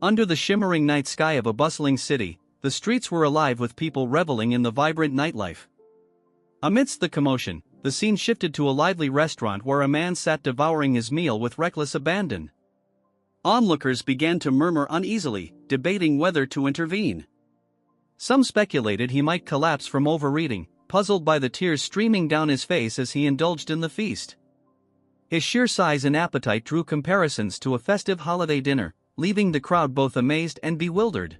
Under the shimmering night sky of a bustling city, the streets were alive with people reveling in the vibrant nightlife. Amidst the commotion, the scene shifted to a lively restaurant where a man sat devouring his meal with reckless abandon. Onlookers began to murmur uneasily, debating whether to intervene. Some speculated he might collapse from overeating, puzzled by the tears streaming down his face as he indulged in the feast. His sheer size and appetite drew comparisons to a festive holiday dinner, leaving the crowd both amazed and bewildered.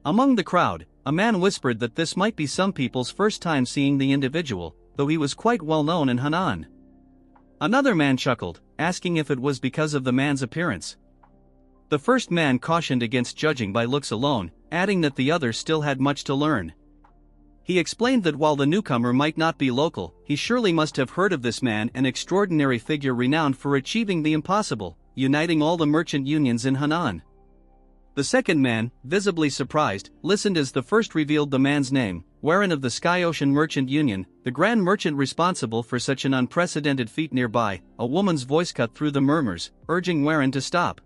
Among the crowd, a man whispered that this might be some people's first time seeing the individual, though he was quite well known in Henan. Another man chuckled, asking if it was because of the man's appearance. The first man cautioned against judging by looks alone, adding that the other still had much to learn. He explained that while the newcomer might not be local, he surely must have heard of this man, an extraordinary figure renowned for achieving the impossible, uniting all the merchant unions in Henan. The second man, visibly surprised, listened as the first revealed the man's name, Warren of the Sky Ocean Merchant Union, the grand merchant responsible for such an unprecedented feat. Nearby, a woman's voice cut through the murmurs, urging Warren to stop.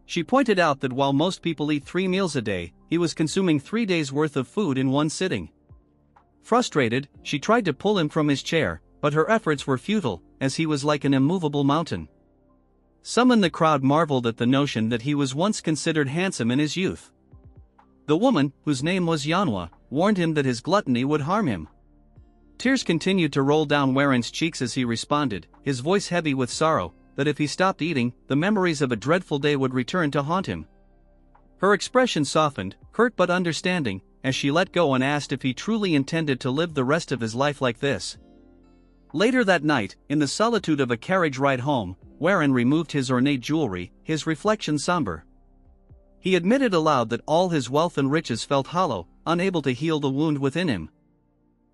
She pointed out that while most people eat 3 meals a day, he was consuming 3 days' worth of food in one sitting. Frustrated, she tried to pull him from his chair, but her efforts were futile, as he was like an immovable mountain. Some in the crowd marveled at the notion that he was once considered handsome in his youth. The woman, whose name was Yanhwa, warned him that his gluttony would harm him. Tears continued to roll down Warren's cheeks as he responded, his voice heavy with sorrow, that if he stopped eating, the memories of a dreadful day would return to haunt him. Her expression softened, hurt but understanding, as she let go and asked if he truly intended to live the rest of his life like this. Later that night, in the solitude of a carriage ride home, Warren removed his ornate jewelry, his reflection somber. He admitted aloud that all his wealth and riches felt hollow, unable to heal the wound within him.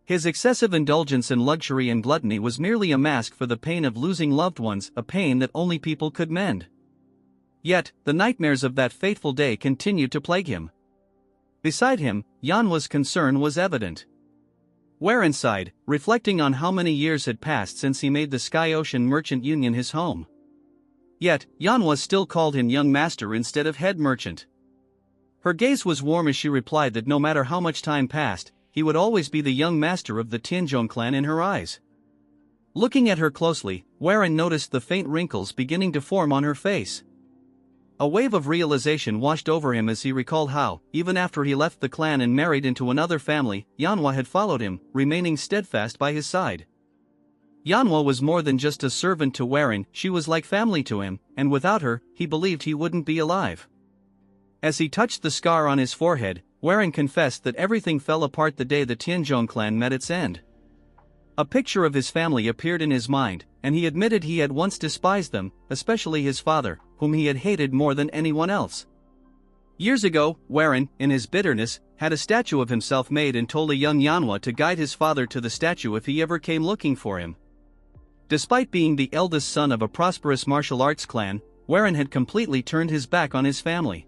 His excessive indulgence in luxury and gluttony was merely a mask for the pain of losing loved ones, a pain that only people could mend. Yet, the nightmares of that fateful day continued to plague him. Beside him, Yanhwa's concern was evident. Warren sighed, reflecting on how many years had passed since he made the Sky Ocean Merchant Union his home. Yet, Yanhwa still called him young master instead of head merchant. Her gaze was warm as she replied that no matter how much time passed, he would always be the young master of the Tianzhong clan in her eyes. Looking at her closely, Warren noticed the faint wrinkles beginning to form on her face. A wave of realization washed over him as he recalled how, even after he left the clan and married into another family, Yanhwa had followed him, remaining steadfast by his side. Yanhwa was more than just a servant to Warren, she was like family to him, and without her, he believed he wouldn't be alive. As he touched the scar on his forehead, Warren confessed that everything fell apart the day the Tianzhong clan met its end. A picture of his family appeared in his mind, and he admitted he had once despised them, especially his father, whom he had hated more than anyone else. Years ago, Warren, in his bitterness, had a statue of himself made and told a young Yanhwa to guide his father to the statue if he ever came looking for him. Despite being the eldest son of a prosperous martial arts clan, Warren had completely turned his back on his family.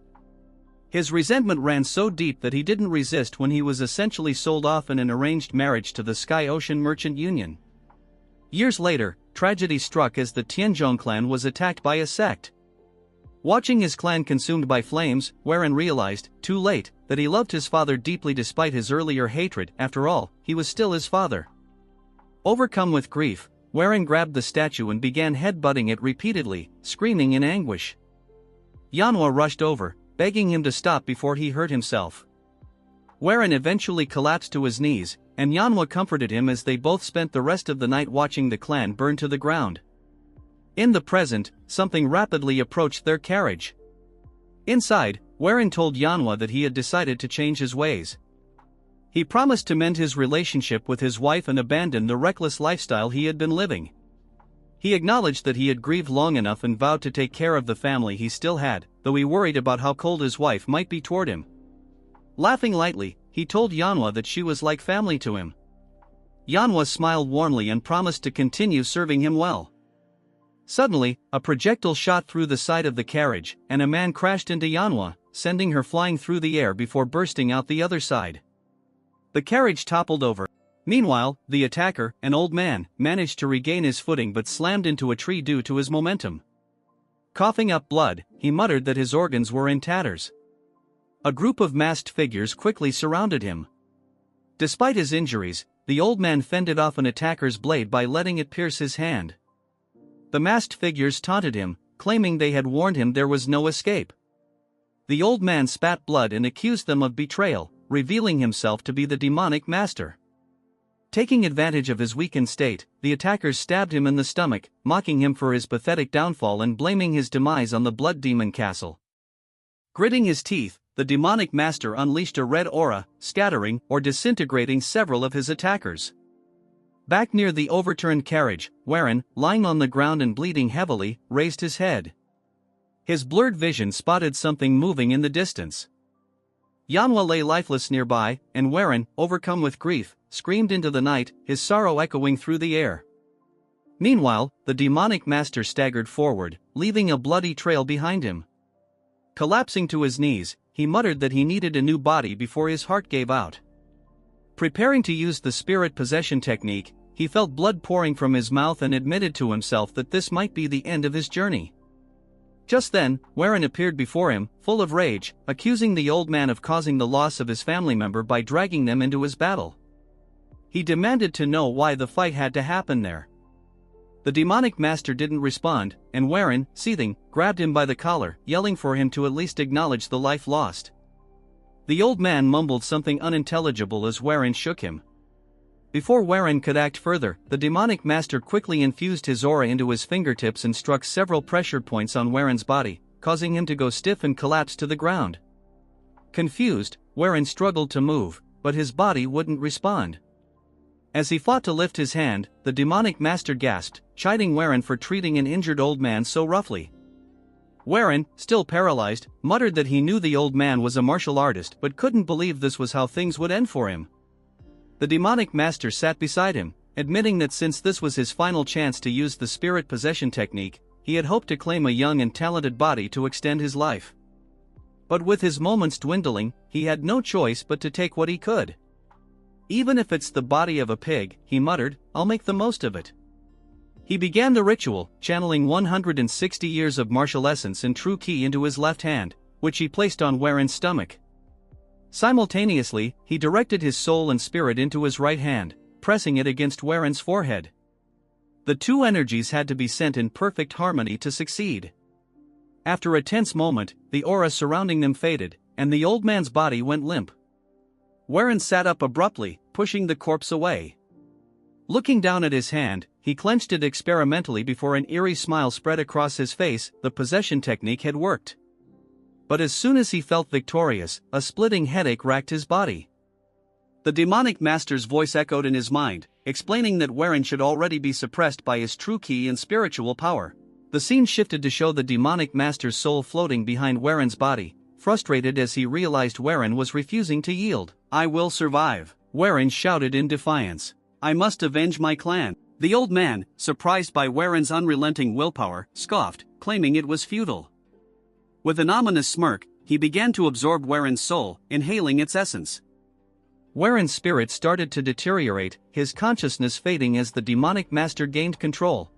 His resentment ran so deep that he didn't resist when he was essentially sold off in an arranged marriage to the Sky Ocean Merchant Union. Years later, tragedy struck as the Tianzhong clan was attacked by a sect. Watching his clan consumed by flames, Warren realized, too late, that he loved his father deeply despite his earlier hatred. After all, he was still his father. Overcome with grief, Warren grabbed the statue and began headbutting it repeatedly, screaming in anguish. Yanhwa rushed over, begging him to stop before he hurt himself. Warren eventually collapsed to his knees, and Yanhwa comforted him as they both spent the rest of the night watching the clan burn to the ground. In the present, something rapidly approached their carriage. Inside, Warren told Yanhwa that he had decided to change his ways. He promised to mend his relationship with his wife and abandon the reckless lifestyle he had been living. He acknowledged that he had grieved long enough and vowed to take care of the family he still had, though he worried about how cold his wife might be toward him. Laughing lightly, he told Yanhwa that she was like family to him. Yanhwa smiled warmly and promised to continue serving him well. Suddenly, a projectile shot through the side of the carriage, and a man crashed into Yanhwa, sending her flying through the air before bursting out the other side. The carriage toppled over. Meanwhile, the attacker, an old man, managed to regain his footing but slammed into a tree due to his momentum. Coughing up blood, he muttered that his organs were in tatters. A group of masked figures quickly surrounded him. Despite his injuries, the old man fended off an attacker's blade by letting it pierce his hand. The masked figures taunted him, claiming they had warned him there was no escape. The old man spat blood and accused them of betrayal, revealing himself to be the demonic master. Taking advantage of his weakened state, the attackers stabbed him in the stomach, mocking him for his pathetic downfall and blaming his demise on the blood demon castle. Gritting his teeth, the demonic master unleashed a red aura, scattering or disintegrating several of his attackers. Back near the overturned carriage, Warren, lying on the ground and bleeding heavily, raised his head. His blurred vision spotted something moving in the distance. Yanhwa lay lifeless nearby, and Warren, overcome with grief, screamed into the night, his sorrow echoing through the air. Meanwhile, the demonic master staggered forward, leaving a bloody trail behind him. Collapsing to his knees, he muttered that he needed a new body before his heart gave out. Preparing to use the spirit possession technique, he felt blood pouring from his mouth and admitted to himself that this might be the end of his journey. Just then, Warren appeared before him, full of rage, accusing the old man of causing the loss of his family member by dragging them into his battle. He demanded to know why the fight had to happen there. The demonic master didn't respond, and Warren, seething, grabbed him by the collar, yelling for him to at least acknowledge the life lost. The old man mumbled something unintelligible as Warren shook him. Before Warren could act further, the demonic master quickly infused his aura into his fingertips and struck several pressure points on Warren's body, causing him to go stiff and collapse to the ground. Confused, Warren struggled to move, but his body wouldn't respond. As he fought to lift his hand, the demonic master gasped, chiding Warren for treating an injured old man so roughly. Warren, still paralyzed, muttered that he knew the old man was a martial artist but couldn't believe this was how things would end for him. The demonic master sat beside him, admitting that since this was his final chance to use the spirit possession technique, he had hoped to claim a young and talented body to extend his life. But with his moments dwindling, he had no choice but to take what he could. Even if it's the body of a pig, he muttered, I'll make the most of it. He began the ritual, channeling 160 years of martial essence and true ki into his left hand, which he placed on Warren's stomach. Simultaneously, he directed his soul and spirit into his right hand, pressing it against Warren's forehead. The two energies had to be sent in perfect harmony to succeed. After a tense moment, the aura surrounding them faded, and the old man's body went limp. Warren sat up abruptly, pushing the corpse away. Looking down at his hand, he clenched it experimentally before an eerie smile spread across his face. The possession technique had worked. But as soon as he felt victorious, a splitting headache racked his body. The demonic master's voice echoed in his mind, explaining that Warren should already be suppressed by his true ki and spiritual power. The scene shifted to show the demonic master's soul floating behind Warren's body, frustrated as he realized Warren was refusing to yield. I will survive, Warren shouted in defiance. I must avenge my clan. The old man, surprised by Warren's unrelenting willpower, scoffed, claiming it was futile. With an ominous smirk, he began to absorb Warren's soul, inhaling its essence. Warren's spirit started to deteriorate, his consciousness fading as the demonic master gained control.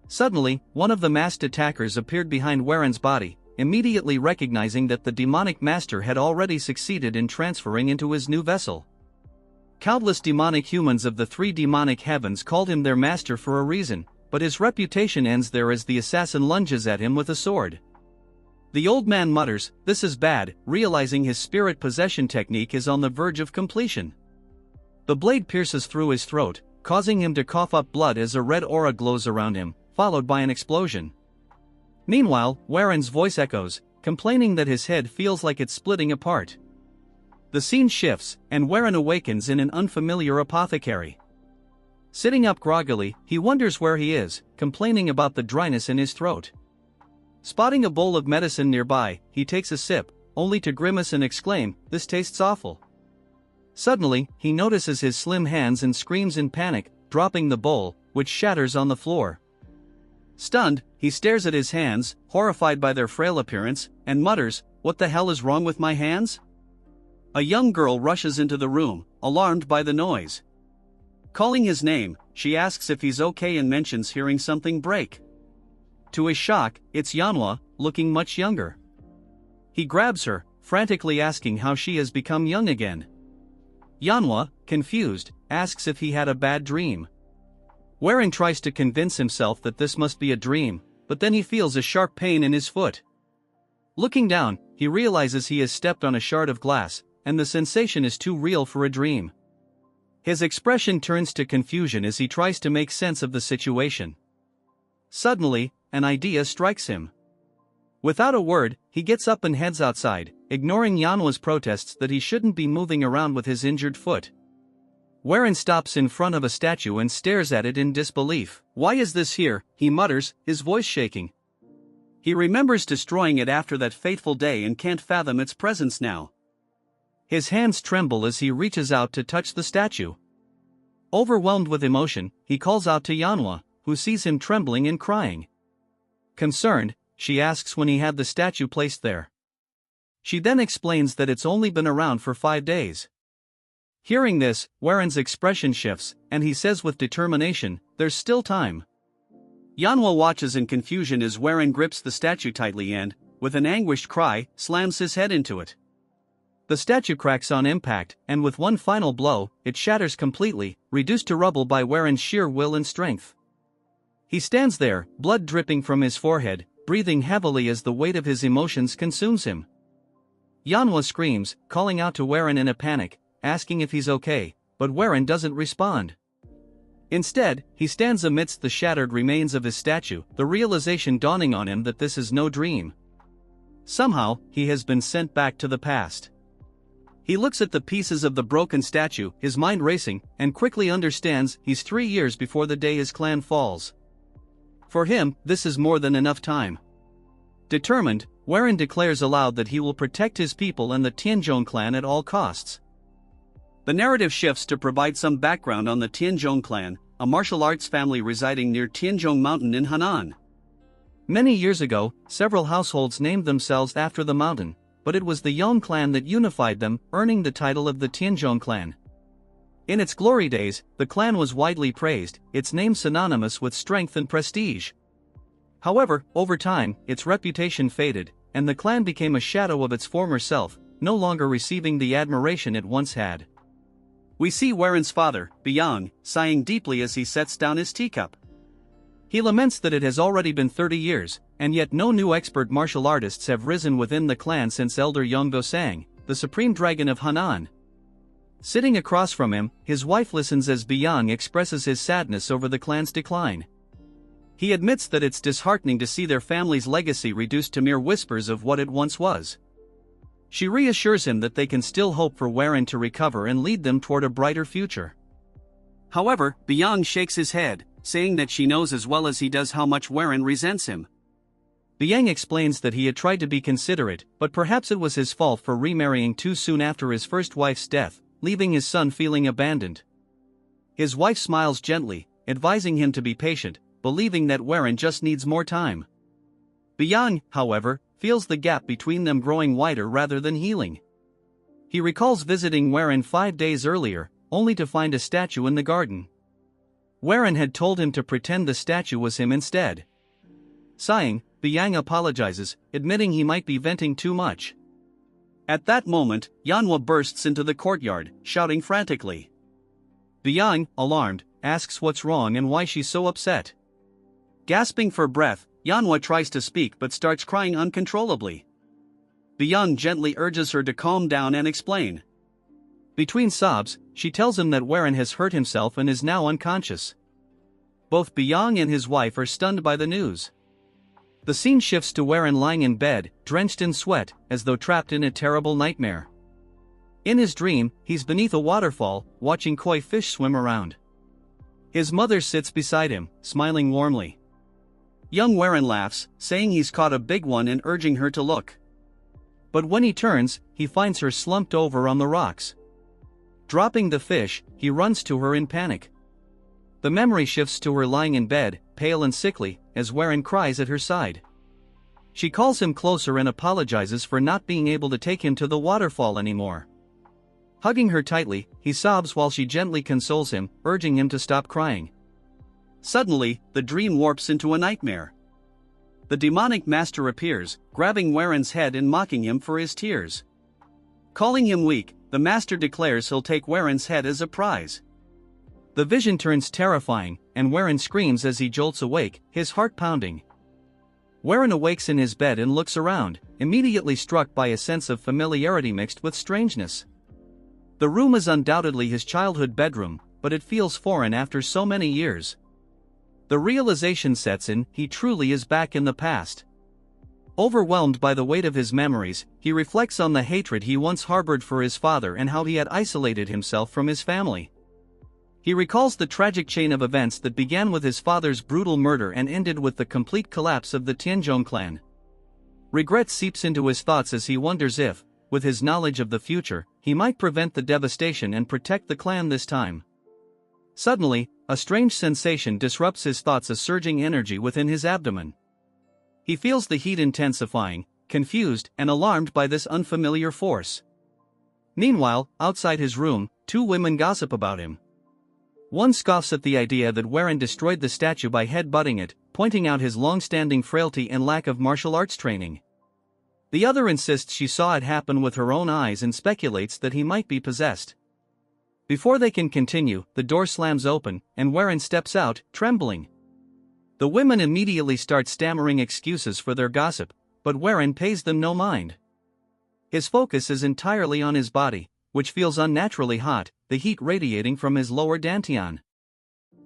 Suddenly, one of the masked attackers appeared behind Warren's body, immediately recognizing that the demonic master had already succeeded in transferring into his new vessel. Countless demonic humans of the three demonic heavens called him their master for a reason, but his reputation ends there as the assassin lunges at him with a sword. The old man mutters, "This is bad," realizing his spirit possession technique is on the verge of completion. The blade pierces through his throat, causing him to cough up blood as a red aura glows around him, followed by an explosion. Meanwhile, Warren's voice echoes, complaining that his head feels like it's splitting apart. The scene shifts, and Warren awakens in an unfamiliar apothecary. Sitting up groggily, he wonders where he is, complaining about the dryness in his throat. Spotting a bowl of medicine nearby, he takes a sip, only to grimace and exclaim, "This tastes awful." Suddenly, he notices his slim hands and screams in panic, dropping the bowl, which shatters on the floor. Stunned, he stares at his hands, horrified by their frail appearance, and mutters, "What the hell is wrong with my hands?" A young girl rushes into the room, alarmed by the noise. Calling his name, she asks if he's okay and mentions hearing something break. To his shock, it's Manhwa, looking much younger. He grabs her, frantically asking how she has become young again. Manhwa, confused, asks if he had a bad dream. Warren tries to convince himself that this must be a dream, but then he feels a sharp pain in his foot. Looking down, he realizes he has stepped on a shard of glass, and the sensation is too real for a dream. His expression turns to confusion as he tries to make sense of the situation. Suddenly, an idea strikes him. Without a word, he gets up and heads outside, ignoring Manhwa's protests that he shouldn't be moving around with his injured foot. Warren stops in front of a statue and stares at it in disbelief. "Why is this here?" he mutters, his voice shaking. He remembers destroying it after that fateful day and can't fathom its presence now. His hands tremble as he reaches out to touch the statue. Overwhelmed with emotion, he calls out to Manhwa, who sees him trembling and crying. Concerned, she asks when he had the statue placed there. She then explains that it's only been around for 5 days. Hearing this, Warren's expression shifts, and he says with determination, "There's still time." Manhwa watches in confusion as Warren grips the statue tightly and, with an anguished cry, slams his head into it. The statue cracks on impact, and with one final blow, it shatters completely, reduced to rubble by Warren's sheer will and strength. He stands there, blood dripping from his forehead, breathing heavily as the weight of his emotions consumes him. Manhwa screams, calling out to Warren in a panic, asking if he's okay, but Warren doesn't respond. Instead, he stands amidst the shattered remains of his statue, the realization dawning on him that this is no dream. Somehow, he has been sent back to the past. He looks at the pieces of the broken statue, his mind racing, and quickly understands he's 3 years before the day his clan falls. For him, this is more than enough time. Determined, Warren declares aloud that he will protect his people and the Tianzhong clan at all costs. The narrative shifts to provide some background on the Tianzhong clan, a martial arts family residing near Tianzhong Mountain in Henan. Many years ago, several households named themselves after the mountain, but it was the Yong clan that unified them, earning the title of the Tianzhong clan. In its glory days, the clan was widely praised, its name synonymous with strength and prestige. However, over time, its reputation faded, and the clan became a shadow of its former self, no longer receiving the admiration it once had. We see Warren's father, Yong, sighing deeply as he sets down his teacup. He laments that it has already been 30 years, and yet no new expert martial artists have risen within the clan since Elder Yong Dosang, the supreme dragon of Henan. Sitting across from him, his wife listens as Yong expresses his sadness over the clan's decline. He admits that it's disheartening to see their family's legacy reduced to mere whispers of what it once was. She reassures him that they can still hope for Warren to recover and lead them toward a brighter future. However, Yong shakes his head, saying that she knows as well as he does how much Warren resents him. Yong explains that he had tried to be considerate, but perhaps it was his fault for remarrying too soon after his first wife's death, leaving his son feeling abandoned. His wife smiles gently, advising him to be patient, believing that Warren just needs more time. Yong, however, feels the gap between them growing wider rather than healing. He recalls visiting Warren 5 days earlier, only to find a statue in the garden. Warren had told him to pretend the statue was him instead. Sighing, Yong apologizes, admitting he might be venting too much. At that moment, Manhwa bursts into the courtyard, shouting frantically. Yong, alarmed, asks what's wrong and why she's so upset. Gasping for breath, Manhwa tries to speak but starts crying uncontrollably. Yong gently urges her to calm down and explain. Between sobs, she tells him that Warren has hurt himself and is now unconscious. Both Yong and his wife are stunned by the news. The scene shifts to Warren lying in bed, drenched in sweat, as though trapped in a terrible nightmare. In his dream, he's beneath a waterfall, watching koi fish swim around. His mother sits beside him, smiling warmly. Young Warren laughs, saying he's caught a big one and urging her to look. But when he turns, he finds her slumped over on the rocks. Dropping the fish, he runs to her in panic. The memory shifts to her lying in bed, pale and sickly, as Warren cries at her side. She calls him closer and apologizes for not being able to take him to the waterfall anymore. Hugging her tightly, he sobs while she gently consoles him, urging him to stop crying. Suddenly, the dream warps into a nightmare. the demonic master appears, grabbing Waren's head and mocking him for his tears. Calling him weak, the master declares he'll take Waren's head as a prize. The vision turns terrifying, and Waren screams as he jolts awake, his heart pounding. Waren awakes in his bed and looks around, immediately struck by a sense of familiarity mixed with strangeness. The room is undoubtedly his childhood bedroom, but it feels foreign after so many years. The realization sets in, he truly is back in the past. Overwhelmed by the weight of his memories, he reflects on the hatred he once harbored for his father and how he had isolated himself from his family. He recalls the tragic chain of events that began with his father's brutal murder and ended with the complete collapse of the Tianzhong clan. Regret seeps into his thoughts as he wonders if, with his knowledge of the future, he might prevent the devastation and protect the clan this time. Suddenly, a strange sensation disrupts his thoughts, a surging energy within his abdomen. He feels the heat intensifying, confused and alarmed by this unfamiliar force. Meanwhile, outside his room, two women gossip about him. One scoffs at the idea that Waren destroyed the statue by headbutting it, pointing out his long-standing frailty and lack of martial arts training. The other insists she saw it happen with her own eyes and speculates that he might be possessed. Before they can continue, the door slams open, and Waren steps out, trembling. The women immediately start stammering excuses for their gossip, but Waren pays them no mind. His focus is entirely on his body, which feels unnaturally hot, the heat radiating from his lower dantian.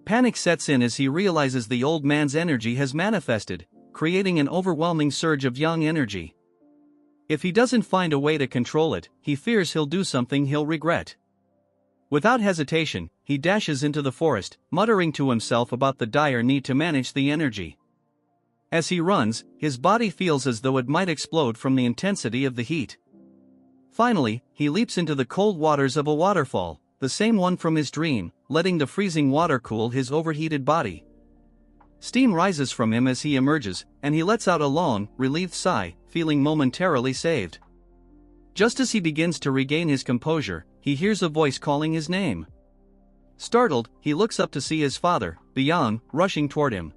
Panic sets in as he realizes the old man's energy has manifested, creating an overwhelming surge of Yang energy. If he doesn't find a way to control it, he fears he'll do something he'll regret. Without hesitation, he dashes into the forest, muttering to himself about the dire need to manage the energy. As he runs, his body feels as though it might explode from the intensity of the heat. Finally, he leaps into the cold waters of a waterfall, the same one from his dream, letting the freezing water cool his overheated body. Steam rises from him as he emerges, and he lets out a long, relieved sigh, feeling momentarily saved. Just as he begins to regain his composure, he hears a voice calling his name. Startled, he looks up to see his father, Yong, rushing toward him.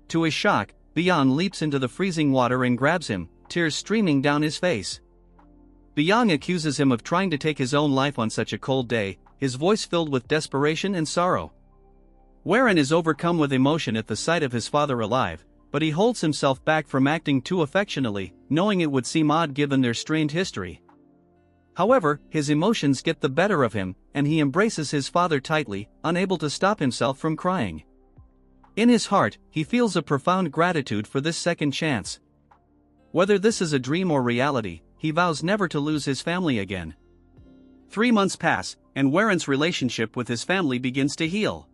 To his shock, Yong leaps into the freezing water and grabs him, tears streaming down his face. Yong accuses him of trying to take his own life on such a cold day, his voice filled with desperation and sorrow. Waren is overcome with emotion at the sight of his father alive, but he holds himself back from acting too affectionately, knowing it would seem odd given their strained history. However, his emotions get the better of him, and he embraces his father tightly, unable to stop himself from crying. In his heart, he feels a profound gratitude for this second chance. Whether this is a dream or reality, he vows never to lose his family again. 3 months pass, and Waren's relationship with his family begins to heal.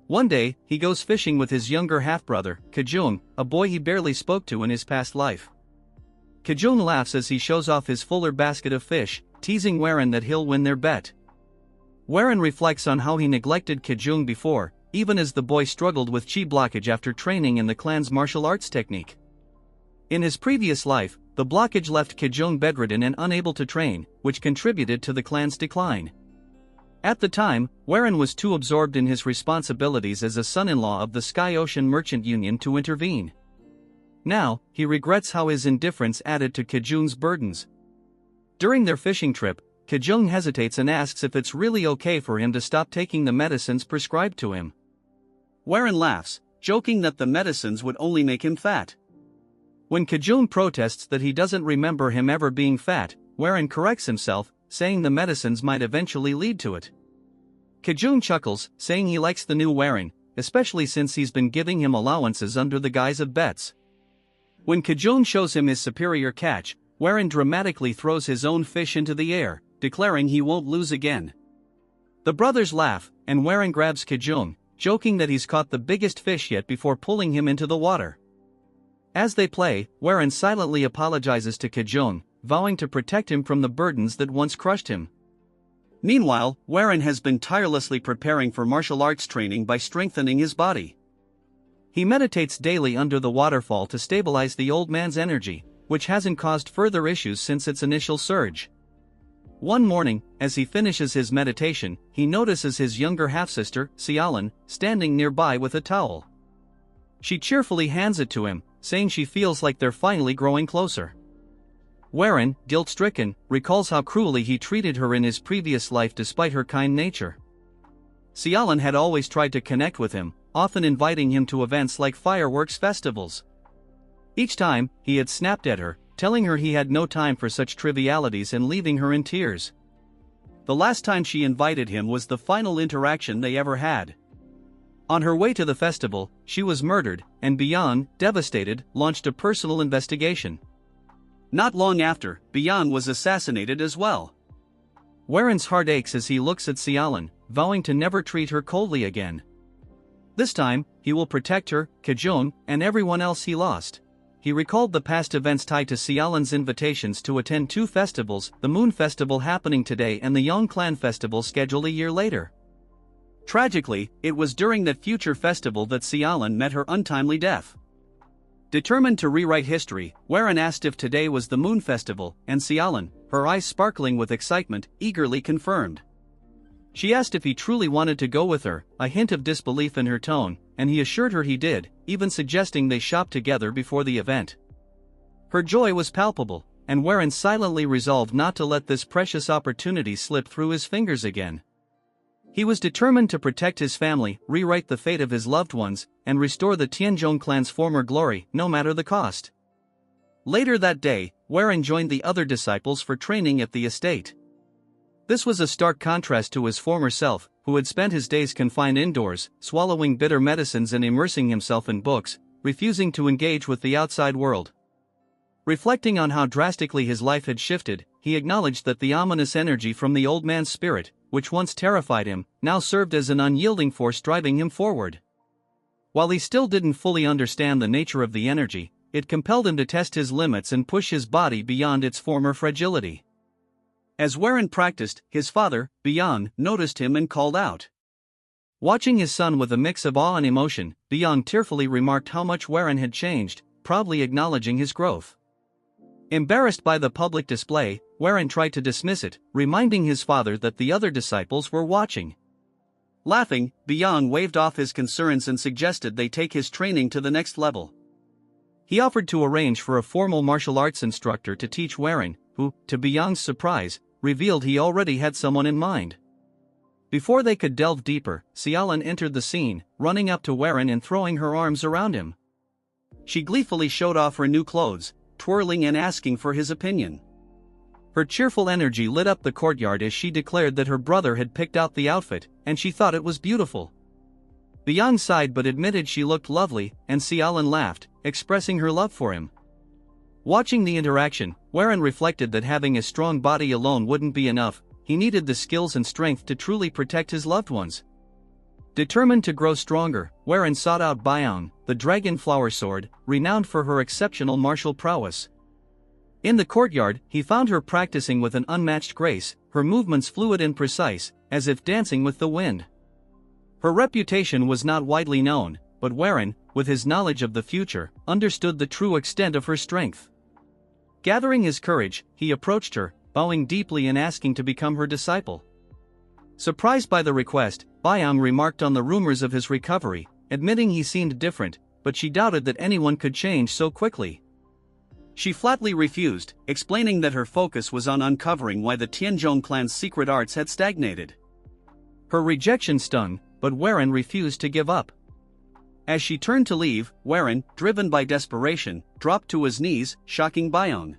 One day, he goes fishing with his younger half-brother, Kajung, a boy he barely spoke to in his past life. Kajung laughs as he shows off his fuller basket of fish, teasing Waren that he'll win their bet. Waren reflects on how he neglected Kajung before, even as the boy struggled with chi blockage after training in the clan's martial arts technique. In his previous life, the blockage left Kajung bedridden and unable to train, which contributed to the clan's decline. At the time, Waren was too absorbed in his responsibilities as a son-in-law of the Sky Ocean Merchant Union to intervene. Now, he regrets how his indifference added to Kajung's burdens. During their fishing trip, Kajung hesitates and asks if it's really okay for him to stop taking the medicines prescribed to him. Waren laughs, joking that the medicines would only make him fat. When Kajung protests that he doesn't remember him ever being fat, Waren corrects himself, saying the medicines might eventually lead to it. Kajung chuckles, saying he likes the new Waren, especially since he's been giving him allowances under the guise of bets. When Kajung shows him his superior catch, Waren dramatically throws his own fish into the air, declaring he won't lose again. The brothers laugh, and Waren grabs Kajung, joking that he's caught the biggest fish yet before pulling him into the water. As they play, Waren silently apologizes to Kajung, vowing to protect him from the burdens that once crushed him. Meanwhile, Waren has been tirelessly preparing for martial arts training by strengthening his body. He meditates daily under the waterfall to stabilize the old man's energy, which hasn't caused further issues since its initial surge. One morning, as he finishes his meditation, he notices his younger half-sister, Xiaolin, standing nearby with a towel. She cheerfully hands it to him, saying she feels like they're finally growing closer. Warren, guilt-stricken, recalls how cruelly he treated her in his previous life despite her kind nature. Sialan had always tried to connect with him, often inviting him to events like fireworks festivals. Each time, he had snapped at her, telling her he had no time for such trivialities and leaving her in tears. The last time she invited him was the final interaction they ever had. On her way to the festival, she was murdered, and Beyond, devastated, launched a personal investigation. Not long after, Beyond was assassinated as well. Warren's heart aches as he looks at Sialan, vowing to never treat her coldly again. This time, he will protect her, Kajong, and everyone else he lost. He recalled the past events tied to Sialan's invitations to attend two festivals, the Moon Festival happening today and the Yong Clan Festival scheduled a year later. Tragically, it was during that future festival that Sialan met her untimely death. Determined to rewrite history, Warren asked if today was the Moon Festival, and Sialan, her eyes sparkling with excitement, eagerly confirmed. She asked if he truly wanted to go with her, a hint of disbelief in her tone, and he assured her he did, even suggesting they shop together before the event. Her joy was palpable, and Warren silently resolved not to let this precious opportunity slip through his fingers again. He was determined to protect his family, rewrite the fate of his loved ones, and restore the Tianzhong clan's former glory, no matter the cost. Later that day, Warren joined the other disciples for training at the estate. This was a stark contrast to his former self, who had spent his days confined indoors, swallowing bitter medicines and immersing himself in books, refusing to engage with the outside world. Reflecting on how drastically his life had shifted, he acknowledged that the ominous energy from the old man's spirit, which once terrified him, now served as an unyielding force driving him forward. While he still didn't fully understand the nature of the energy, it compelled him to test his limits and push his body beyond its former fragility. As Warren practiced, his father, Beyond, noticed him and called out. Watching his son with a mix of awe and emotion, Beyond tearfully remarked how much Warren had changed, proudly acknowledging his growth. Embarrassed by the public display, Warren tried to dismiss it, reminding his father that the other disciples were watching. Laughing, Beyond waved off his concerns and suggested they take his training to the next level. He offered to arrange for a formal martial arts instructor to teach Warren, who, to Beyond's surprise, revealed he already had someone in mind. Before they could delve deeper, Sialan entered the scene, running up to Warren and throwing her arms around him. She gleefully showed off her new clothes, twirling and asking for his opinion. Her cheerful energy lit up the courtyard as she declared that her brother had picked out the outfit, and she thought it was beautiful. Beyond sighed but admitted she looked lovely, and Sialan laughed, expressing her love for him. Watching the interaction, Warren reflected that having a strong body alone wouldn't be enough, he needed the skills and strength to truly protect his loved ones. Determined to grow stronger, Warren sought out Byong, the dragon flower sword, renowned for her exceptional martial prowess. In the courtyard, he found her practicing with an unmatched grace, her movements fluid and precise, as if dancing with the wind. Her reputation was not widely known, but Warren, with his knowledge of the future, understood the true extent of her strength. Gathering his courage, he approached her, bowing deeply and asking to become her disciple. Surprised by the request, Byong remarked on the rumors of his recovery, admitting he seemed different, but she doubted that anyone could change so quickly. She flatly refused, explaining that her focus was on uncovering why the Tianzhong clan's secret arts had stagnated. Her rejection stung, but Warren refused to give up. As she turned to leave, Warren, driven by desperation, dropped to his knees, shocking Byong.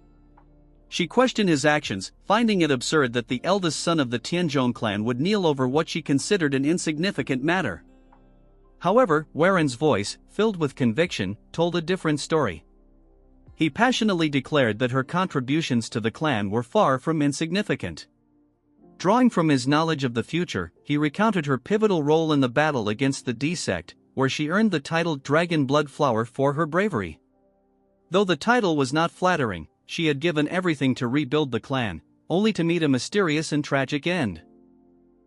She questioned his actions, finding it absurd that the eldest son of the Tianzhong clan would kneel over what she considered an insignificant matter. However, Warren's voice, filled with conviction, told a different story. He passionately declared that her contributions to the clan were far from insignificant. Drawing from his knowledge of the future, he recounted her pivotal role in the battle against the D sect, where she earned the title Dragon Blood Flower for her bravery. Though the title was not flattering, she had given everything to rebuild the clan, only to meet a mysterious and tragic end.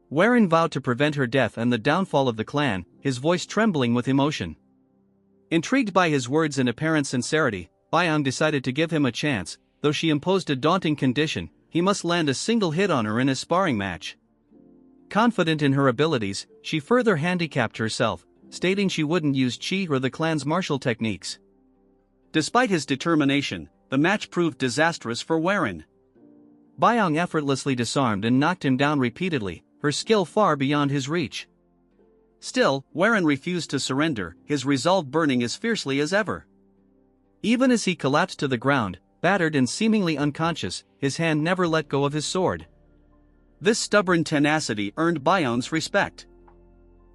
Warren vowed to prevent her death and the downfall of the clan, his voice trembling with emotion. Intrigued by his words and apparent sincerity, Byong decided to give him a chance, though she imposed a daunting condition: he must land a single hit on her in a sparring match. Confident in her abilities, she further handicapped herself, stating she wouldn't use chi or the clan's martial techniques. Despite his determination, the match proved disastrous for Warren. Byung effortlessly disarmed and knocked him down repeatedly, her skill far beyond his reach. Still, Warren refused to surrender, his resolve burning as fiercely as ever. Even as he collapsed to the ground, battered and seemingly unconscious, his hand never let go of his sword. This stubborn tenacity earned Byung's respect.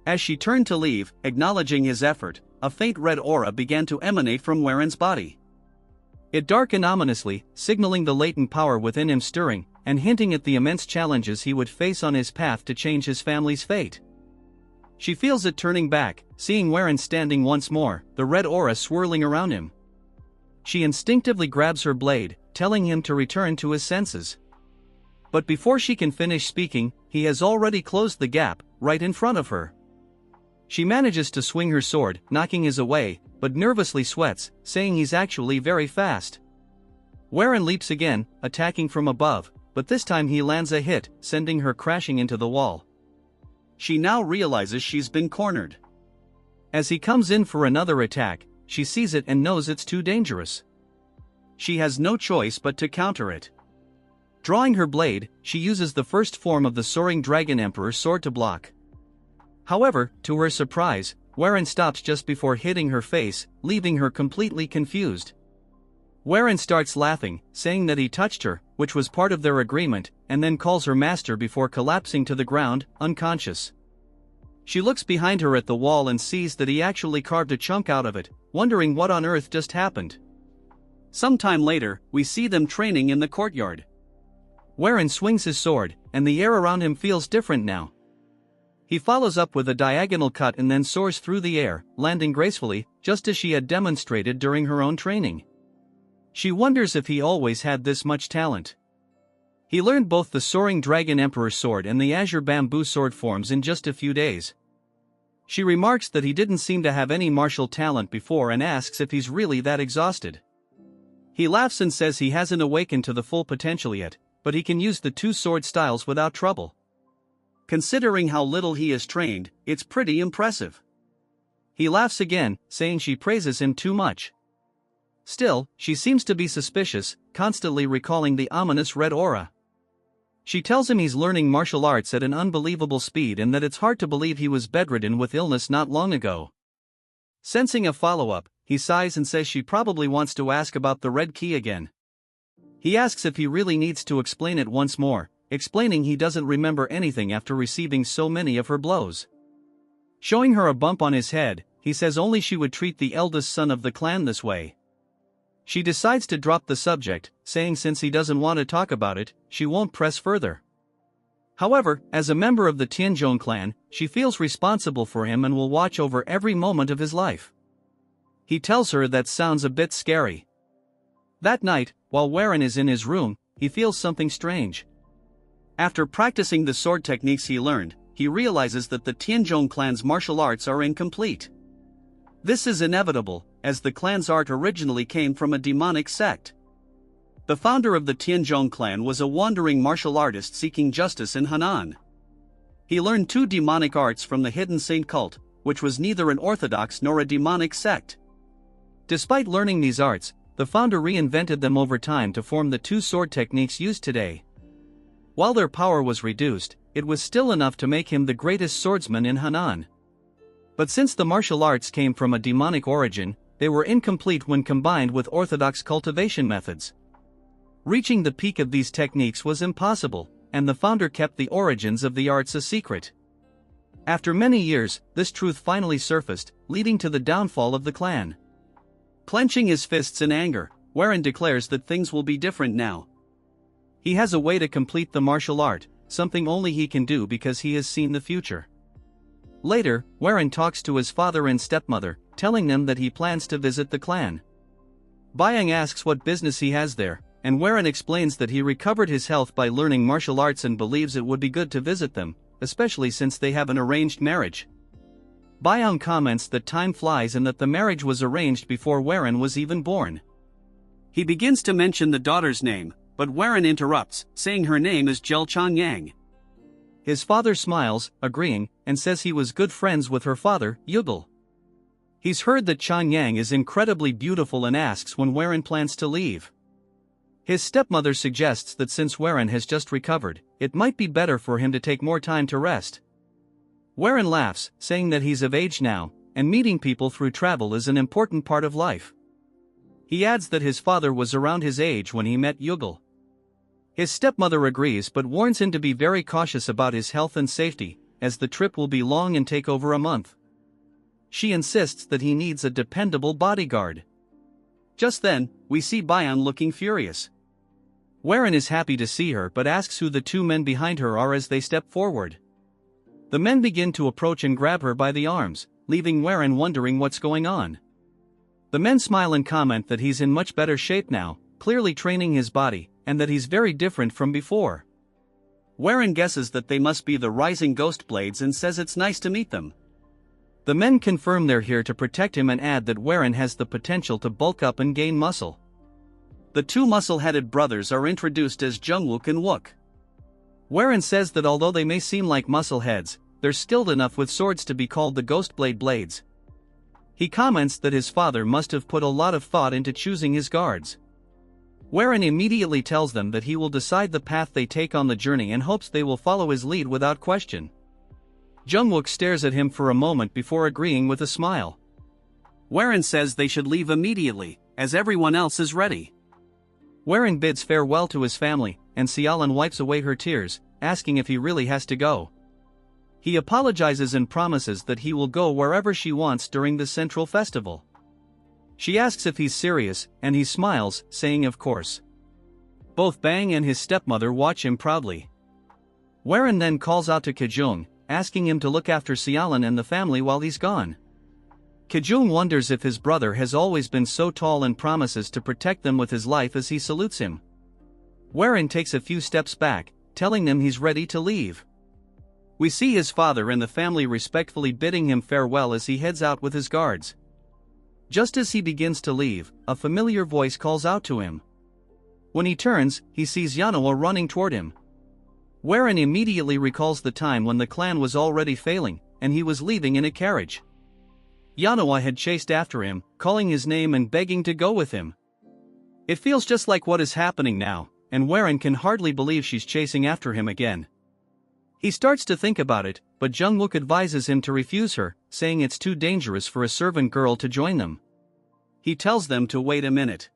As she turned to leave, acknowledging his effort, a faint red aura began to emanate from Warren's body. It darkened ominously, signaling the latent power within him stirring, and hinting at the immense challenges he would face on his path to change his family's fate. She feels it turning back, seeing Warren standing once more, the red aura swirling around him. She instinctively grabs her blade, telling him to return to his senses. But before she can finish speaking, he has already closed the gap, right in front of her. She manages to swing her sword, knocking his away, but nervously sweats, saying he's actually very fast. Warren leaps again, attacking from above, but this time he lands a hit, sending her crashing into the wall. She now realizes she's been cornered. As he comes in for another attack, she sees it and knows it's too dangerous. She has no choice but to counter it. Drawing her blade, she uses the first form of the soaring dragon emperor sword to block. However, to her surprise, Warren stops just before hitting her face, leaving her completely confused. Warren starts laughing, saying that he touched her, which was part of their agreement, and then calls her master before collapsing to the ground, unconscious. She looks behind her at the wall and sees that he actually carved a chunk out of it, wondering what on earth just happened. Sometime later, we see them training in the courtyard. Warren swings his sword, and the air around him feels different now. He follows up with a diagonal cut and then soars through the air, landing gracefully, just as she had demonstrated during her own training. She wonders if he always had this much talent. He learned both the soaring dragon emperor sword and the azure bamboo sword forms in just a few days. She remarks that he didn't seem to have any martial talent before and asks if he's really that exhausted. He laughs and says he hasn't awakened to the full potential yet, but he can use the two sword styles without trouble. Considering how little he is trained, it's pretty impressive. He laughs again, saying she praises him too much. Still, she seems to be suspicious, constantly recalling the ominous red aura. She tells him he's learning martial arts at an unbelievable speed and that it's hard to believe he was bedridden with illness not long ago. Sensing a follow-up, he sighs and says she probably wants to ask about the red key again. He asks if he really needs to explain it once more, explaining he doesn't remember anything after receiving so many of her blows. Showing her a bump on his head, he says only she would treat the eldest son of the clan this way. She decides to drop the subject, saying since he doesn't want to talk about it, she won't press further. However, as a member of the Tianzhong clan, she feels responsible for him and will watch over every moment of his life. He tells her that sounds a bit scary. That night, while Warren is in his room, he feels something strange. After practicing the sword techniques he learned, he realizes that the Tianzhong clan's martial arts are incomplete. This is inevitable, as the clan's art originally came from a demonic sect. The founder of the Tianzhong clan was a wandering martial artist seeking justice in Henan. He learned two demonic arts from the hidden saint cult, which was neither an orthodox nor a demonic sect. Despite learning these arts, the founder reinvented them over time to form the two sword techniques used today. While their power was reduced, it was still enough to make him the greatest swordsman in Henan. But since the martial arts came from a demonic origin, they were incomplete when combined with orthodox cultivation methods. Reaching the peak of these techniques was impossible, and the founder kept the origins of the arts a secret. After many years, this truth finally surfaced, leading to the downfall of the clan. Clenching his fists in anger, Warren declares that things will be different now. He has a way to complete the martial art, something only he can do because he has seen the future. Later, Warren talks to his father and stepmother, telling them that he plans to visit the clan. Byung asks what business he has there, and Warren explains that he recovered his health by learning martial arts and believes it would be good to visit them, especially since they have an arranged marriage. Byung comments that time flies and that the marriage was arranged before Warren was even born. He begins to mention the daughter's name, but Warren interrupts, saying her name is Jel Changyang. His father smiles, agreeing, and says he was good friends with her father, Yugel. He's heard that Chanyang is incredibly beautiful and asks when Warren plans to leave. His stepmother suggests that since Warren has just recovered, it might be better for him to take more time to rest. Warren laughs, saying that he's of age now, and meeting people through travel is an important part of life. He adds that his father was around his age when he met Yugal. His stepmother agrees but warns him to be very cautious about his health and safety, as the trip will be long and take over a month. She insists that he needs a dependable bodyguard. Just then, we see Bayan looking furious. Warren is happy to see her but asks who the two men behind her are as they step forward. The men begin to approach and grab her by the arms, leaving Warren wondering what's going on. The men smile and comment that he's in much better shape now, clearly training his body, and that he's very different from before. Warren guesses that they must be the Rising Ghost Blades and says it's nice to meet them. The men confirm they're here to protect him and add that Warren has the potential to bulk up and gain muscle. The two muscle-headed brothers are introduced as Jungwook and Wook. Warren says that although they may seem like muscle-heads, they're skilled enough with swords to be called the Ghostblade Blades. He comments that his father must have put a lot of thought into choosing his guards. Warren immediately tells them that he will decide the path they take on the journey and hopes they will follow his lead without question. Jungwook stares at him for a moment before agreeing with a smile. Warren says they should leave immediately, as everyone else is ready. Warren bids farewell to his family, and Xiaolan wipes away her tears, asking if he really has to go. He apologizes and promises that he will go wherever she wants during the central festival. She asks if he's serious, and he smiles, saying of course. Both Bang and his stepmother watch him proudly. Warren then calls out to Kajung, asking him to look after Xiaolan and the family while he's gone. Kajung wonders if his brother has always been so tall and promises to protect them with his life as he salutes him. Warren takes a few steps back, telling them he's ready to leave. We see his father and the family respectfully bidding him farewell as he heads out with his guards. Just as he begins to leave, a familiar voice calls out to him. When he turns, he sees Yanoa running toward him. Warren immediately recalls the time when the clan was already failing, and he was leaving in a carriage. Yanoa had chased after him, calling his name and begging to go with him. It feels just like what is happening now, and Warren can hardly believe she's chasing after him again. He starts to think about it, but Jungwook advises him to refuse her, saying it's too dangerous for a servant girl to join them. He tells them to wait a minute.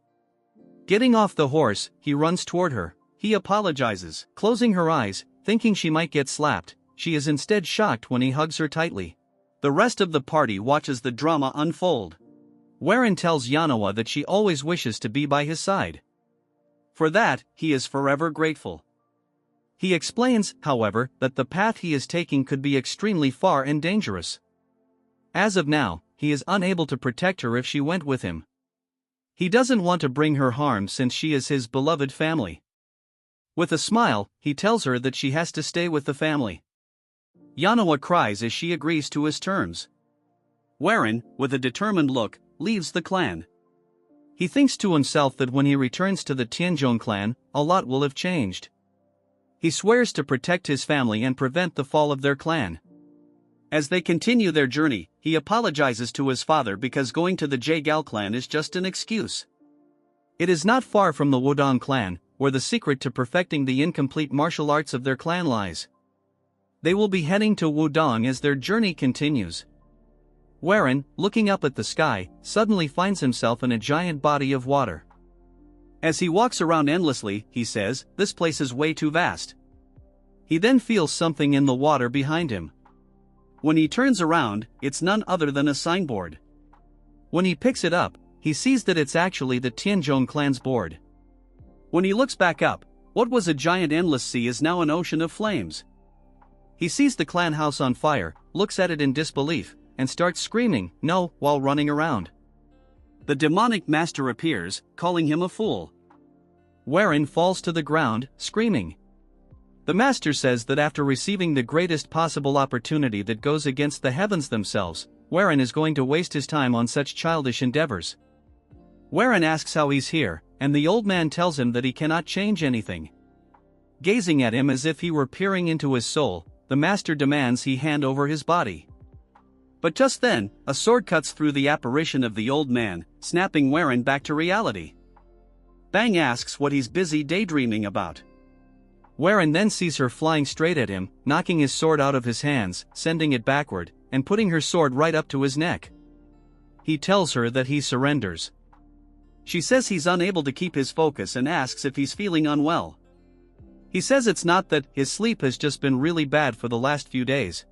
Getting off the horse, he runs toward her. He apologizes, closing her eyes, thinking she might get slapped. She is instead shocked when he hugs her tightly. The rest of the party watches the drama unfold. Warren tells Yanoa that she always wishes to be by his side. For that, he is forever grateful. He explains, however, that the path he is taking could be extremely far and dangerous. As of now, he is unable to protect her if she went with him. He doesn't want to bring her harm since she is his beloved family. With a smile, he tells her that she has to stay with the family. Yanoa cries as she agrees to his terms. Warren, with a determined look, leaves the clan. He thinks to himself that when he returns to the Tianzhong clan, a lot will have changed. He swears to protect his family and prevent the fall of their clan. As they continue their journey, he apologizes to his father because going to the Jaegal clan is just an excuse. It is not far from the Wudong clan, where the secret to perfecting the incomplete martial arts of their clan lies. They will be heading to Wudong as their journey continues. Warren, looking up at the sky, suddenly finds himself in a giant body of water. As he walks around endlessly, he says, "This place is way too vast." He then feels something in the water behind him. When he turns around, it's none other than a signboard. When he picks it up, he sees that it's actually the Tianzhong clan's board. When he looks back up, what was a giant endless sea is now an ocean of flames. He sees the clan house on fire, looks at it in disbelief, and starts screaming, "No," while running around. The demonic master appears, calling him a fool. Warren falls to the ground, screaming. The master says that after receiving the greatest possible opportunity that goes against the heavens themselves, Warren is going to waste his time on such childish endeavors. Warren asks how he's here, and the old man tells him that he cannot change anything. Gazing at him as if he were peering into his soul, the master demands he hand over his body. But just then, a sword cuts through the apparition of the old man, snapping Warren back to reality. Bang asks what he's busy daydreaming about. Warren then sees her flying straight at him, knocking his sword out of his hands, sending it backward, and putting her sword right up to his neck. He tells her that he surrenders. She says he's unable to keep his focus and asks if he's feeling unwell. He says it's not that, his sleep has just been really bad for the last few days.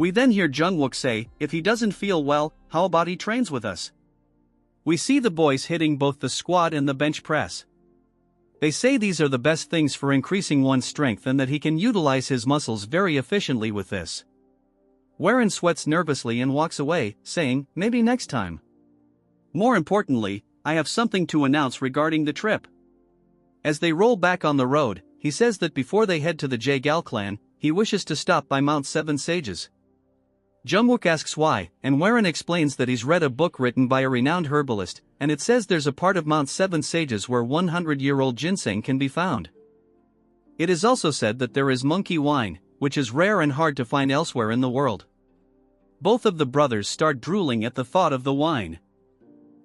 We then hear Jungwook say, if he doesn't feel well, how about he trains with us? We see the boys hitting both the squat and the bench press. They say these are the best things for increasing one's strength and that he can utilize his muscles very efficiently with this. Warren sweats nervously and walks away, saying, maybe next time. More importantly, I have something to announce regarding the trip. As they roll back on the road, he says that before they head to the Jaegal clan, he wishes to stop by Mount Seven Sages. Jungwook asks why, and Warren explains that he's read a book written by a renowned herbalist, and it says there's a part of Mount Seven Sages where 100-year-old ginseng can be found. It is also said that there is monkey wine, which is rare and hard to find elsewhere in the world. Both of the brothers start drooling at the thought of the wine.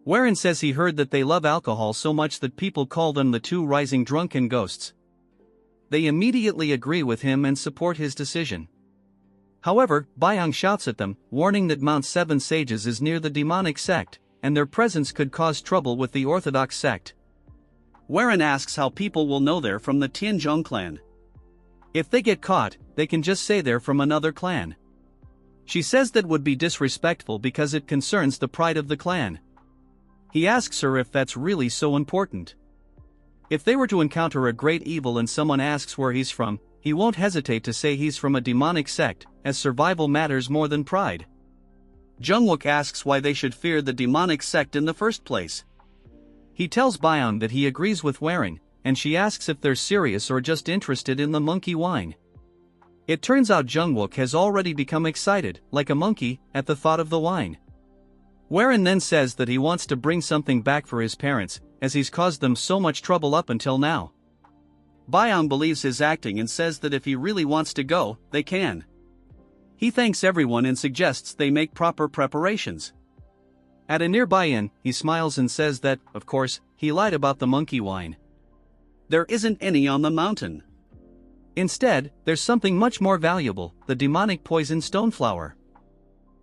Warren says he heard that they love alcohol so much that people call them the two rising drunken ghosts. They immediately agree with him and support his decision. However, Byung shouts at them, warning that Mount Seven Sages is near the demonic sect, and their presence could cause trouble with the Orthodox sect. Warren asks how people will know they're from the Tianzhong clan. If they get caught, they can just say they're from another clan. She says that would be disrespectful because it concerns the pride of the clan. He asks her if that's really so important. If they were to encounter a great evil and someone asks where he's from, he won't hesitate to say he's from a demonic sect, as survival matters more than pride. Jungwook asks why they should fear the demonic sect in the first place. He tells Byung that he agrees with Warren, and she asks if they're serious or just interested in the monkey wine. It turns out Jungwook has already become excited, like a monkey, at the thought of the wine. Warren then says that he wants to bring something back for his parents, as he's caused them so much trouble up until now. Byung believes his acting and says that if he really wants to go, they can. He thanks everyone and suggests they make proper preparations. At a nearby inn, he smiles and says that, of course, he lied about the monkey wine. There isn't any on the mountain. Instead, there's something much more valuable, the demonic poison stoneflower.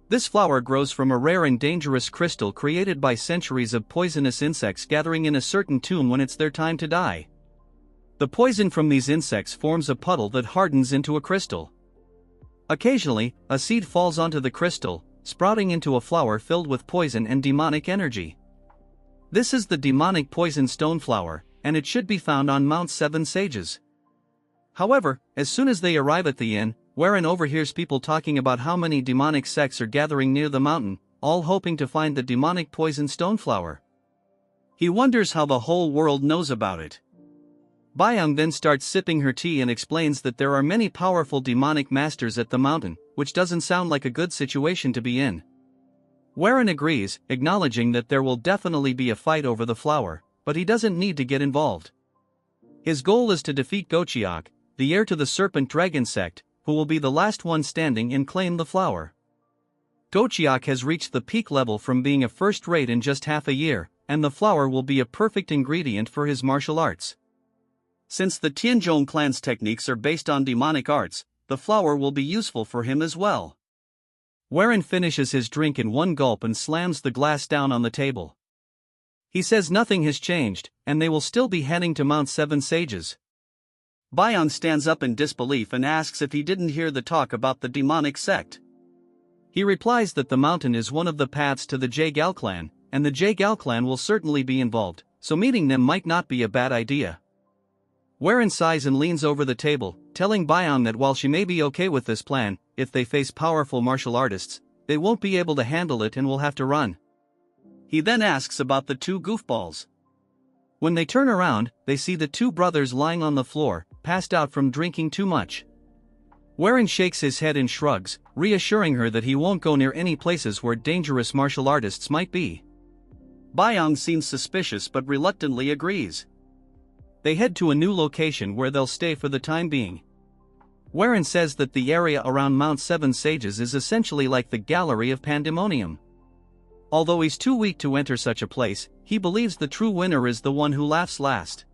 This flower grows from a rare and dangerous crystal created by centuries of poisonous insects gathering in a certain tomb when it's their time to die. The poison from these insects forms a puddle that hardens into a crystal. Occasionally, a seed falls onto the crystal, sprouting into a flower filled with poison and demonic energy. This is the demonic poison stoneflower, and it should be found on Mount Seven Sages. However, as soon as they arrive at the inn, Warren overhears people talking about how many demonic sects are gathering near the mountain, all hoping to find the demonic poison stoneflower. He wonders how the whole world knows about it. Byung then starts sipping her tea and explains that there are many powerful demonic masters at the mountain, which doesn't sound like a good situation to be in. Warren agrees, acknowledging that there will definitely be a fight over the flower, but he doesn't need to get involved. His goal is to defeat Gochiok, the heir to the Serpent Dragon sect, who will be the last one standing and claim the flower. Gochiok has reached the peak level from being a first-rate in just half a year, and the flower will be a perfect ingredient for his martial arts. Since the Tianzhong clan's techniques are based on demonic arts, the flower will be useful for him as well. Warren finishes his drink in one gulp and slams the glass down on the table. He says nothing has changed, and they will still be heading to Mount Seven Sages. Byung stands up in disbelief and asks if he didn't hear the talk about the demonic sect. He replies that the mountain is one of the paths to the Jaegal clan, and the Jaegal clan will certainly be involved, so meeting them might not be a bad idea. Warren sighs and leans over the table, telling Byung that while she may be okay with this plan, if they face powerful martial artists, they won't be able to handle it and will have to run. He then asks about the two goofballs. When they turn around, they see the two brothers lying on the floor, passed out from drinking too much. Warren shakes his head and shrugs, reassuring her that he won't go near any places where dangerous martial artists might be. Byung seems suspicious but reluctantly agrees. They head to a new location where they'll stay for the time being. Warren says that the area around Mount Seven Sages is essentially like the Gallery of Pandemonium. Although he's too weak to enter such a place, he believes the true winner is the one who laughs last.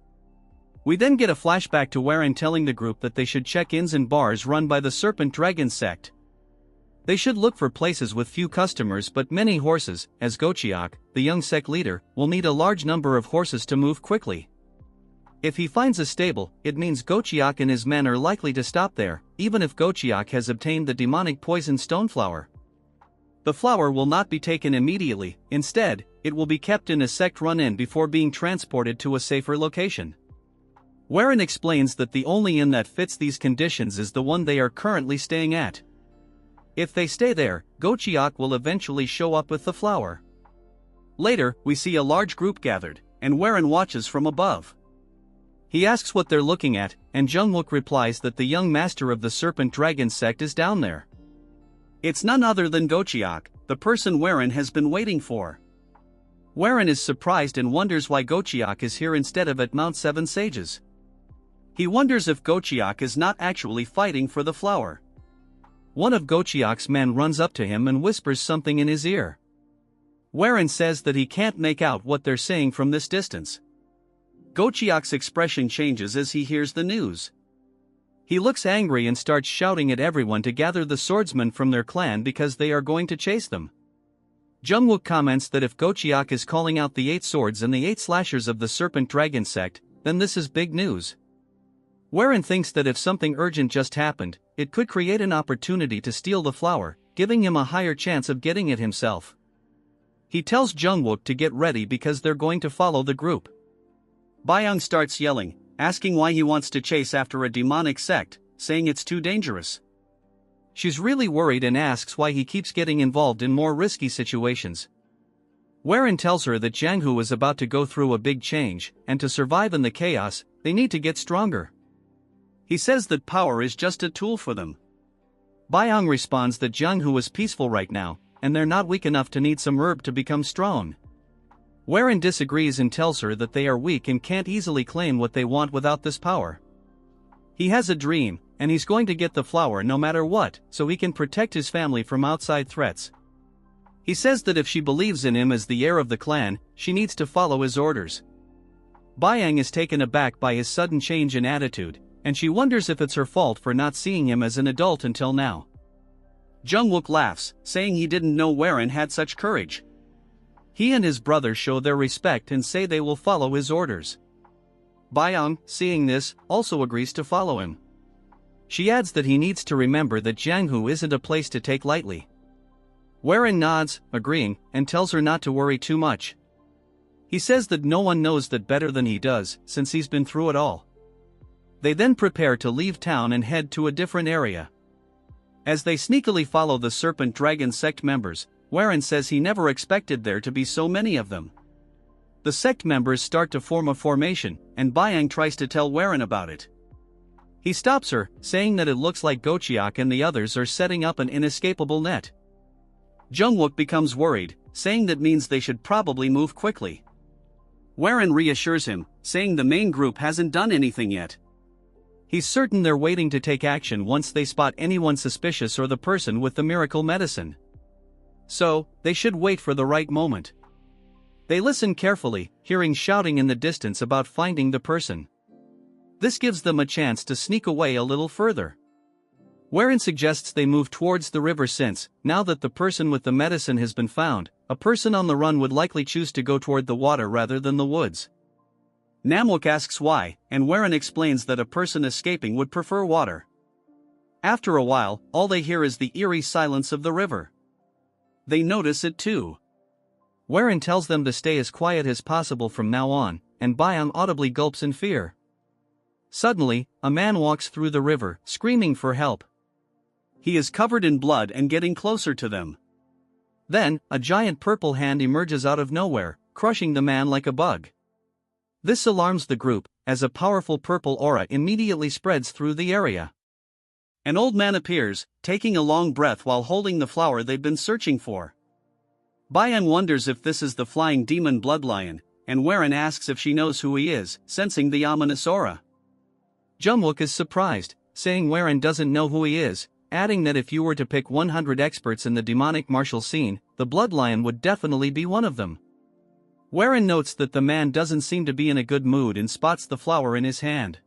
We then get a flashback to Warren telling the group that they should check inns and bars run by the Serpent Dragon sect. They should look for places with few customers but many horses, as Gochiak, the young sect leader, will need a large number of horses to move quickly. If he finds a stable, it means Gochiak and his men are likely to stop there, even if Gochiak has obtained the demonic poison stoneflower. The flower will not be taken immediately, instead, it will be kept in a sect run-in before being transported to a safer location. Warren explains that the only inn that fits these conditions is the one they are currently staying at. If they stay there, Gochiak will eventually show up with the flower. Later, we see a large group gathered, and Warren watches from above. He asks what they're looking at, and Jungwook replies that the young master of the Serpent Dragon sect is down there. It's none other than Gochiak, the person Warren has been waiting for. Warren is surprised and wonders why Gochiak is here instead of at Mount Seven Sages. He wonders if Gochiak is not actually fighting for the flower. One of Gochiak's men runs up to him and whispers something in his ear. Warren says that he can't make out what they're saying from this distance. Gochiak's expression changes as he hears the news. He looks angry and starts shouting at everyone to gather the swordsmen from their clan because they are going to chase them. Jungwook comments that if Gochiak is calling out the 8 swords and the 8 slashers of the Serpent Dragon sect, then this is big news. Warren thinks that if something urgent just happened, it could create an opportunity to steal the flower, giving him a higher chance of getting it himself. He tells Jungwook to get ready because they're going to follow the group. Byung starts yelling, asking why he wants to chase after a demonic sect, saying it's too dangerous. She's really worried and asks why he keeps getting involved in more risky situations. Warren tells her that Janghu is about to go through a big change, and to survive in the chaos, they need to get stronger. He says that power is just a tool for them. Byung responds that Janghu is peaceful right now, and they're not weak enough to need some herb to become strong. Warren disagrees and tells her that they are weak and can't easily claim what they want without this power. He has a dream, and he's going to get the flower no matter what, so he can protect his family from outside threats. He says that if she believes in him as the heir of the clan, she needs to follow his orders. Byung is taken aback by his sudden change in attitude, and she wonders if it's her fault for not seeing him as an adult until now. Jungwook laughs, saying he didn't know Warren had such courage. He and his brother show their respect and say they will follow his orders. Byung, seeing this, also agrees to follow him. She adds that he needs to remember that Janghu isn't a place to take lightly. Warren nods, agreeing, and tells her not to worry too much. He says that no one knows that better than he does, since he's been through it all. They then prepare to leave town and head to a different area. As they sneakily follow the Serpent Dragon sect members, Warren says he never expected there to be so many of them. The sect members start to form a formation, and Byung tries to tell Warren about it. He stops her, saying that it looks like Gochiak and the others are setting up an inescapable net. Jungwook becomes worried, saying that means they should probably move quickly. Warren reassures him, saying the main group hasn't done anything yet. He's certain they're waiting to take action once they spot anyone suspicious or the person with the miracle medicine. So, they should wait for the right moment. They listen carefully, hearing shouting in the distance about finding the person. This gives them a chance to sneak away a little further. Warren suggests they move towards the river since, now that the person with the medicine has been found, a person on the run would likely choose to go toward the water rather than the woods. Namwook asks why, and Warren explains that a person escaping would prefer water. After a while, all they hear is the eerie silence of the river. They notice it too. Warren tells them to stay as quiet as possible from now on, and Byung audibly gulps in fear. Suddenly, a man walks through the river, screaming for help. He is covered in blood and getting closer to them. Then, a giant purple hand emerges out of nowhere, crushing the man like a bug. This alarms the group, as a powerful purple aura immediately spreads through the area. An old man appears, taking a long breath while holding the flower they've been searching for. Byung wonders if this is the flying demon bloodlion, and Warren asks if she knows who he is, sensing the ominous aura. Jungwook is surprised, saying Warren doesn't know who he is, adding that if you were to pick 100 experts in the demonic martial scene, the Bloodlion would definitely be one of them. Warren notes that the man doesn't seem to be in a good mood and spots the flower in his hand.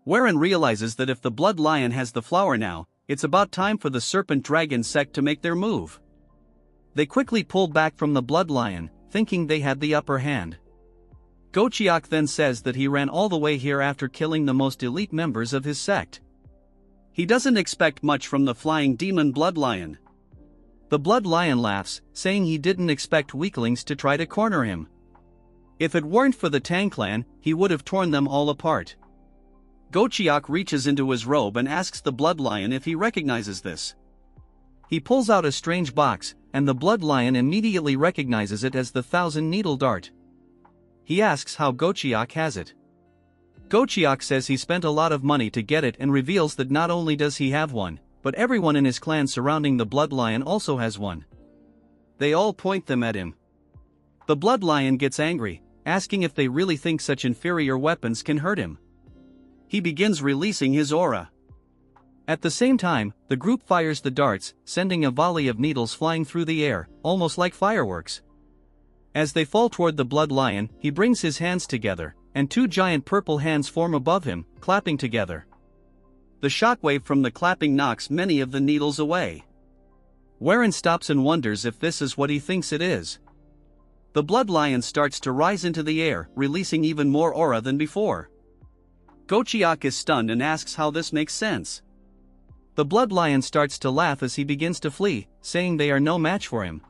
Warren realizes that if the Bloodlion has the flower now, it's about time for the Serpent Dragon sect to make their move. They quickly pull back from the Bloodlion, thinking they had the upper hand. Gochiak then says that he ran all the way here after killing the most elite members of his sect. He doesn't expect much from the flying demon Bloodlion. The Bloodlion laughs, saying he didn't expect weaklings to try to corner him. If it weren't for the Tang clan, he would have torn them all apart. Gochiak reaches into his robe and asks the Bloodlion if he recognizes this. He pulls out a strange box, and the Bloodlion immediately recognizes it as the Thousand Needle Dart. He asks how Gochiak has it. Gochiak says he spent a lot of money to get it and reveals that not only does he have one, but everyone in his clan surrounding the Bloodlion also has one. They all point them at him. The Bloodlion gets angry, asking if they really think such inferior weapons can hurt him. He begins releasing his aura. At the same time, the group fires the darts, sending a volley of needles flying through the air, almost like fireworks. As they fall toward the Bloodlion, he brings his hands together, and two giant purple hands form above him, clapping together. The shockwave from the clapping knocks many of the needles away. Warren stops and wonders if this is what he thinks it is. The Bloodlion starts to rise into the air, releasing even more aura than before. Gochiak is stunned and asks how this makes sense. The Bloodlion starts to laugh as he begins to flee, saying they are no match for him.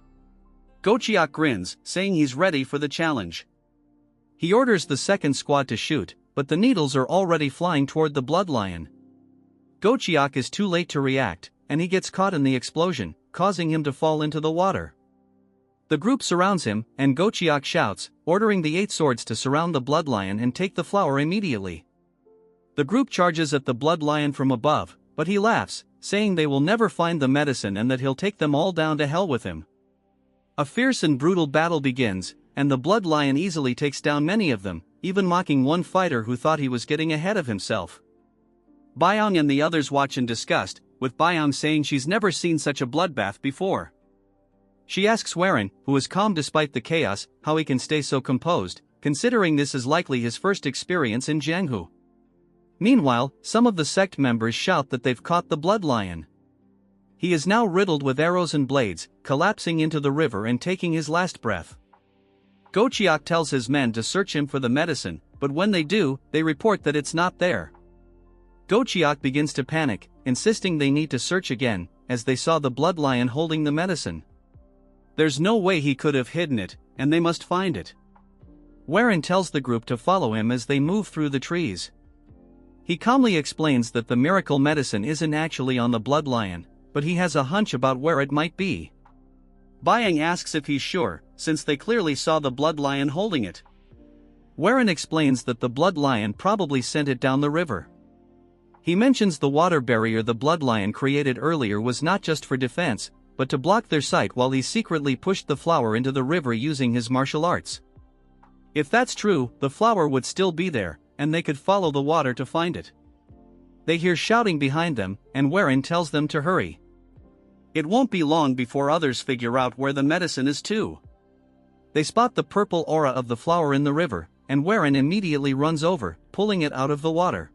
Gochiak grins, saying he's ready for the challenge. He orders the second squad to shoot, but the needles are already flying toward the Bloodlion. Gochiak is too late to react, and he gets caught in the explosion, causing him to fall into the water. The group surrounds him, and Gochiak shouts, ordering the 8 swords to surround the Bloodlion and take the flower immediately. The group charges at the Bloodlion from above, but he laughs, saying they will never find the medicine and that he'll take them all down to hell with him. A fierce and brutal battle begins, and the Bloodlion easily takes down many of them, even mocking one fighter who thought he was getting ahead of himself. Byong and the others watch in disgust, with Byong saying she's never seen such a bloodbath before. She asks Warren, who is calm despite the chaos, how he can stay so composed, considering this is likely his first experience in Jianghu. Meanwhile, some of the sect members shout that they've caught the Bloodlion. He is now riddled with arrows and blades, collapsing into the river and taking his last breath. Gochiak tells his men to search him for the medicine, but when they do, they report that it's not there. Gochiak begins to panic, insisting they need to search again, as they saw the Bloodlion holding the medicine. There's no way he could have hidden it, and they must find it. Warren tells the group to follow him as they move through the trees. He calmly explains that the miracle medicine isn't actually on the Bloodlion, but he has a hunch about where it might be. Byang asks if he's sure, since they clearly saw the Bloodlion holding it. Warren explains that the Bloodlion probably sent it down the river. He mentions the water barrier the Bloodlion created earlier was not just for defense, but to block their sight while he secretly pushed the flower into the river using his martial arts. If that's true, the flower would still be there, and they could follow the water to find it. They hear shouting behind them, and Warren tells them to hurry. It won't be long before others figure out where the medicine is too. They spot the purple aura of the flower in the river, and Warren immediately runs over, pulling it out of the water.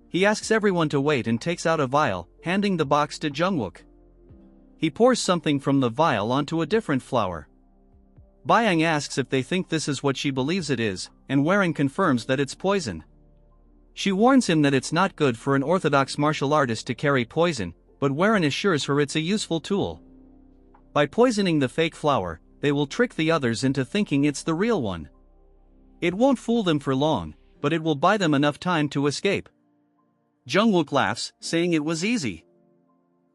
He asks everyone to wait and takes out a vial, handing the box to Jungwook. He pours something from the vial onto a different flower. Byang asks if they think this is what she believes it is, and Warren confirms that it's poison. She warns him that it's not good for an orthodox martial artist to carry poison, but Warren assures her it's a useful tool. By poisoning the fake flower, they will trick the others into thinking it's the real one. It won't fool them for long, but it will buy them enough time to escape. Jungwook laughs, saying it was easy.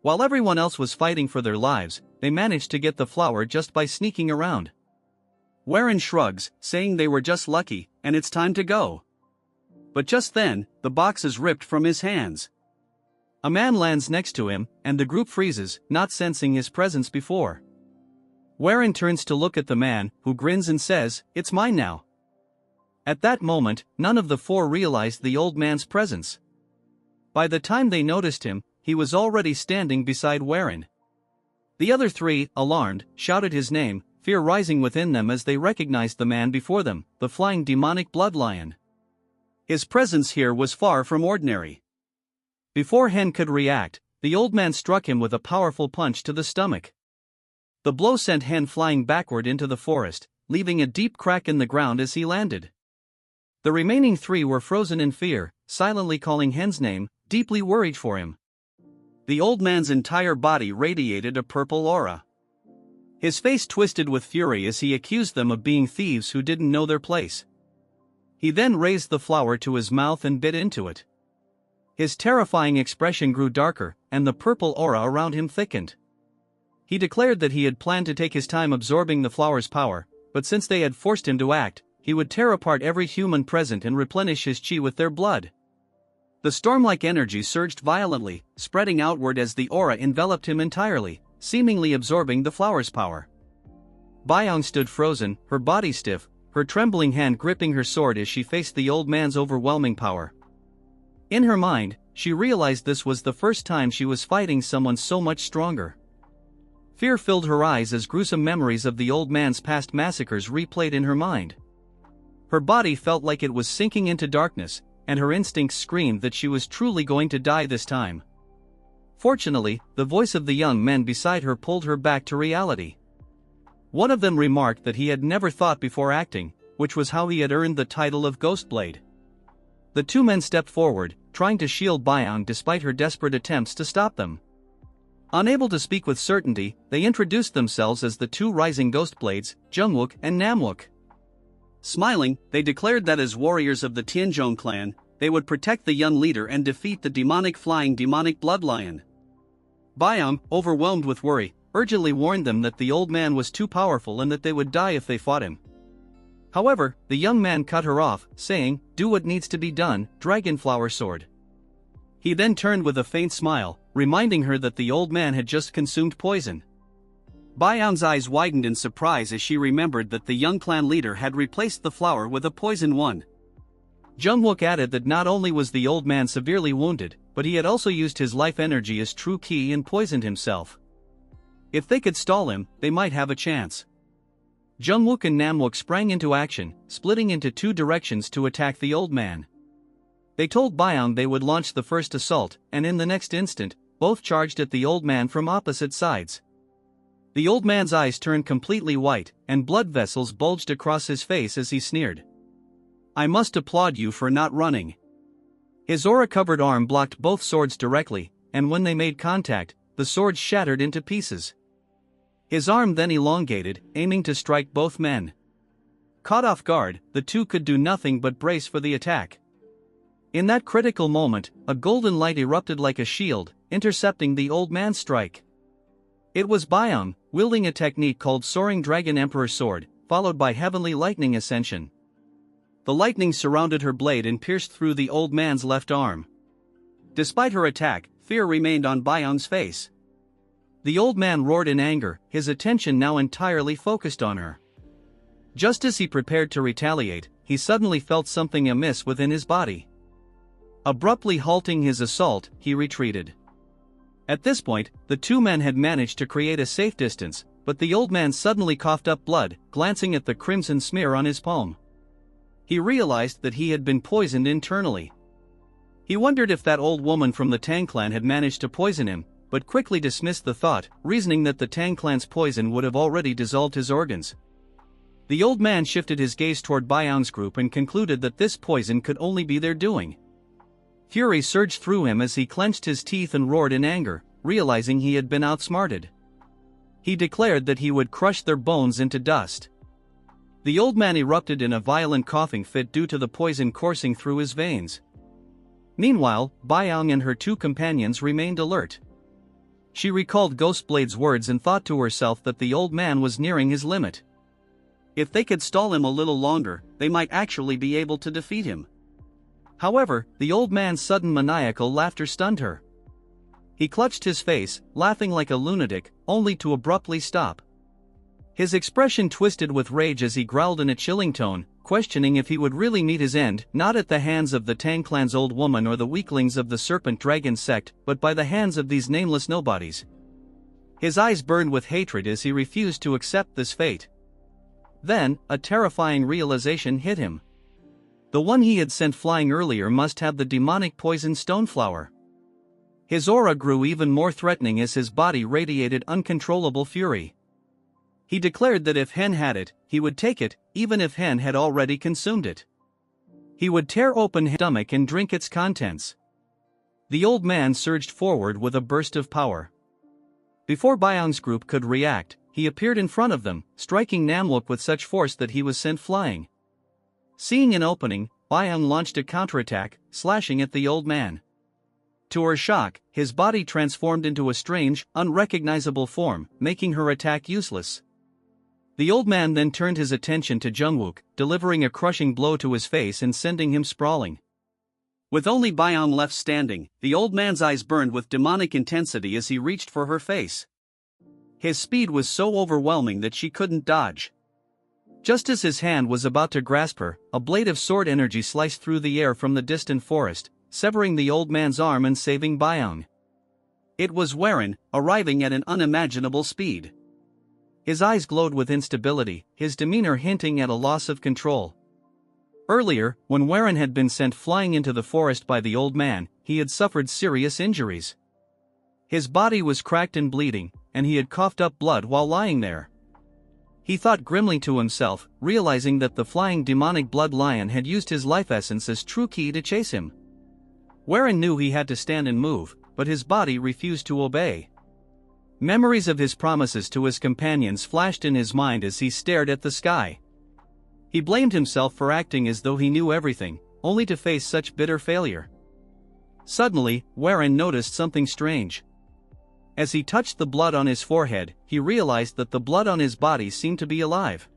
While everyone else was fighting for their lives, they managed to get the flower just by sneaking around. Warren shrugs, saying they were just lucky, and it's time to go. But just then, the box is ripped from his hands. A man lands next to him, and the group freezes, not sensing his presence before. Warren turns to look at the man, who grins and says, "It's mine now." At that moment, none of the four realized the old man's presence. By the time they noticed him, he was already standing beside Warren. The other three, alarmed, shouted his name, fear rising within them as they recognized the man before them, the flying demonic blood lion. His presence here was far from ordinary. Before Hen could react, the old man struck him with a powerful punch to the stomach. The blow sent Hen flying backward into the forest, leaving a deep crack in the ground as he landed. The remaining three were frozen in fear, silently calling Hen's name, deeply worried for him. The old man's entire body radiated a purple aura. His face twisted with fury as he accused them of being thieves who didn't know their place. He then raised the flower to his mouth and bit into it. His terrifying expression grew darker, and the purple aura around him thickened. He declared that he had planned to take his time absorbing the flower's power, but since they had forced him to act, he would tear apart every human present and replenish his chi with their blood. The storm-like energy surged violently, spreading outward as the aura enveloped him entirely, seemingly absorbing the flower's power. Byong stood frozen, her body stiff, her trembling hand gripping her sword as she faced the old man's overwhelming power. In her mind, she realized this was the first time she was fighting someone so much stronger. Fear filled her eyes as gruesome memories of the old man's past massacres replayed in her mind. Her body felt like it was sinking into darkness, and her instincts screamed that she was truly going to die this time. Fortunately, the voice of the young men beside her pulled her back to reality. One of them remarked that he had never thought before acting, which was how he had earned the title of Ghostblade. The two men stepped forward, trying to shield Byong despite her desperate attempts to stop them. Unable to speak with certainty, they introduced themselves as the two rising Ghostblades, Jungwook and Namwook. Smiling, they declared that as warriors of the Tianzhong clan, they would protect the young leader and defeat the flying demonic blood lion. Byong, overwhelmed with worry, urgently warned them that the old man was too powerful and that they would die if they fought him. However, the young man cut her off, saying, "Do what needs to be done, Dragonflower Sword." He then turned with a faint smile, reminding her that the old man had just consumed poison. Byong's eyes widened in surprise as she remembered that the young clan leader had replaced the flower with a poison one. Jungwook added that not only was the old man severely wounded, but he had also used his life energy as true ki and poisoned himself. If they could stall him, they might have a chance. Jungwook and Namwook sprang into action, splitting into two directions to attack the old man. They told Byong they would launch the first assault, and in the next instant, both charged at the old man from opposite sides. The old man's eyes turned completely white, and blood vessels bulged across his face as he sneered. "I must applaud you for not running." His aura-covered arm blocked both swords directly, and when they made contact, the swords shattered into pieces. His arm then elongated, aiming to strike both men. Caught off guard, the two could do nothing but brace for the attack. In that critical moment, a golden light erupted like a shield, intercepting the old man's strike. It was Byong, wielding a technique called Soaring Dragon Emperor Sword, followed by Heavenly Lightning Ascension. The lightning surrounded her blade and pierced through the old man's left arm. Despite her attack, fear remained on Byong's face. The old man roared in anger, his attention now entirely focused on her. Just as he prepared to retaliate, he suddenly felt something amiss within his body. Abruptly halting his assault, he retreated. At this point, the two men had managed to create a safe distance, but the old man suddenly coughed up blood, glancing at the crimson smear on his palm. He realized that he had been poisoned internally. He wondered if that old woman from the Tang clan had managed to poison him, but quickly dismissed the thought, reasoning that the Tang clan's poison would have already dissolved his organs. The old man shifted his gaze toward Byong's group and concluded that this poison could only be their doing. Fury surged through him as he clenched his teeth and roared in anger, realizing he had been outsmarted. He declared that he would crush their bones into dust. The old man erupted in a violent coughing fit due to the poison coursing through his veins. Meanwhile, Byong and her two companions remained alert. She recalled Ghostblade's words and thought to herself that the old man was nearing his limit. If they could stall him a little longer, they might actually be able to defeat him. However, the old man's sudden maniacal laughter stunned her. He clutched his face, laughing like a lunatic, only to abruptly stop. His expression twisted with rage as he growled in a chilling tone, questioning if he would really meet his end, not at the hands of the Tang clan's old woman or the weaklings of the Serpent Dragon sect, but by the hands of these nameless nobodies. His eyes burned with hatred as he refused to accept this fate. Then, a terrifying realization hit him. The one he had sent flying earlier must have the demonic poison stoneflower. His aura grew even more threatening as his body radiated uncontrollable fury. He declared that if Hen had it, he would take it, even if Hen had already consumed it. He would tear open his stomach and drink its contents. The old man surged forward with a burst of power. Before Byung's group could react, he appeared in front of them, striking Namlook with such force that he was sent flying. Seeing an opening, Byung launched a counterattack, slashing at the old man. To her shock, his body transformed into a strange, unrecognizable form, making her attack useless. The old man then turned his attention to Jungwook, delivering a crushing blow to his face and sending him sprawling. With only Byung left standing, the old man's eyes burned with demonic intensity as he reached for her face. His speed was so overwhelming that she couldn't dodge. Just as his hand was about to grasp her, a blade of sword energy sliced through the air from the distant forest, severing the old man's arm and saving Byung. It was Warren, arriving at an unimaginable speed. His eyes glowed with instability, his demeanor hinting at a loss of control. Earlier, when Warren had been sent flying into the forest by the old man, he had suffered serious injuries. His body was cracked and bleeding, and he had coughed up blood while lying there. He thought grimly to himself, realizing that the flying demonic blood lion had used his life essence as true key to chase him. Warren knew he had to stand and move, but his body refused to obey. Memories of his promises to his companions flashed in his mind as he stared at the sky. He blamed himself for acting as though he knew everything, only to face such bitter failure. Suddenly, Warren noticed something strange. As he touched the blood on his forehead, he realized that the blood on his body seemed to be alive.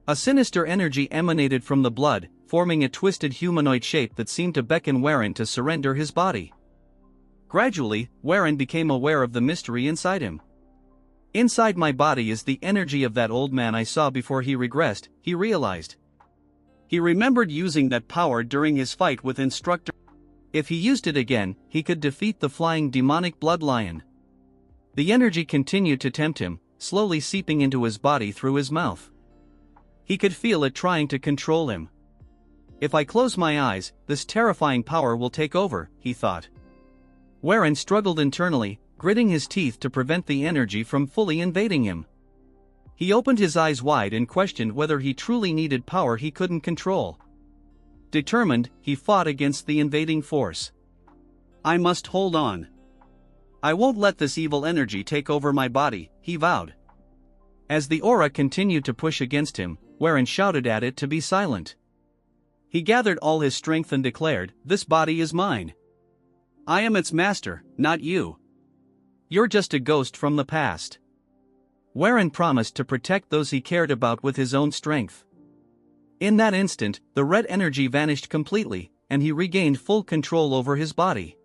A sinister energy emanated from the blood, forming a twisted humanoid shape that seemed to beckon Warren to surrender his body. Gradually, Warren became aware of the mystery inside him. Inside my body is the energy of that old man I saw before he regressed, he realized. He remembered using that power during his fight with Instructor. If he used it again, he could defeat the flying demonic blood lion. The energy continued to tempt him, slowly seeping into his body through his mouth. He could feel it trying to control him. If I close my eyes, this terrifying power will take over, he thought. Warren struggled internally, gritting his teeth to prevent the energy from fully invading him. He opened his eyes wide and questioned whether he truly needed power he couldn't control. Determined, he fought against the invading force. I must hold on. I won't let this evil energy take over my body, he vowed. As the aura continued to push against him, Warren shouted at it to be silent. He gathered all his strength and declared, "This body is mine. I am its master, not you. You're just a ghost from the past." Warren promised to protect those he cared about with his own strength. In that instant, the red energy vanished completely, and he regained full control over his body.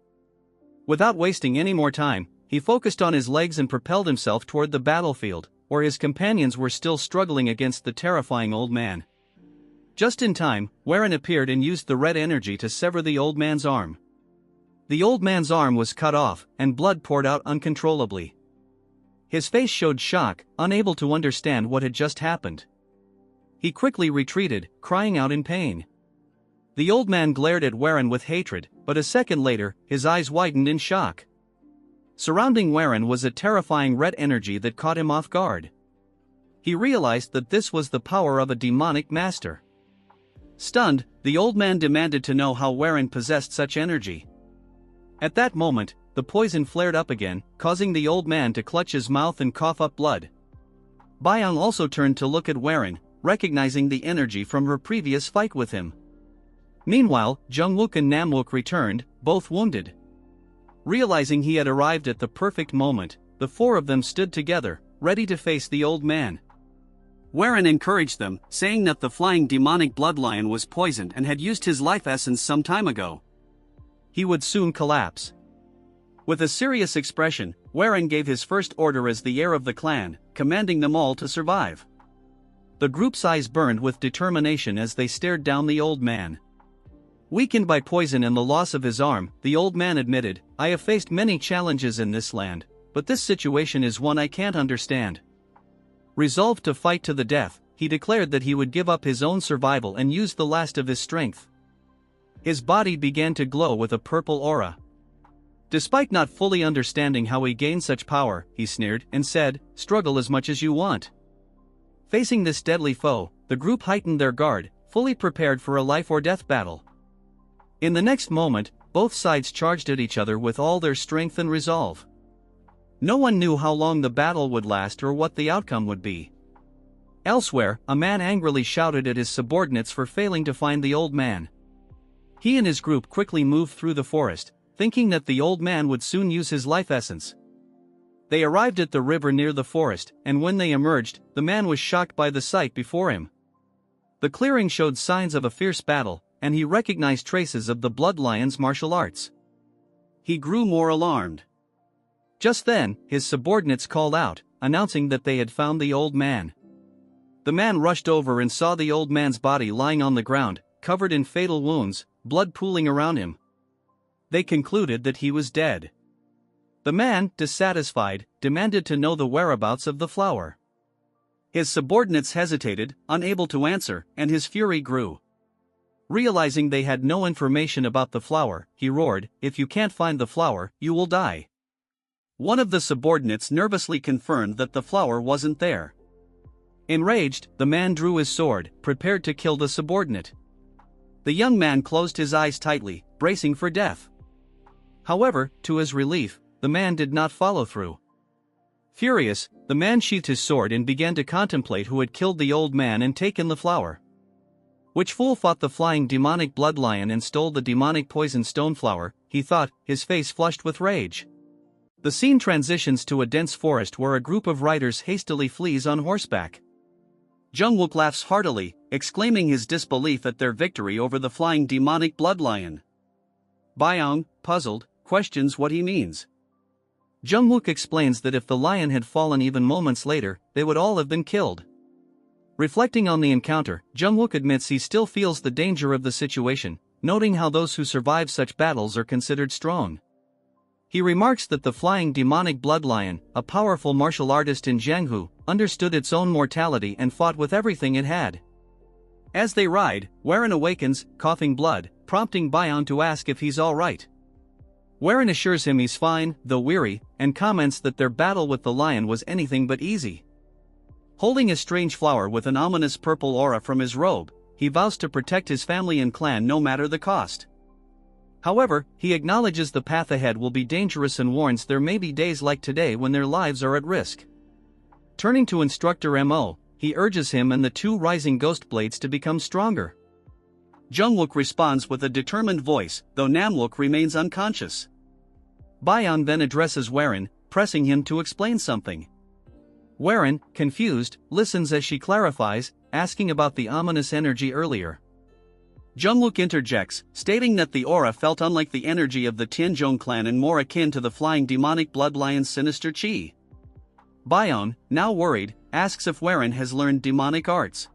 Without wasting any more time, he focused on his legs and propelled himself toward the battlefield, where his companions were still struggling against the terrifying old man. Just in time, Warren appeared and used the red energy to sever the old man's arm. The old man's arm was cut off, and blood poured out uncontrollably. His face showed shock, unable to understand what had just happened. He quickly retreated, crying out in pain. The old man glared at Warren with hatred, but a second later, his eyes widened in shock. Surrounding Warren was a terrifying red energy that caught him off guard. He realized that this was the power of a demonic master. Stunned, the old man demanded to know how Warren possessed such energy. At that moment, the poison flared up again, causing the old man to clutch his mouth and cough up blood. Byung also turned to look at Warren, recognizing the energy from her previous fight with him. Meanwhile, Jungwook and Namwook returned, both wounded. Realizing he had arrived at the perfect moment, the four of them stood together, ready to face the old man. Warren encouraged them, saying that the flying demonic bloodlion was poisoned and had used his life essence some time ago. He would soon collapse. With a serious expression, Warren gave his first order as the heir of the clan, commanding them all to survive. The group's eyes burned with determination as they stared down the old man. Weakened by poison and the loss of his arm, the old man admitted, "I have faced many challenges in this land, but this situation is one I can't understand." Resolved to fight to the death, he declared that he would give up his own survival and use the last of his strength. His body began to glow with a purple aura. Despite not fully understanding how he gained such power, he sneered and said, "Struggle as much as you want." Facing this deadly foe, the group heightened their guard, fully prepared for a life-or-death battle. In the next moment, both sides charged at each other with all their strength and resolve. No one knew how long the battle would last or what the outcome would be. Elsewhere, a man angrily shouted at his subordinates for failing to find the old man. He and his group quickly moved through the forest, thinking that the old man would soon use his life essence. They arrived at the river near the forest, and when they emerged, the man was shocked by the sight before him. The clearing showed signs of a fierce battle, and he recognized traces of the bloodlion's martial arts. He grew more alarmed. Just then, his subordinates called out, announcing that they had found the old man. The man rushed over and saw the old man's body lying on the ground, covered in fatal wounds, blood pooling around him. They concluded that he was dead. The man, dissatisfied, demanded to know the whereabouts of the flower. His subordinates hesitated, unable to answer, and his fury grew. Realizing they had no information about the flower, he roared, "If you can't find the flower, you will die." One of the subordinates nervously confirmed that the flower wasn't there. Enraged, the man drew his sword, prepared to kill the subordinate. The young man closed his eyes tightly, bracing for death. However, to his relief, the man did not follow through. Furious, the man sheathed his sword and began to contemplate who had killed the old man and taken the flower. Which fool fought the flying demonic bloodlion and stole the demonic poison stoneflower, he thought, his face flushed with rage. The scene transitions to a dense forest where a group of riders hastily flees on horseback. Jungwook laughs heartily, exclaiming his disbelief at their victory over the flying demonic bloodlion. Byung, puzzled, questions what he means. Jungwook explains that if the lion had fallen even moments later, they would all have been killed. Reflecting on the encounter, Jungwook admits he still feels the danger of the situation, noting how those who survive such battles are considered strong. He remarks that the flying demonic bloodlion, a powerful martial artist in Jianghu, understood its own mortality and fought with everything it had. As they ride, Warren awakens, coughing blood, prompting Byung to ask if he's alright. Warren assures him he's fine, though weary, and comments that their battle with the lion was anything but easy. Holding a strange flower with an ominous purple aura from his robe, he vows to protect his family and clan no matter the cost. However, he acknowledges the path ahead will be dangerous and warns there may be days like today when their lives are at risk. Turning to Instructor Mo, he urges him and the two rising ghost blades to become stronger. Jungwook responds with a determined voice, though Namwook remains unconscious. Byung then addresses Warren, pressing him to explain something. Warren, confused, listens as she clarifies, asking about the ominous energy earlier. Jungwook interjects, stating that the aura felt unlike the energy of the Tianzhong clan and more akin to the flying demonic bloodlion's sinister chi. Byung, now worried, asks if Warren has learned demonic arts.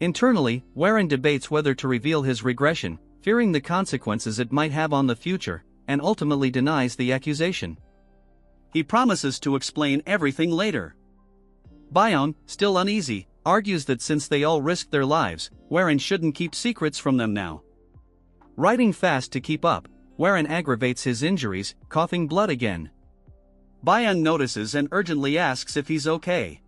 Internally, Warren debates whether to reveal his regression, fearing the consequences it might have on the future, and ultimately denies the accusation. He promises to explain everything later. Byung, still uneasy, argues that since they all risked their lives, Warren shouldn't keep secrets from them now. Riding fast to keep up, Warren aggravates his injuries, coughing blood again. Byung notices and urgently asks if he's okay.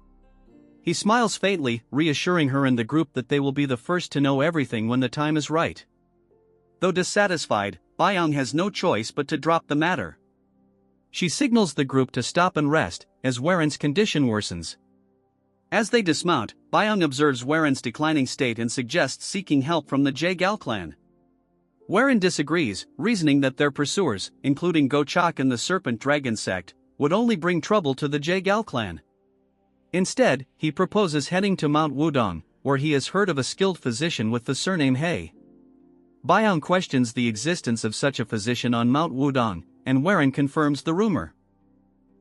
He smiles faintly, reassuring her and the group that they will be the first to know everything when the time is right. Though dissatisfied, Byung has no choice but to drop the matter. She signals the group to stop and rest, as Warren's condition worsens. As they dismount, Byung observes Warren's declining state and suggests seeking help from the Jaegal clan. Warren disagrees, reasoning that their pursuers, including Gochak and the Serpent Dragon sect, would only bring trouble to the Jaegal clan. Instead, he proposes heading to Mount Wudong, where he has heard of a skilled physician with the surname Heir. Byung questions the existence of such a physician on Mount Wudong, and Warren confirms the rumor.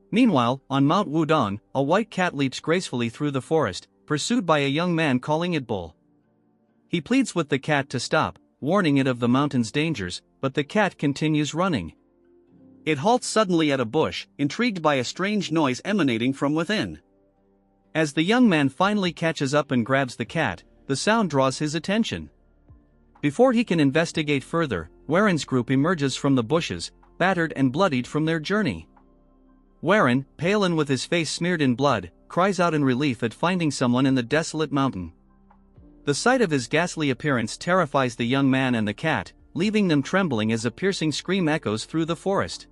Meanwhile, on Mount Wudong, a white cat leaps gracefully through the forest, pursued by a young man calling it Bull. He pleads with the cat to stop, warning it of the mountain's dangers, but the cat continues running. It halts suddenly at a bush, intrigued by a strange noise emanating from within. As the young man finally catches up and grabs the cat, the sound draws his attention. Before he can investigate further, Warren's group emerges from the bushes, battered and bloodied from their journey. Warren, pale and with his face smeared in blood, cries out in relief at finding someone in the desolate mountain. The sight of his ghastly appearance terrifies the young man and the cat, leaving them trembling as a piercing scream echoes through the forest.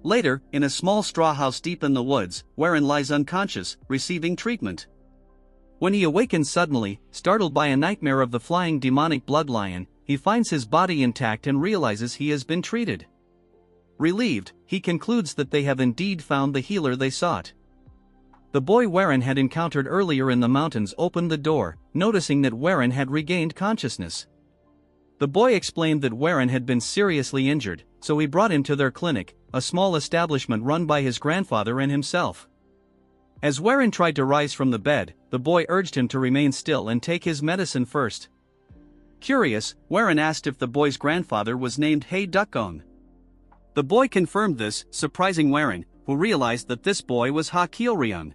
Later, in a small straw house deep in the woods, Warren lies unconscious, receiving treatment. When he awakens suddenly, startled by a nightmare of the flying demonic blood lion, he finds his body intact and realizes he has been treated. Relieved, he concludes that they have indeed found the healer they sought. The boy Warren had encountered earlier in the mountains opened the door, noticing that Warren had regained consciousness. The boy explained that Warren had been seriously injured, so he brought him to their clinic, a small establishment run by his grandfather and himself. As Warren tried to rise from the bed, the boy urged him to remain still and take his medicine first. Curious, Warren asked if the boy's grandfather was named Hei Dukgong. The boy confirmed this, surprising Warren, who realized that this boy was Ha Kielryung.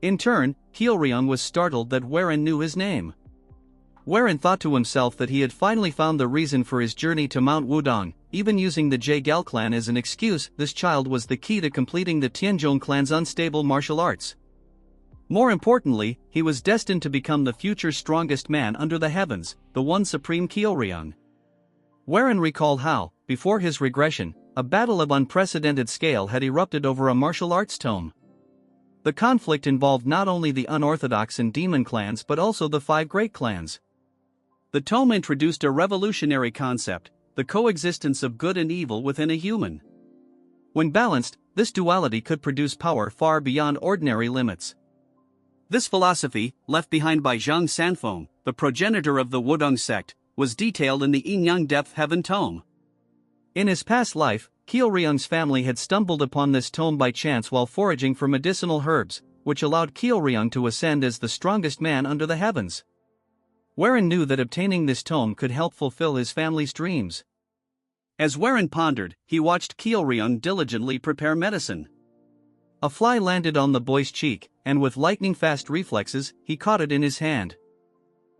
In turn, Kielryung was startled that Warren knew his name. Warren thought to himself that he had finally found the reason for his journey to Mount Wudong, even using the Jaegel clan as an excuse. This child was the key to completing the Tianzhong clan's unstable martial arts. More importantly, he was destined to become the future strongest man under the heavens, the one supreme Kielryung. Warren recalled how, before his regression, a battle of unprecedented scale had erupted over a martial arts tome. The conflict involved not only the unorthodox and demon clans but also the 5 great clans. The tome introduced a revolutionary concept, the coexistence of good and evil within a human. When balanced, this duality could produce power far beyond ordinary limits. This philosophy, left behind by Zhang Sanfeng, the progenitor of the Wudong sect, was detailed in the Yin-Yang Depth Heaven tome. In his past life, Kielryung's family had stumbled upon this tome by chance while foraging for medicinal herbs, which allowed Kielryung to ascend as the strongest man under the heavens. Warren knew that obtaining this tome could help fulfill his family's dreams. As Warren pondered, he watched Kielryung diligently prepare medicine. A fly landed on the boy's cheek, and with lightning-fast reflexes, he caught it in his hand.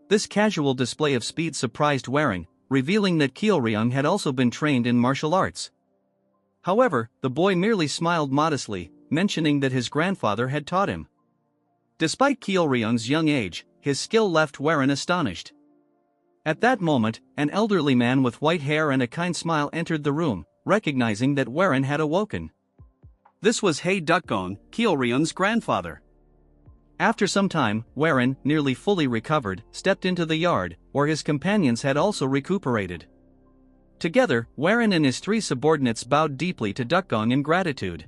This casual display of speed surprised Warren, revealing that Kielryung had also been trained in martial arts. However, the boy merely smiled modestly, mentioning that his grandfather had taught him. Despite Kielryung's young age, his skill left Warren astonished. At that moment, an elderly man with white hair and a kind smile entered the room, recognizing that Warren had awoken. This was Hei Dukgong, Kielryung's grandfather. After some time, Warren, nearly fully recovered, stepped into the yard, where his companions had also recuperated. Together, Warren and his 3 subordinates bowed deeply to Dukgong in gratitude.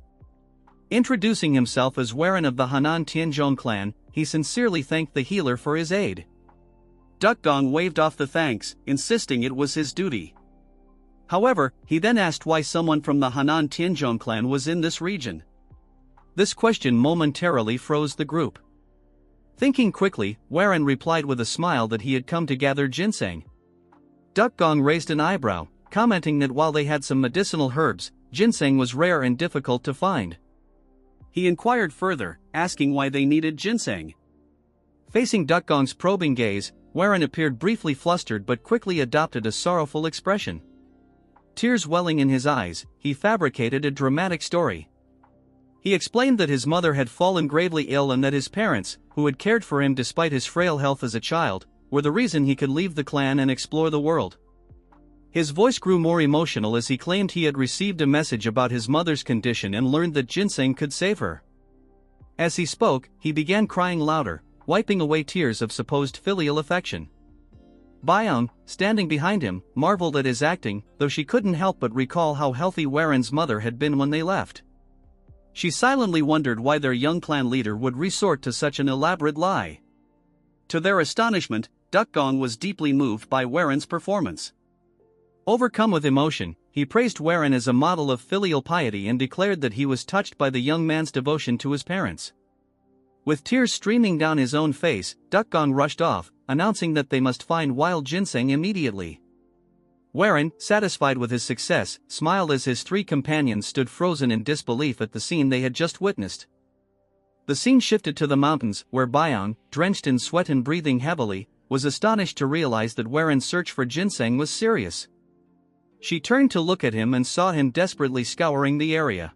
Introducing himself as Warren of the Hanan Tianzhong clan, he sincerely thanked the healer for his aid. Dukgong waved off the thanks, insisting it was his duty. However, he then asked why someone from the Hanan Tianzhong clan was in this region. This question momentarily froze the group. Thinking quickly, Warren replied with a smile that he had come to gather ginseng. Dukgong raised an eyebrow, commenting that while they had some medicinal herbs, ginseng was rare and difficult to find. He inquired further, asking why they needed ginseng. Facing Dukgong's probing gaze, Warren appeared briefly flustered but quickly adopted a sorrowful expression. Tears welling in his eyes, he fabricated a dramatic story. He explained that his mother had fallen gravely ill and that his parents, who had cared for him despite his frail health as a child, were the reason he could leave the clan and explore the world. His voice grew more emotional as he claimed he had received a message about his mother's condition and learned that ginseng could save her. As he spoke, he began crying louder, wiping away tears of supposed filial affection. Byung, standing behind him, marveled at his acting, though she couldn't help but recall how healthy Warren's mother had been when they left. She silently wondered why their young clan leader would resort to such an elaborate lie. To their astonishment, Dukgong was deeply moved by Warren's performance. Overcome with emotion, he praised Warren as a model of filial piety and declared that he was touched by the young man's devotion to his parents. With tears streaming down his own face, Dukgong rushed off, announcing that they must find wild ginseng immediately. Warren, satisfied with his success, smiled as his three companions stood frozen in disbelief at the scene they had just witnessed. The scene shifted to the mountains, where Byong, drenched in sweat and breathing heavily, was astonished to realize that Warren's search for ginseng was serious. She turned to look at him and saw him desperately scouring the area.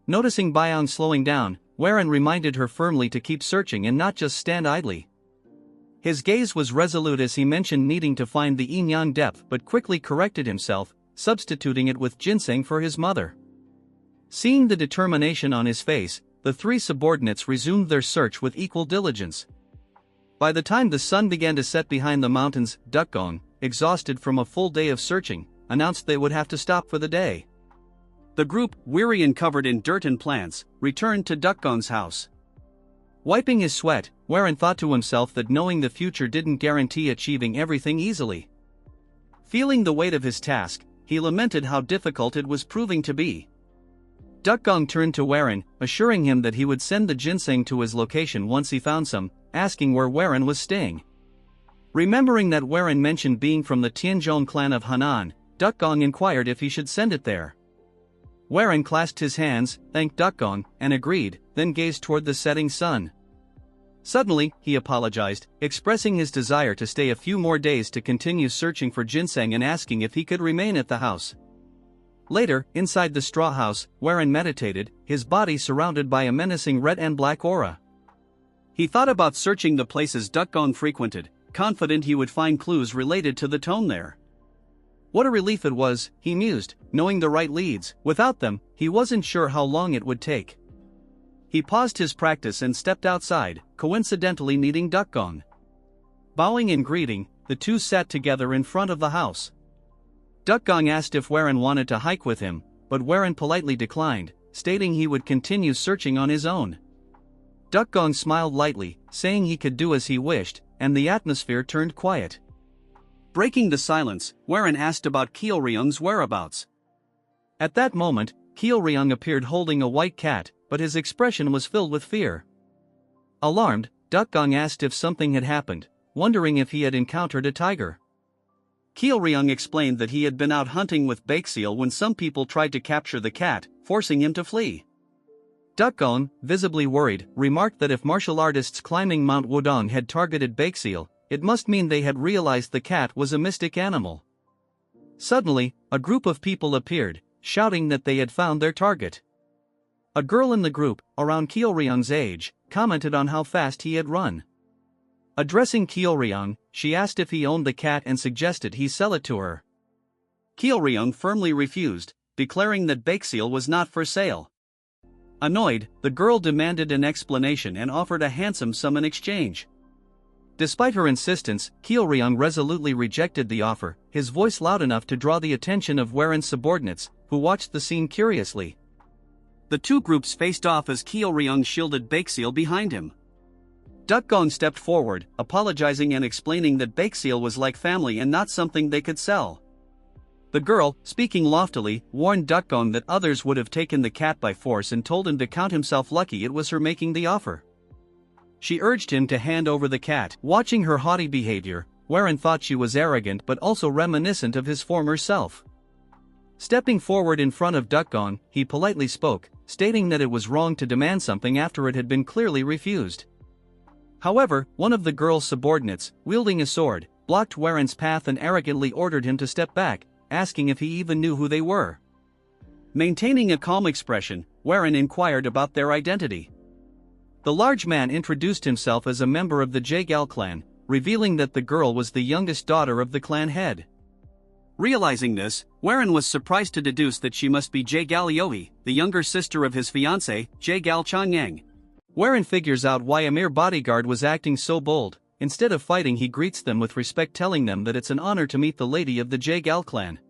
Noticing Byong slowing down, Warren reminded her firmly to keep searching and not just stand idly. His gaze was resolute as he mentioned needing to find the yin-yang depth but quickly corrected himself, substituting it with ginseng for his mother. Seeing the determination on his face, the three subordinates resumed their search with equal diligence. By the time the sun began to set behind the mountains, Dukgong, exhausted from a full day of searching, announced they would have to stop for the day. The group, weary and covered in dirt and plants, returned to Dukgong's house. Wiping his sweat, Warren thought to himself that knowing the future didn't guarantee achieving everything easily. Feeling the weight of his task, he lamented how difficult it was proving to be. Dukgong turned to Warren, assuring him that he would send the ginseng to his location once he found some, asking where Warren was staying. Remembering that Warren mentioned being from the Tianzhong clan of Henan, Dukgong inquired if he should send it there. Warren clasped his hands, thanked Dukgong, and agreed, then gazed toward the setting sun. Suddenly, he apologized, expressing his desire to stay a few more days to continue searching for ginseng and asking if he could remain at the house. Later, inside the straw house, Warren meditated, his body surrounded by a menacing red and black aura. He thought about searching the places Dukgong frequented, confident he would find clues related to the tome there. What a relief it was, he mused, knowing the right leads. Without them, he wasn't sure how long it would take. He paused his practice and stepped outside, coincidentally meeting Dukgong. Bowing in greeting, the two sat together in front of the house. Dukgong asked if Warren wanted to hike with him, but Warren politely declined, stating he would continue searching on his own. Dukgong smiled lightly, saying he could do as he wished, and the atmosphere turned quiet. Breaking the silence, Warren asked about Kyeolryung's whereabouts. At that moment, Kyeolryung appeared holding a white cat, but his expression was filled with fear. Alarmed, Dukgong asked if something had happened, wondering if he had encountered a tiger. Kyeolryung explained that he had been out hunting with Baekseal when some people tried to capture the cat, forcing him to flee. Dukgong, visibly worried, remarked that if martial artists climbing Mount Wodong had targeted Baekseal, it must mean they had realized the cat was a mystic animal. Suddenly, a group of people appeared, shouting that they had found their target. A girl in the group, around Kyeolryung's age, commented on how fast he had run. Addressing Kyeolryung, she asked if he owned the cat and suggested he sell it to her. Kyeolryung firmly refused, declaring that Baekseal was not for sale. Annoyed, the girl demanded an explanation and offered a handsome sum in exchange. Despite her insistence, Kyeolryung resolutely rejected the offer, his voice loud enough to draw the attention of Warren's subordinates, who watched the scene curiously. The two groups faced off as Kyeolryung shielded Baekseal behind him. Dukgong stepped forward, apologizing and explaining that Baekseal was like family and not something they could sell. The girl, speaking loftily, warned Dukgong that others would have taken the cat by force and told him to count himself lucky it was her making the offer. She urged him to hand over the cat. Watching her haughty behavior, Warren thought she was arrogant but also reminiscent of his former self. Stepping forward in front of Dukgong, he politely spoke, stating that it was wrong to demand something after it had been clearly refused. However, one of the girl's subordinates, wielding a sword, blocked Warren's path and arrogantly ordered him to step back, asking if he even knew who they were. Maintaining a calm expression, Warren inquired about their identity. The large man introduced himself as a member of the Jaegal clan, revealing that the girl was the youngest daughter of the clan head. Realizing this, Warren was surprised to deduce that she must be Jaegal Yohi, the younger sister of his fiancée, Jaegal Changyang. Warren figures out why a mere bodyguard was acting so bold. Instead of fighting, he greets them with respect, telling them that it's an honor to meet the lady of the Jaegal clan.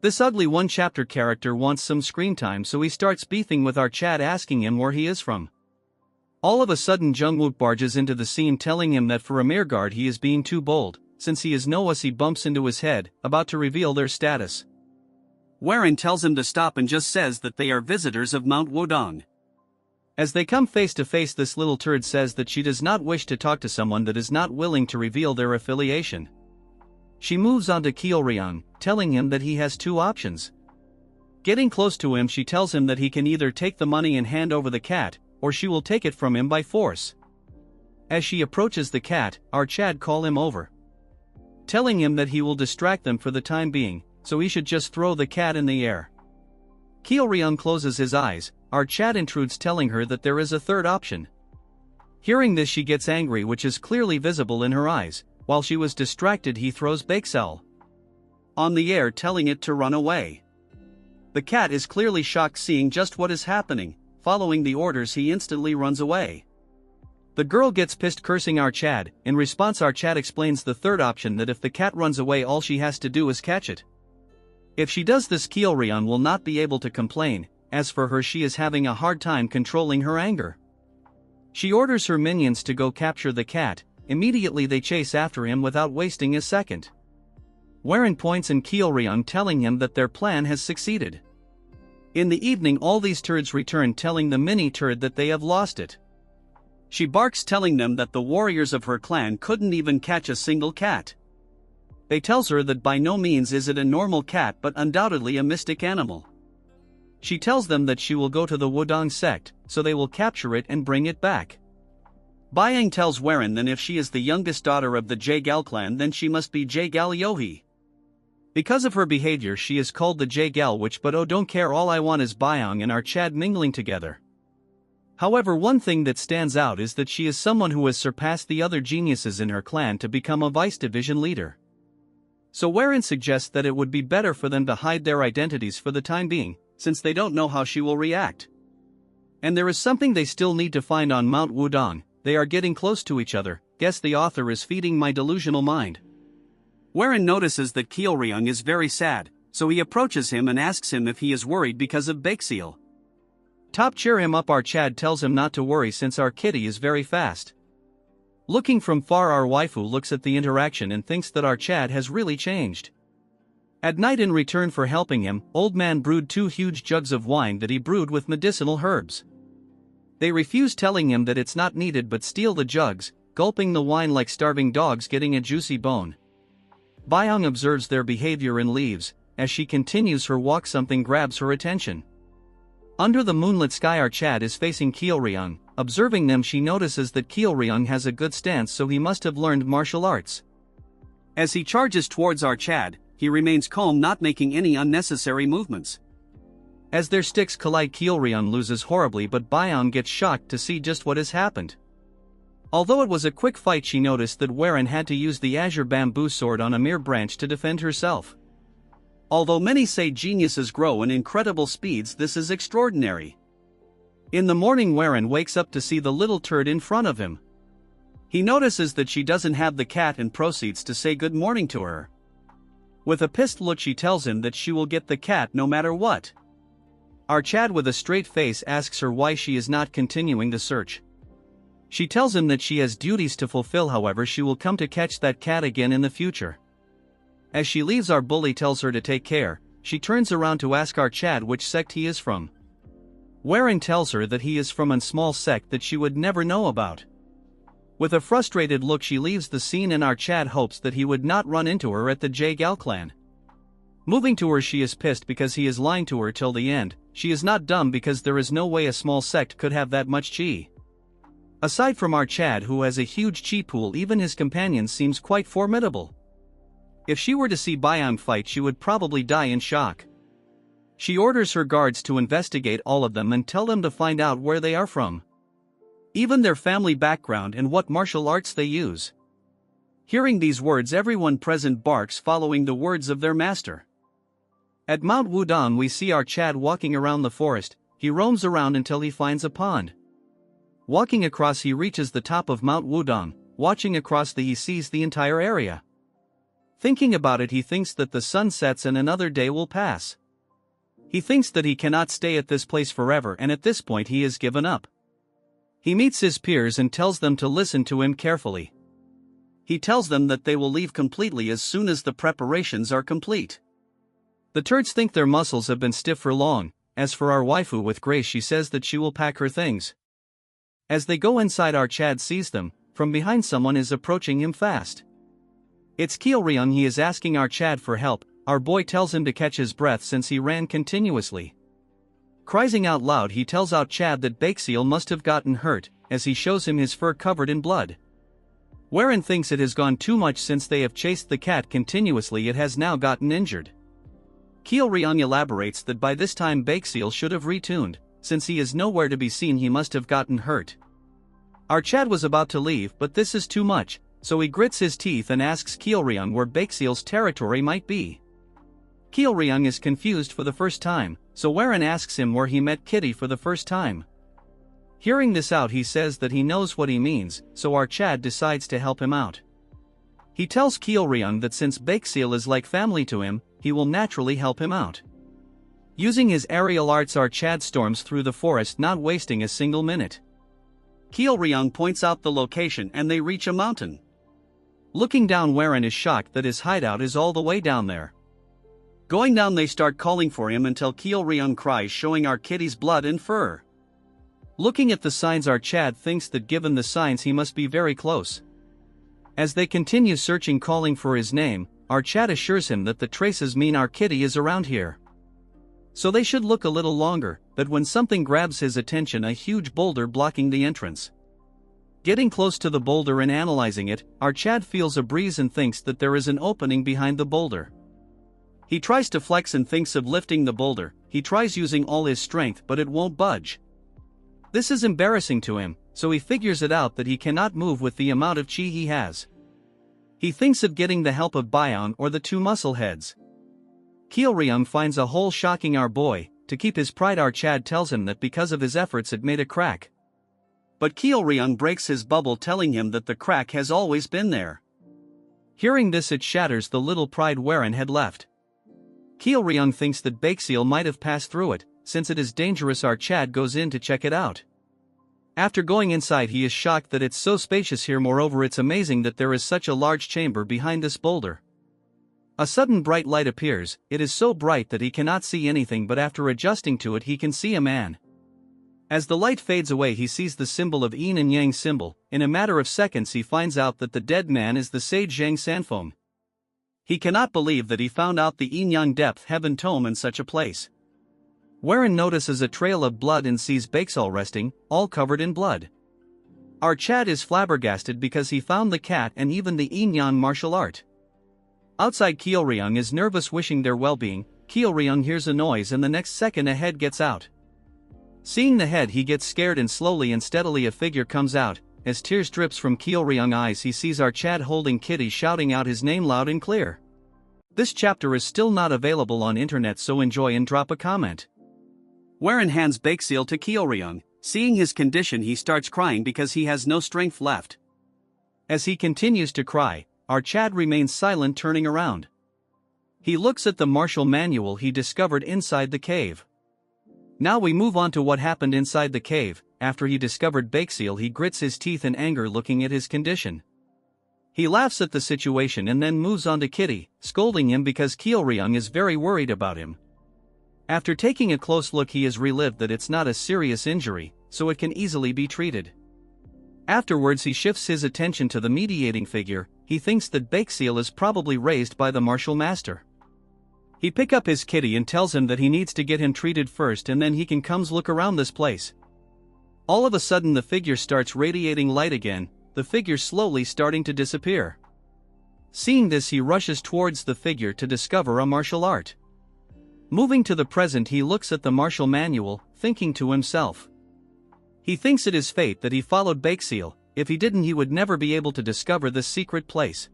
This ugly one-chapter character wants some screen time, so he starts beefing with our chat, asking him where he is from. All of a sudden Jungwook barges into the scene, telling him that for a mere guard he is being too bold, since he is Noah's. He bumps into his head, about to reveal their status. Warren tells him to stop and just says that they are visitors of Mount Wodong. As they come face to face, this little turd says that she does not wish to talk to someone that is not willing to reveal their affiliation. She moves on to Kyeolryung, telling him that he has two options. Getting close to him, she tells him that he can either take the money and hand over the cat, or she will take it from him by force. As she approaches the cat, our Chad calls him over, telling him that he will distract them for the time being, so he should just throw the cat in the air. Kyeolryung closes his eyes. Our Chad intrudes, telling her that there is a third option. Hearing this, she gets angry, which is clearly visible in her eyes. While she was distracted, he throws Bakesell on the air, telling it to run away. The cat is clearly shocked, seeing just what is happening. Following the orders, he instantly runs away. The girl gets pissed, cursing our Chad. In response, our Chad explains the third option, that if the cat runs away, all she has to do is catch it. If she does this, Kyeolryung will not be able to complain. As for her, she is having a hard time controlling her anger. She orders her minions to go capture the cat. Immediately they chase after him without wasting a second. Warren points in Kyeolryung, telling him that their plan has succeeded. In the evening, all these turds return, telling the mini turd that they have lost it. She barks, telling them that the warriors of her clan couldn't even catch a single cat. They tells her that by no means is it a normal cat, but undoubtedly a mystic animal. She tells them that she will go to the Wudong sect, so they will capture it and bring it back. Byang tells Warren that if she is the youngest daughter of the Jaegal clan, then she must be Jaegal Yohee. Because of her behavior, she is called the Jaegal witch, but oh, don't care, all I want is Byang and our Chad mingling together. However, one thing that stands out is that she is someone who has surpassed the other geniuses in her clan to become a vice division leader. So Warren suggests that it would be better for them to hide their identities for the time being, since they don't know how she will react. And there is something they still need to find on Mount Wudong. They are getting close to each other. Guess the author is feeding my delusional mind. Warren notices that Kyeolryung is very sad, so he approaches him and asks him if he is worried because of Bakesell. Top cheer him up. Our Chad tells him not to worry since our kitty is very fast. Looking from far, our waifu looks at the interaction and thinks that our Chad has really changed. At night, in return for helping him, Old Man brewed 2 huge jugs of wine that he brewed with medicinal herbs. They refuse, telling him that it's not needed, but steal the jugs, gulping the wine like starving dogs getting a juicy bone. Byung observes their behavior and leaves. As she continues her walk, something grabs her attention. Under the moonlit sky, our Chad is facing Kyeolryung. Observing them, she notices that Kyeolryung has a good stance, so he must have learned martial arts. As he charges towards our Chad, he remains calm, not making any unnecessary movements. As their sticks collide, Kyeolryung loses horribly, but Byung gets shocked to see just what has happened. Although it was a quick fight, she noticed that Warren had to use the azure bamboo sword on a mere branch to defend herself. Although many say geniuses grow in incredible speeds, this is extraordinary. In the morning, Warren wakes up to see the little turd in front of him. He notices that she doesn't have the cat and proceeds to say good morning to her. With a pissed look, she tells him that she will get the cat no matter what. Our Chad, with a straight face, asks her why she is not continuing the search. She tells him that she has duties to fulfill, however she will come to catch that cat again in the future. As she leaves, our bully tells her to take care. She turns around to ask our Chad which sect he is from. Warren tells her that he is from a small sect that she would never know about. With a frustrated look, she leaves the scene, and our Chad hopes that he would not run into her at the Jaegal clan. Moving to her, she is pissed because he is lying to her till the end. She is not dumb, because there is no way a small sect could have that much chi. Aside from our Chad, who has a huge chi pool, even his companion seems quite formidable. If she were to see Byung fight, she would probably die in shock. She orders her guards to investigate all of them and tell them to find out where they are from, even their family background and what martial arts they use. Hearing these words, everyone present barks, following the words of their master. At Mount Wudong, we see our Chad walking around the forest. He roams around until he finds a pond. Walking across, he reaches the top of Mount Wudong. Watching across, he sees the entire area. Thinking about it, he thinks that the sun sets and another day will pass. He thinks that he cannot stay at this place forever, and at this point he has given up. He meets his peers and tells them to listen to him carefully. He tells them that they will leave completely as soon as the preparations are complete. The turds think their muscles have been stiff for long. As for our waifu with Grace, she says that she will pack her things. As they go inside, our Chad sees them. From behind, someone is approaching him fast. It's Ryung. He is asking our Chad for help. Our boy tells him to catch his breath since he ran continuously. Crying out loud, he tells out Chad that Baekseal must have gotten hurt, as he shows him his fur covered in blood. Warren thinks it has gone too much since they have chased the cat continuously, it has now gotten injured. Ryung elaborates that by this time Baekseal should have retuned, since he is nowhere to be seen, he must have gotten hurt. Our Chad was about to leave, but this is too much, so he grits his teeth and asks Ryung where Baekseal's territory might be. Ryung is confused for the first time, so Warren asks him where he met Kitty for the first time. Hearing this out, he says that he knows what he means, so our Chad decides to help him out. He tells Ryung that since Baekseal is like family to him, he will naturally help him out. Using his aerial arts, our Chad storms through the forest, not wasting a single minute. Ryung points out the location and they reach a mountain. Looking down, Warren is shocked that his hideout is all the way down there. Going down, they start calling for him until Ryung cries, showing our Kitty's blood and fur. Looking at the signs, our Chad thinks that given the signs he must be very close. As they continue searching, calling for his name, our Chad assures him that the traces mean our Kitty is around here. So they should look a little longer, but when something grabs his attention, a huge boulder blocking the entrance. Getting close to the boulder and analyzing it, our Chad feels a breeze and thinks that there is an opening behind the boulder. He tries to flex and thinks of lifting the boulder. He tries using all his strength, but it won't budge. This is embarrassing to him, so he figures it out that he cannot move with the amount of chi he has. He thinks of getting the help of Bion or the two muscle heads. Ryung finds a hole, shocking our boy. To keep his pride, our Chad tells him that because of his efforts it made a crack. But Ryung breaks his bubble, telling him that the crack has always been there. Hearing this, it shatters the little pride Warren had left. Ryung thinks that Baekseal might have passed through it. Since it is dangerous, our Chad goes in to check it out. After going inside, he is shocked that it's so spacious here. Moreover, it's amazing that there is such a large chamber behind this boulder. A sudden bright light appears. It is so bright that he cannot see anything, but after adjusting to it he can see a man. As the light fades away, he sees the symbol of Yin and Yang symbol. In a matter of seconds he finds out that the dead man is the sage Zhang Sanfeng. He cannot believe that he found out the Yin-Yang depth heaven tome in such a place. Warren notices a trail of blood and sees Baekseal resting, all covered in blood. Our Chad is flabbergasted because he found the cat and even the Yin-Yang martial art. Outside, Ryung is nervous, wishing their well-being. Ryung hears a noise and the next second a head gets out. Seeing the head, he gets scared and slowly and steadily a figure comes out. As tears drips from Ryung's eyes, he sees our Chad holding Kitty, shouting out his name loud and clear. This chapter is still not available on internet, so enjoy and drop a comment. Warren hands Baekseal to Ryung. Seeing his condition, he starts crying because he has no strength left. As he continues to cry, our Chad remains silent, turning around. He looks at the martial manual he discovered inside the cave. Now we move on to what happened inside the cave. After he discovered Baekseal, he grits his teeth in anger looking at his condition. He laughs at the situation and then moves on to Kitty, scolding him because Ryung is very worried about him. After taking a close look, he has relived that it's not a serious injury, so it can easily be treated. Afterwards, he shifts his attention to the mediating figure. He thinks that Baekseal is probably raised by the martial master. He picks up his Kitty and tells him that he needs to get him treated first and then he can come look around this place. All of a sudden the figure starts radiating light again, the figure slowly starting to disappear. Seeing this, he rushes towards the figure to discover a martial art. Moving to the present, he looks at the martial manual, thinking to himself. He thinks it is fate that he followed Baekseal. If he didn't, he would never be able to discover this secret place.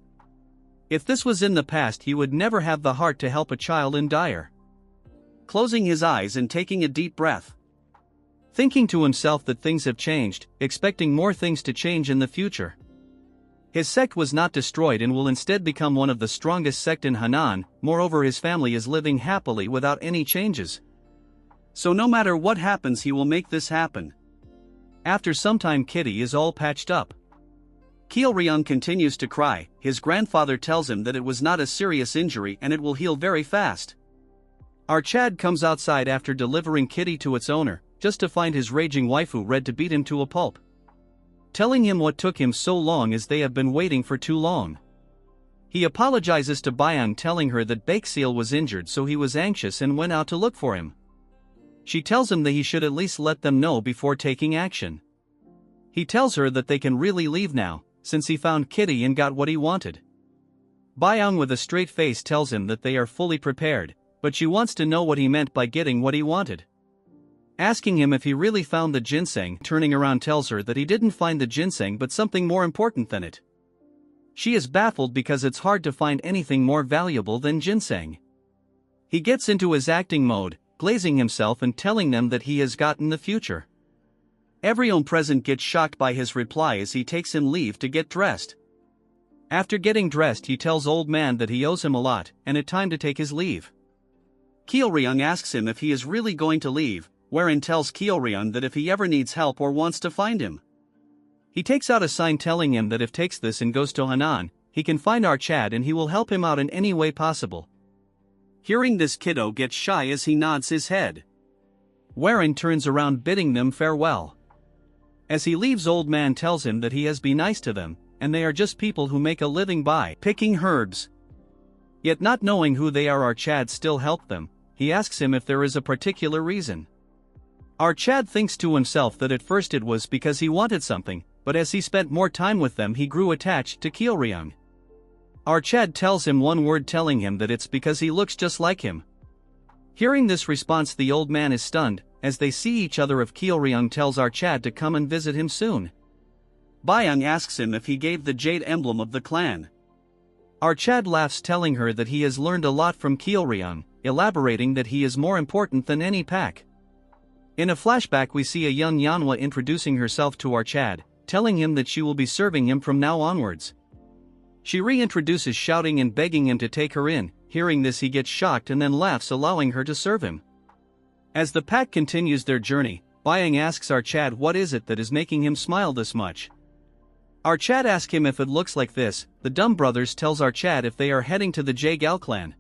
If this was in the past, he would never have the heart to help a child in dire. Closing his eyes and taking a deep breath. Thinking to himself that things have changed, expecting more things to change in the future. His sect was not destroyed and will instead become one of the strongest sect in Henan. Moreover, his family is living happily without any changes. So no matter what happens, he will make this happen. After some time, Kitty is all patched up. Ryung continues to cry. His grandfather tells him that it was not a serious injury and it will heal very fast. Our Chad comes outside after delivering Kitty to its owner, just to find his raging waifu ready to beat him to a pulp. telling him what took him so long as they have been waiting for too long. He apologizes to Byung, telling her that Baekseal was injured, so he was anxious and went out to look for him. She tells him that he should at least let them know before taking action. He tells her that they can really leave now, since he found Kitty and got what he wanted. Byung with a straight face tells him that they are fully prepared, but she wants to know what he meant by getting what he wanted. Asking him if he really found the ginseng, turning around tells her that he didn't find the ginseng but something more important than it. She is baffled because it's hard to find anything more valuable than ginseng. He gets into his acting mode, glazing himself and telling them that he has gotten the future. Everyone present gets shocked by his reply as he takes him leave to get dressed. After getting dressed, he tells Old Man that he owes him a lot and it's time to take his leave. Kyeolryung asks him if he is really going to leave, wherein tells Kyeolryung that if he ever needs help or wants to find him. He takes out a sign telling him that if takes this and goes to Hanan, he can find Archad and he will help him out in any way possible. Hearing this, Kiddo gets shy as he nods his head. Wherein turns around bidding them farewell. As he leaves, Old Man tells him that he has been nice to them, and they are just people who make a living by picking herbs. Yet not knowing who they are, Archad still helped them. He asks him if there is a particular reason. Archad thinks to himself that at first it was because he wanted something, but as he spent more time with them he grew attached to Kyeolryung. Archad tells him one word, telling him that it's because he looks just like him. Hearing this response, the Old Man is stunned. As they see each other, if Kyeolryung tells Archad to come and visit him soon. Byung asks him if he gave the jade emblem of the clan. Archad laughs, telling her that he has learned a lot from Kyeolryung, elaborating that he is more important than any pack. In a flashback, we see a young Manhwa introducing herself to Archad, telling him that she will be serving him from now onwards. She reintroduces, shouting and begging him to take her in. Hearing this, he gets shocked and then laughs, allowing her to serve him. As the pack continues their journey, Byung asks Archad what is it that is making him smile this much. Archad asks him if it looks like this. The Dumb Brothers tells Archad if they are heading to the Jaegal clan.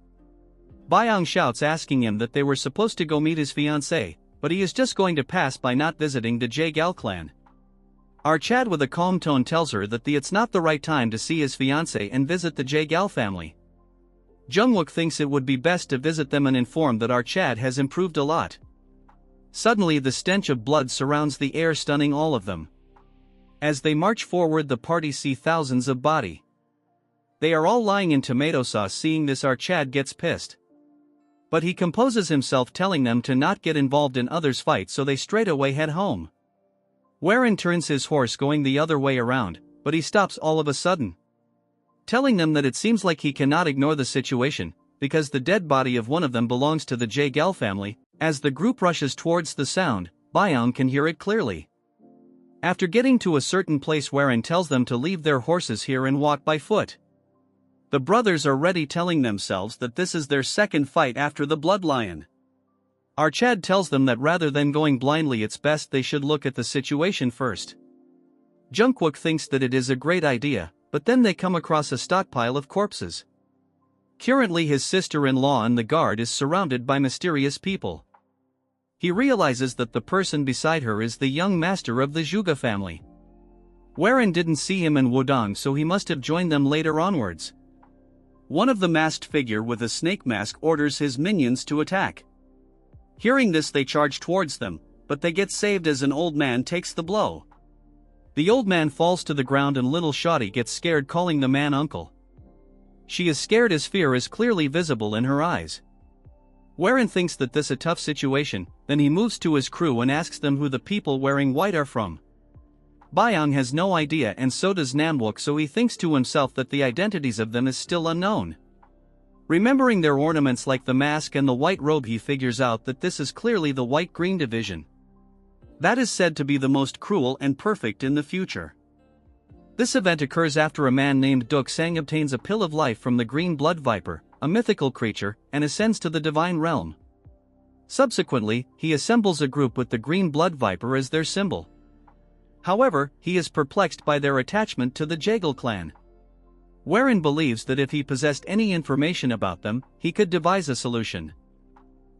Byung shouts, asking him that they were supposed to go meet his fiancée, but he is just going to pass by not visiting the Jaegal clan. Archad with a calm tone tells her that it's not the right time to see his fiancée and visit the Jaegal family. Jungwook thinks it would be best to visit them and inform that Archad has improved a lot. Suddenly the stench of blood surrounds the air, stunning all of them. As they march forward, the party see thousands of body. They are all lying in tomato sauce. Seeing this, Archad gets pissed. But he composes himself, telling them to not get involved in others' fights, so they straight away head home. Wherein turns his horse going the other way around, but he stops all of a sudden. Telling them that it seems like he cannot ignore the situation, because the dead body of one of them belongs to the Jaegal family. As the group rushes towards the sound, Byung can hear it clearly. After getting to a certain place, wherein tells them to leave their horses here and walk by foot. The brothers are ready, telling themselves that this is their second fight after the Blood Lion. Archad tells them that rather than going blindly, it's best they should look at the situation first. Jungwook thinks that it is a great idea, but then they come across a stockpile of corpses. Currently his sister-in-law and the guard is surrounded by mysterious people. He realizes that the person beside her is the young master of the Zhuge family. Wherein didn't see him in Wudong, so he must have joined them later onwards. One of the masked figure with a snake mask orders his minions to attack. Hearing this, they charge towards them, but they get saved as an old man takes the blow. The old man falls to the ground and little Shawty gets scared, calling the man uncle. She is scared as fear is clearly visible in her eyes. Wherein thinks that this a tough situation, then he moves to his crew and asks them who the people wearing white are from. Byung has no idea, and so does Namwook, so he thinks to himself that the identities of them is still unknown. Remembering their ornaments like the mask and the white robe, he figures out that this is clearly the white-green division. That is said to be the most cruel and perfect in the future. This event occurs after a man named Duk Sang obtains a pill of life from the green blood viper, a mythical creature, and ascends to the divine realm. Subsequently, he assembles a group with the green blood viper as their symbol. However, he is perplexed by their attachment to the Jaegal clan. Wherein believes that if he possessed any information about them, he could devise a solution.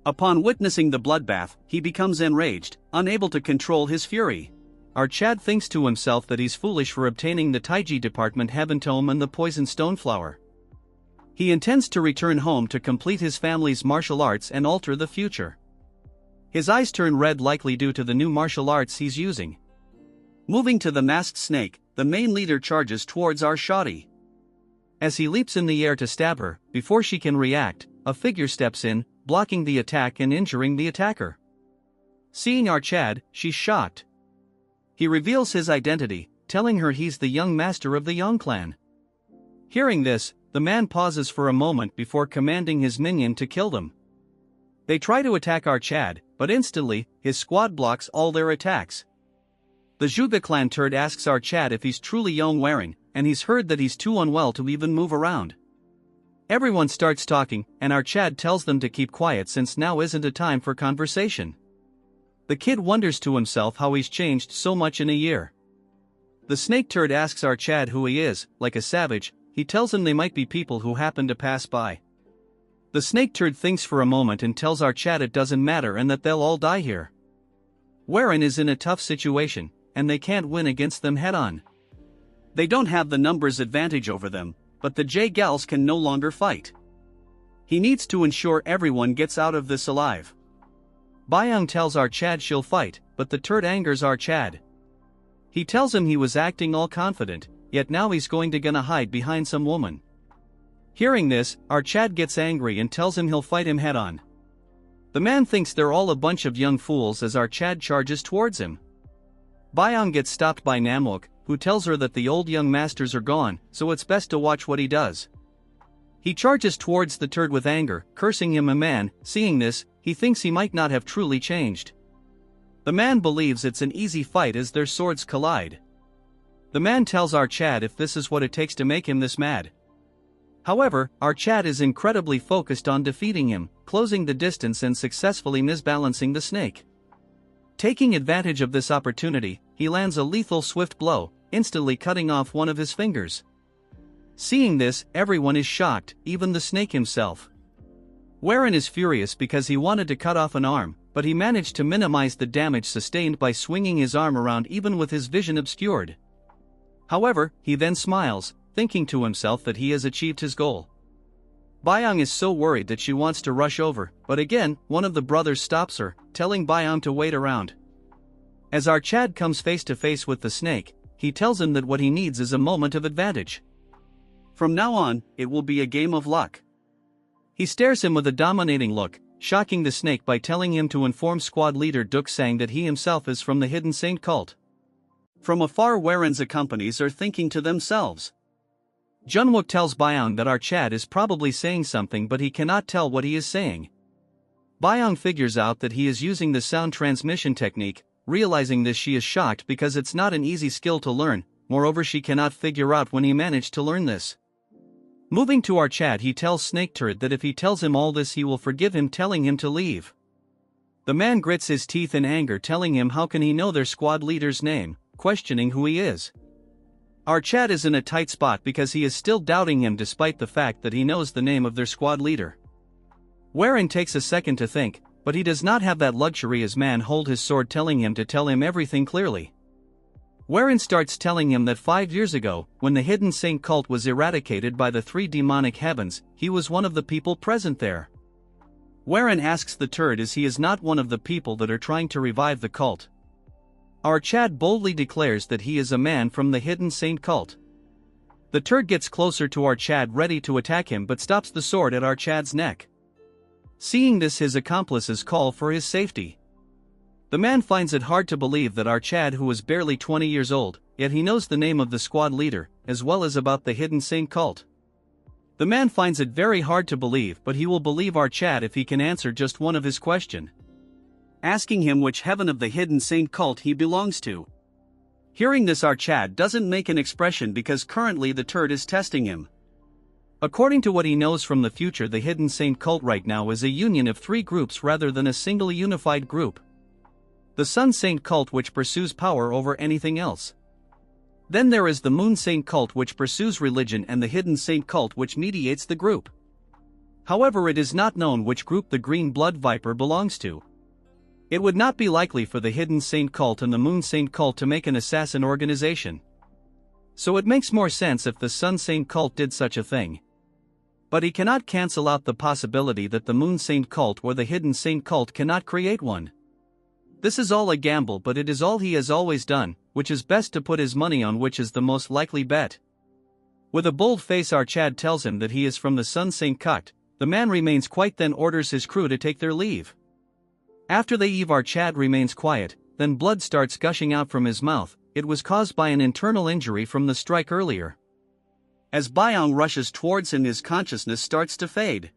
Upon witnessing the bloodbath, he becomes enraged, unable to control his fury. our Chad thinks to himself that he's foolish for obtaining the Taiji department Heaven Tome and the Poison Stone Flower. He intends to return home to complete his family's martial arts and alter the future. His eyes turn red, likely due to the new martial arts he's using. Moving to the masked snake, the main leader charges towards our Shawty. As he leaps in the air to stab her, before she can react, a figure steps in, blocking the attack and injuring the attacker. Seeing our Chad, she's shocked. He reveals his identity, telling her he's the young master of the Yong clan. Hearing this, the man pauses for a moment before commanding his minion to kill them. They try to attack our Chad, but instantly, his squad blocks all their attacks. The Zhuge clan turd asks our Chad if he's truly Yong wearing, and he's heard that he's too unwell to even move around. Everyone starts talking, and our Chad tells them to keep quiet since now isn't a time for conversation. The kid wonders to himself how he's changed so much in a year. The snake turd asks our Chad who he is. Like a savage, he tells him they might be people who happen to pass by. The snake turd thinks for a moment and tells our Chad it doesn't matter and that they'll all die here. Warren is in a tough situation, and they can't win against them head-on. They don't have the numbers advantage over them, but the J-Gals can no longer fight. He needs to ensure everyone gets out of this alive. Byung tells our Chad she'll fight, but the turd angers our Chad. He tells him he was acting all confident, yet now he's gonna hide behind some woman. Hearing this, our Chad gets angry and tells him he'll fight him head-on. The man thinks they're all a bunch of young fools as our Chad charges towards him. Byung gets stopped by Namwook, who tells her that the old young masters are gone, so it's best to watch what he does. He charges towards the turd with anger, cursing him a man. Seeing this, he thinks he might not have truly changed. The man believes it's an easy fight as their swords collide. The man tells our Chad if this is what it takes to make him this mad. However, our Chad is incredibly focused on defeating him, closing the distance and successfully misbalancing the snake. Taking advantage of this opportunity, he lands a lethal swift blow, instantly cutting off one of his fingers. Seeing this, everyone is shocked, even the snake himself. Warren is furious because he wanted to cut off an arm, but he managed to minimize the damage sustained by swinging his arm around even with his vision obscured. However, he then smiles, thinking to himself that he has achieved his goal. Byung is so worried that she wants to rush over, but again, one of the brothers stops her, telling Byung to wait around. As our Chad comes face to face with the snake, he tells him that what he needs is a moment of advantage. From now on, it will be a game of luck. He stares him with a dominating look, shocking the snake by telling him to inform squad leader Duk Sang that he himself is from the Hidden Saint cult. From afar, Warren's accompanies are thinking to themselves. Junwook tells Byung that our Chad is probably saying something, but he cannot tell what he is saying. Byung figures out that he is using the sound transmission technique. Realizing this, she is shocked because it's not an easy skill to learn. Moreover, she cannot figure out when he managed to learn this. Moving to our Chad, he tells Snake Turd that if he tells him all this he will forgive him, telling him to leave. The man grits his teeth in anger, telling him how can he know their squad leader's name, questioning who he is. Our Chad is in a tight spot because he is still doubting him despite the fact that he knows the name of their squad leader. Warren takes a second to think, but he does not have that luxury as man hold his sword, telling him to tell him everything clearly. Warren starts telling him that 5 years ago, when the Hidden Saint cult was eradicated by the 3 demonic heavens, he was one of the people present there. Warren asks the turd as he is not one of the people that are trying to revive the cult. Our Chad boldly declares that he is a man from the Hidden Saint cult. The turd gets closer to our Chad, ready to attack him, but stops the sword at our Chad's neck. Seeing this, his accomplices call for his safety. The man finds it hard to believe that our Chad, who is barely 20 years old, yet he knows the name of the squad leader, as well as about the Hidden Saint cult. The man finds it very hard to believe, but he will believe our Chad if he can answer just one of his questions, asking him which heaven of the Hidden Saint cult he belongs to. Hearing this, our Chad doesn't make an expression because currently the turd is testing him. According to what he knows from the future, the Hidden Saint cult right now is a union of 3 groups rather than a single unified group. The Sun Saint cult, which pursues power over anything else. Then there is the Moon Saint cult, which pursues religion, and the Hidden Saint cult, which mediates the group. However, it is not known which group the Green Blood Viper belongs to. It would not be likely for the Hidden Saint cult and the Moon Saint cult to make an assassin organization. So it makes more sense if the Sun Saint cult did such a thing. But he cannot cancel out the possibility that the Moon Saint cult or the Hidden Saint cult cannot create one. This is all a gamble, but it is all he has always done, which is best to put his money on which is the most likely bet. With a bold face our Chad tells him that he is from the Sun Saint cult. The man remains quiet, then orders his crew to take their leave. After they leave our Chad remains quiet, then blood starts gushing out from his mouth. It was caused by an internal injury from the strike earlier. As Byong rushes towards him, his consciousness starts to fade.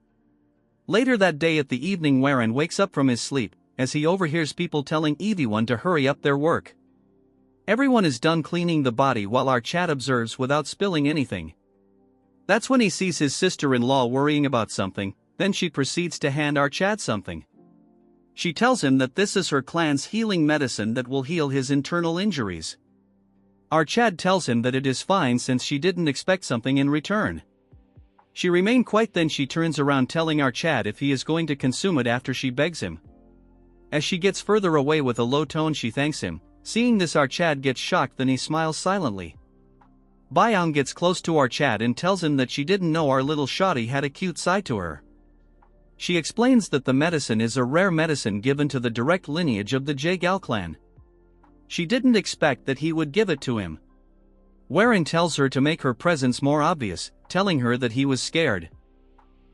Later that day at the evening, Warren wakes up from his sleep, as he overhears people telling everyone to hurry up their work. Everyone is done cleaning the body while our Chad observes without spilling anything. That's when he sees his sister-in-law worrying about something, then she proceeds to hand our Chad something. She tells him that this is her clan's healing medicine that will heal his internal injuries. Our Chad tells him that it is fine since she didn't expect something in return. She remained quiet, then she turns around telling our Chad if he is going to consume it after she begs him. As she gets further away with a low tone she thanks him. Seeing this our Chad gets shocked, then he smiles silently. Byong gets close to our Chad and tells him that she didn't know our little shawty had a cute side to her. She explains that the medicine is a rare medicine given to the direct lineage of the Jaegal clan. She didn't expect that he would give it to him. Warren tells her to make her presence more obvious, telling her that he was scared.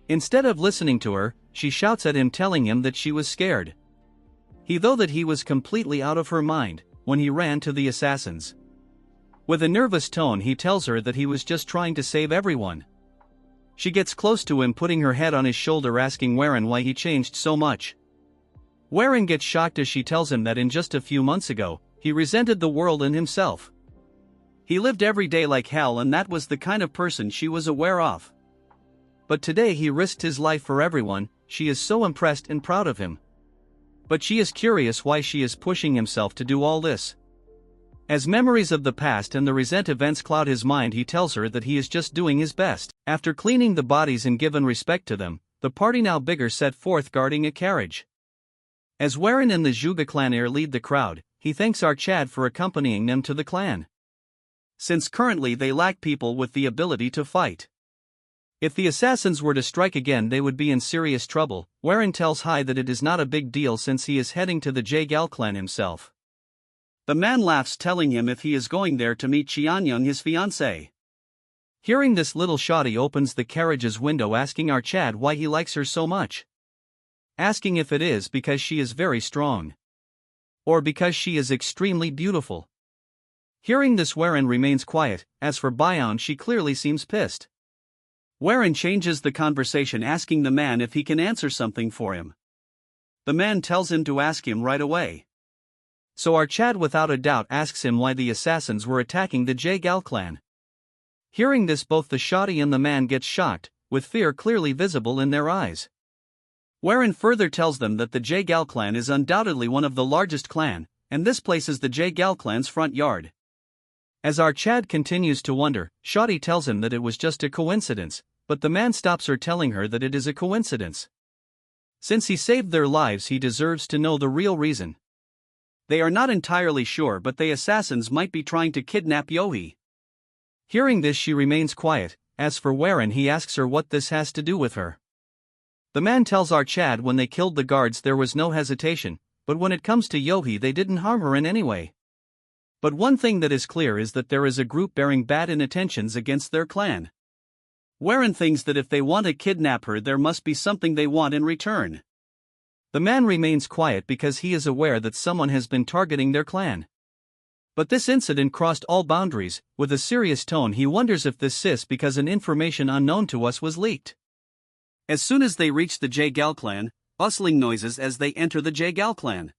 Instead of listening to her, she shouts at him telling him that she was scared. That he was completely out of her mind when he ran to the assassins. With a nervous tone he tells her that he was just trying to save everyone. She gets close to him, putting her head on his shoulder, asking Warren why he changed so much. Warren gets shocked as she tells him that in just a few months ago, he resented the world and himself. He lived every day like hell, and that was the kind of person she was aware of. But today he risked his life for everyone. She is so impressed and proud of him. But she is curious why she is pushing himself to do all this. As memories of the past and the recent events cloud his mind, he tells her that he is just doing his best. After cleaning the bodies and given respect to them, the party now bigger set forth guarding a carriage. As Warren and the Zhuge clan heir lead the crowd, he thanks our Chad for accompanying them to the clan. Since currently they lack people with the ability to fight. If the assassins were to strike again they would be in serious trouble. Warren tells Hai that it is not a big deal since he is heading to the Jaegal clan himself. The man laughs, telling him if he is going there to meet Qianyang, his fiancée. Hearing this, little Shotty opens the carriage's window, asking our Chad why he likes her so much. Asking if it is because she is very strong. Or because she is extremely beautiful. Hearing this, Warren remains quiet. As for Byong, she clearly seems pissed. Warren changes the conversation, asking the man if he can answer something for him. The man tells him to ask him right away. So our Chad without a doubt asks him why the assassins were attacking the Jaegal clan. Hearing this, both the Shotty and the man get shocked, with fear clearly visible in their eyes. Warren further tells them that the Jaegal clan is undoubtedly one of the largest clan, and this place is the Jaegal clan's front yard. As our Chad continues to wonder, Shotty tells him that it was just a coincidence, but the man stops her, telling her that it is a coincidence. Since he saved their lives, he deserves to know the real reason. They are not entirely sure, but the assassins might be trying to kidnap Yohei. Hearing this, she remains quiet. As for Warren, he asks her what this has to do with her. The man tells our Chad when they killed the guards there was no hesitation, but when it comes to Yohei they didn't harm her in any way. But one thing that is clear is that there is a group bearing bad intentions against their clan. Warren thinks that if they want to kidnap her there must be something they want in return. The man remains quiet because he is aware that someone has been targeting their clan. But this incident crossed all boundaries. With a serious tone he wonders if this is because an information unknown to us was leaked. As soon as they reach the Jaegal clan, bustling noises as they enter the Jaegal clan.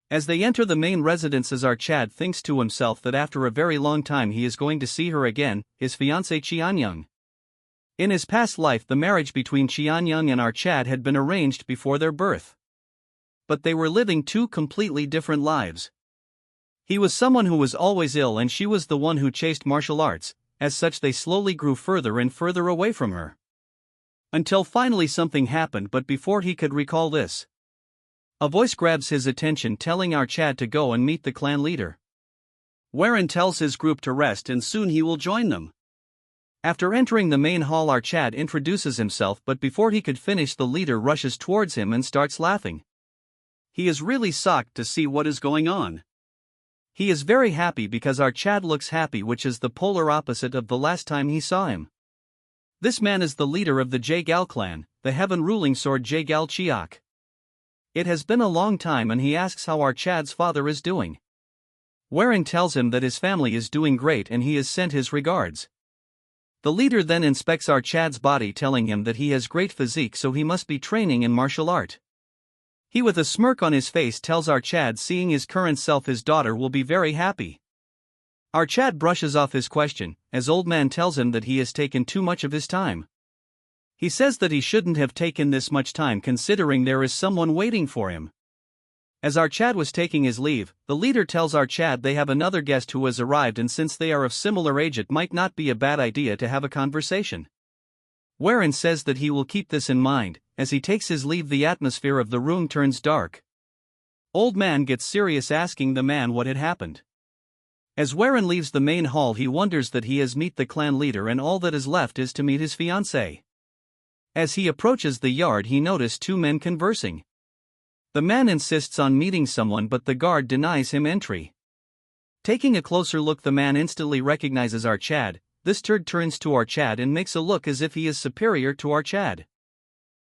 As they enter the main residences, our Chad thinks to himself that after a very long time he is going to see her again, his fiancée Qianyang. In his past life the marriage between Qianyang and our Chad had been arranged before their birth. But they were living two completely different lives. He was someone who was always ill and she was the one who chased martial arts. As such they slowly grew further and further away from her. Until finally something happened, but before he could recall this, A voice grabs his attention, telling our Chad to go and meet the clan leader. Warren tells his group to rest and soon he will join them. After entering the main hall, our Chad introduces himself, but before he could finish, the leader rushes towards him and starts laughing. He is really shocked to see what is going on. He is very happy because our Chad looks happy, which is the polar opposite of the last time he saw him. This man is the leader of the Jagal clan, the heaven-ruling sword Jagal Chiak. It has been a long time and he asks how our Chad's father is doing. Warren tells him that his family is doing great and he has sent his regards. The leader then inspects our Chad's body, telling him that he has great physique, so he must be training in martial art. He, with a smirk on his face, tells our Chad seeing his current self, his daughter will be very happy. Our Chad brushes off his question, as old man tells him that he has taken too much of his time. He says that he shouldn't have taken this much time considering there is someone waiting for him. As our Chad was taking his leave, the leader tells our Chad they have another guest who has arrived, and since they are of similar age it might not be a bad idea to have a conversation. Warren says that he will keep this in mind. As he takes his leave, the atmosphere of the room turns dark. Old man gets serious, asking the man what had happened. As Warren leaves the main hall, he wonders that he has met the clan leader and all that is left is to meet his fiancée. As he approaches the yard, he notices two men conversing. The man insists on meeting someone, but the guard denies him entry. Taking a closer look, the man instantly recognizes our Chad. This turd turns to our Chad and makes a look as if he is superior to our Chad.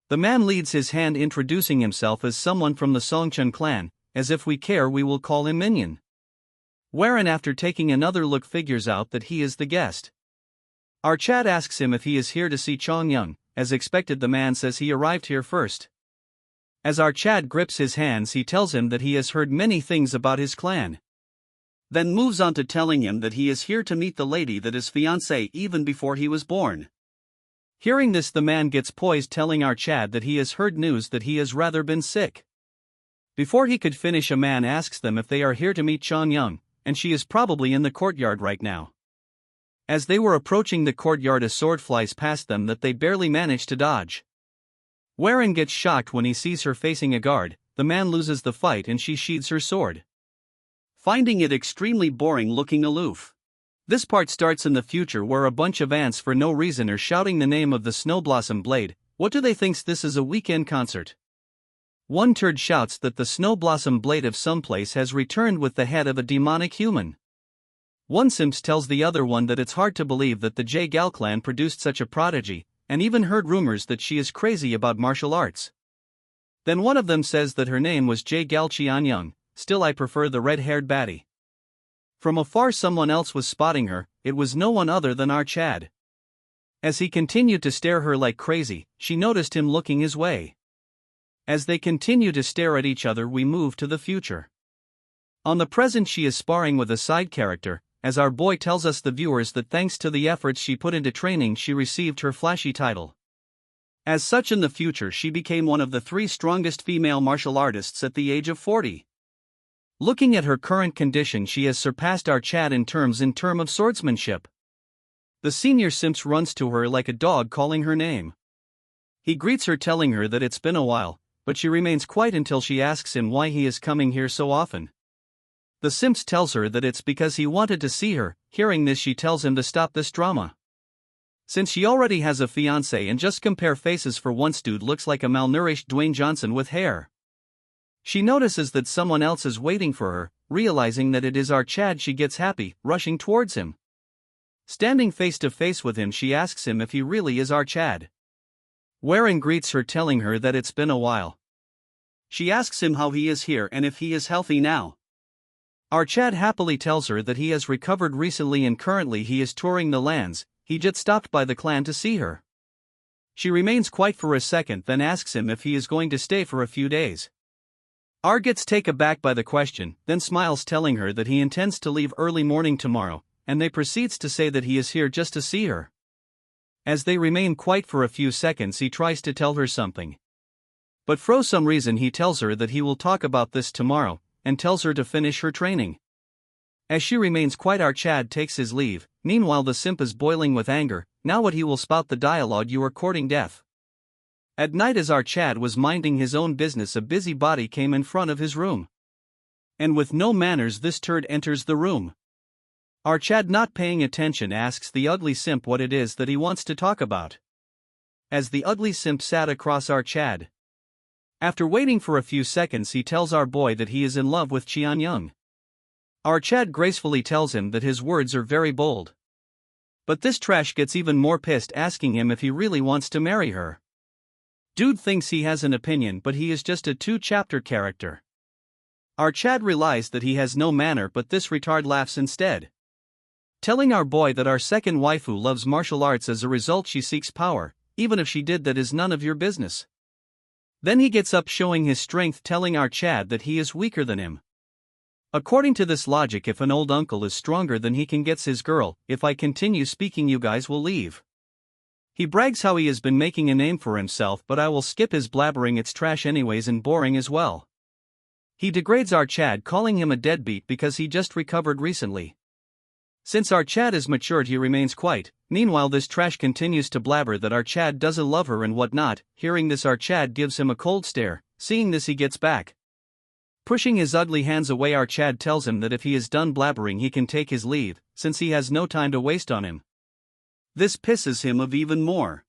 The man leads his hand, introducing himself as someone from the Songchun clan, as if we care we will call him Minion. Warren, after taking another look, figures out that he is the guest. Our Chad asks him if he is here to see Chong Young. As expected, the man says he arrived here first. As our Chad grips his hands, he tells him that he has heard many things about his clan. Then moves on to telling him that he is here to meet the lady that is fiancée even before he was born. Hearing this, the man gets poised, telling our Chad that he has heard news that he has rather been sick. Before he could finish, a man asks them if they are here to meet Chong Young, and she is probably in the courtyard right now. As they were approaching the courtyard, a sword flies past them that they barely manage to dodge. Warren gets shocked when he sees her facing a guard. The man loses the fight and she sheathes her sword, finding it extremely boring, looking aloof. This part starts in the future where a bunch of ants for no reason are shouting the name of the Snowblossom Blade. What do they think this is, a weekend concert? One turd shouts that the Snowblossom Blade of someplace has returned with the head of a demonic human. One simps tells the other one that it's hard to believe that the Jagal clan produced such a prodigy, and even heard rumors that she is crazy about martial arts. Then one of them says that her name was Jagal Chian Young. Still, I prefer the red-haired baddie. From afar, someone else was spotting her. It was no one other than our Chad. As he continued to stare her like crazy, she noticed him looking his way. As they continue to stare at each other, we move to the future. On the present, she is sparring with a side character, as our boy tells us, the viewers, that thanks to the efforts she put into training, she received her flashy title. As such, in the future, she became one of the 3 strongest female martial artists at the age of 40. Looking at her current condition, she has surpassed our Chad in term of swordsmanship. The senior simps runs to her like a dog, calling her name. He greets her, telling her that it's been a while, but she remains quiet until she asks him why he is coming here so often. The simps tells her that it's because he wanted to see her. Hearing this, she tells him to stop this drama, since she already has a fiancé, and just compare faces for once, dude looks like a malnourished Dwayne Johnson with hair. She notices that someone else is waiting for her. Realizing that it is our Chad, she gets happy, rushing towards him. Standing face to face with him, she asks him if he really is our Chad. Warren greets her, telling her that it's been a while. She asks him how he is here and if he is healthy now. Our Chad happily tells her that he has recovered recently and currently he is touring the lands. He just stopped by the clan to see her. She remains quiet for a second, then asks him if he is going to stay for a few days. R gets taken aback by the question, then smiles, telling her that he intends to leave early morning tomorrow, and they proceeds to say that he is here just to see her. As they remain quiet for a few seconds, he tries to tell her something, but for some reason he tells her that he will talk about this tomorrow, and tells her to finish her training. As she remains quiet, our Chad takes his leave. Meanwhile, the simp is boiling with anger. Now what he will spout the dialogue, you are courting death. At night, as our Chad was minding his own business, a busybody came in front of his room. And with no manners, this turd enters the room. Our Chad, not paying attention, asks the ugly simp what it is that he wants to talk about. As the ugly simp sat across our Chad. After waiting for a few seconds, he tells our boy that he is in love with Yong. Our Chad gracefully tells him that his words are very bold. But this trash gets even more pissed, asking him if he really wants to marry her. Dude thinks he has an opinion, but he is just a 2-chapter character. Our Chad realized that he has no manner, but this retard laughs instead. Telling our boy that our second waifu loves martial arts, as a result she seeks power, even if she did that is none of your business. Then he gets up showing his strength, telling our Chad that he is weaker than him. According to this logic, if an old uncle is stronger than he can gets his girl, if I continue speaking you guys will leave. He brags how he has been making a name for himself, but I will skip his blabbering, it's trash anyways and boring as well. He degrades our Chad, calling him a deadbeat because he just recovered recently. Since our Chad is matured, he remains quiet. Meanwhile, this trash continues to blabber that our Chad doesn't love her and whatnot. Hearing this, our Chad gives him a cold stare. Seeing this, he gets back. Pushing his ugly hands away, our Chad tells him that if he is done blabbering, he can take his leave, since he has no time to waste on him. This pisses him off even more.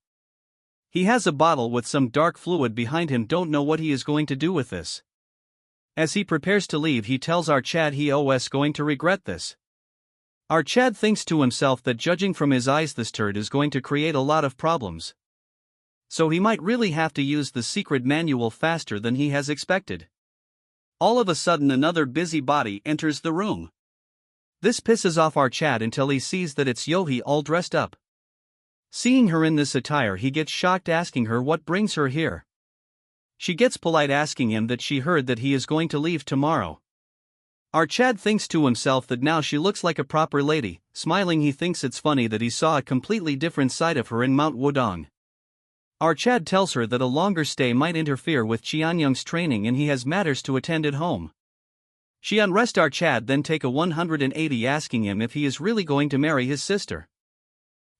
He has a bottle with some dark fluid behind him, don't know what he is going to do with this. As he prepares to leave, he tells our Chad he is going to regret this. Our Chad thinks to himself that judging from his eyes, this turd is going to create a lot of problems. So he might really have to use the secret manual faster than he has expected. All of a sudden, another busybody enters the room. This pisses off our Chad until he sees that it's Yohi all dressed up. Seeing her in this attire, he gets shocked, asking her what brings her here. She gets polite, asking him that she heard that he is going to leave tomorrow. Our Chad thinks to himself that now she looks like a proper lady. Smiling, he thinks it's funny that he saw a completely different side of her in Mount Wudong. Our Chad tells her that a longer stay might interfere with Yong's training and he has matters to attend at home. She unrests our Chad, then take a 180, asking him if he is really going to marry his sister.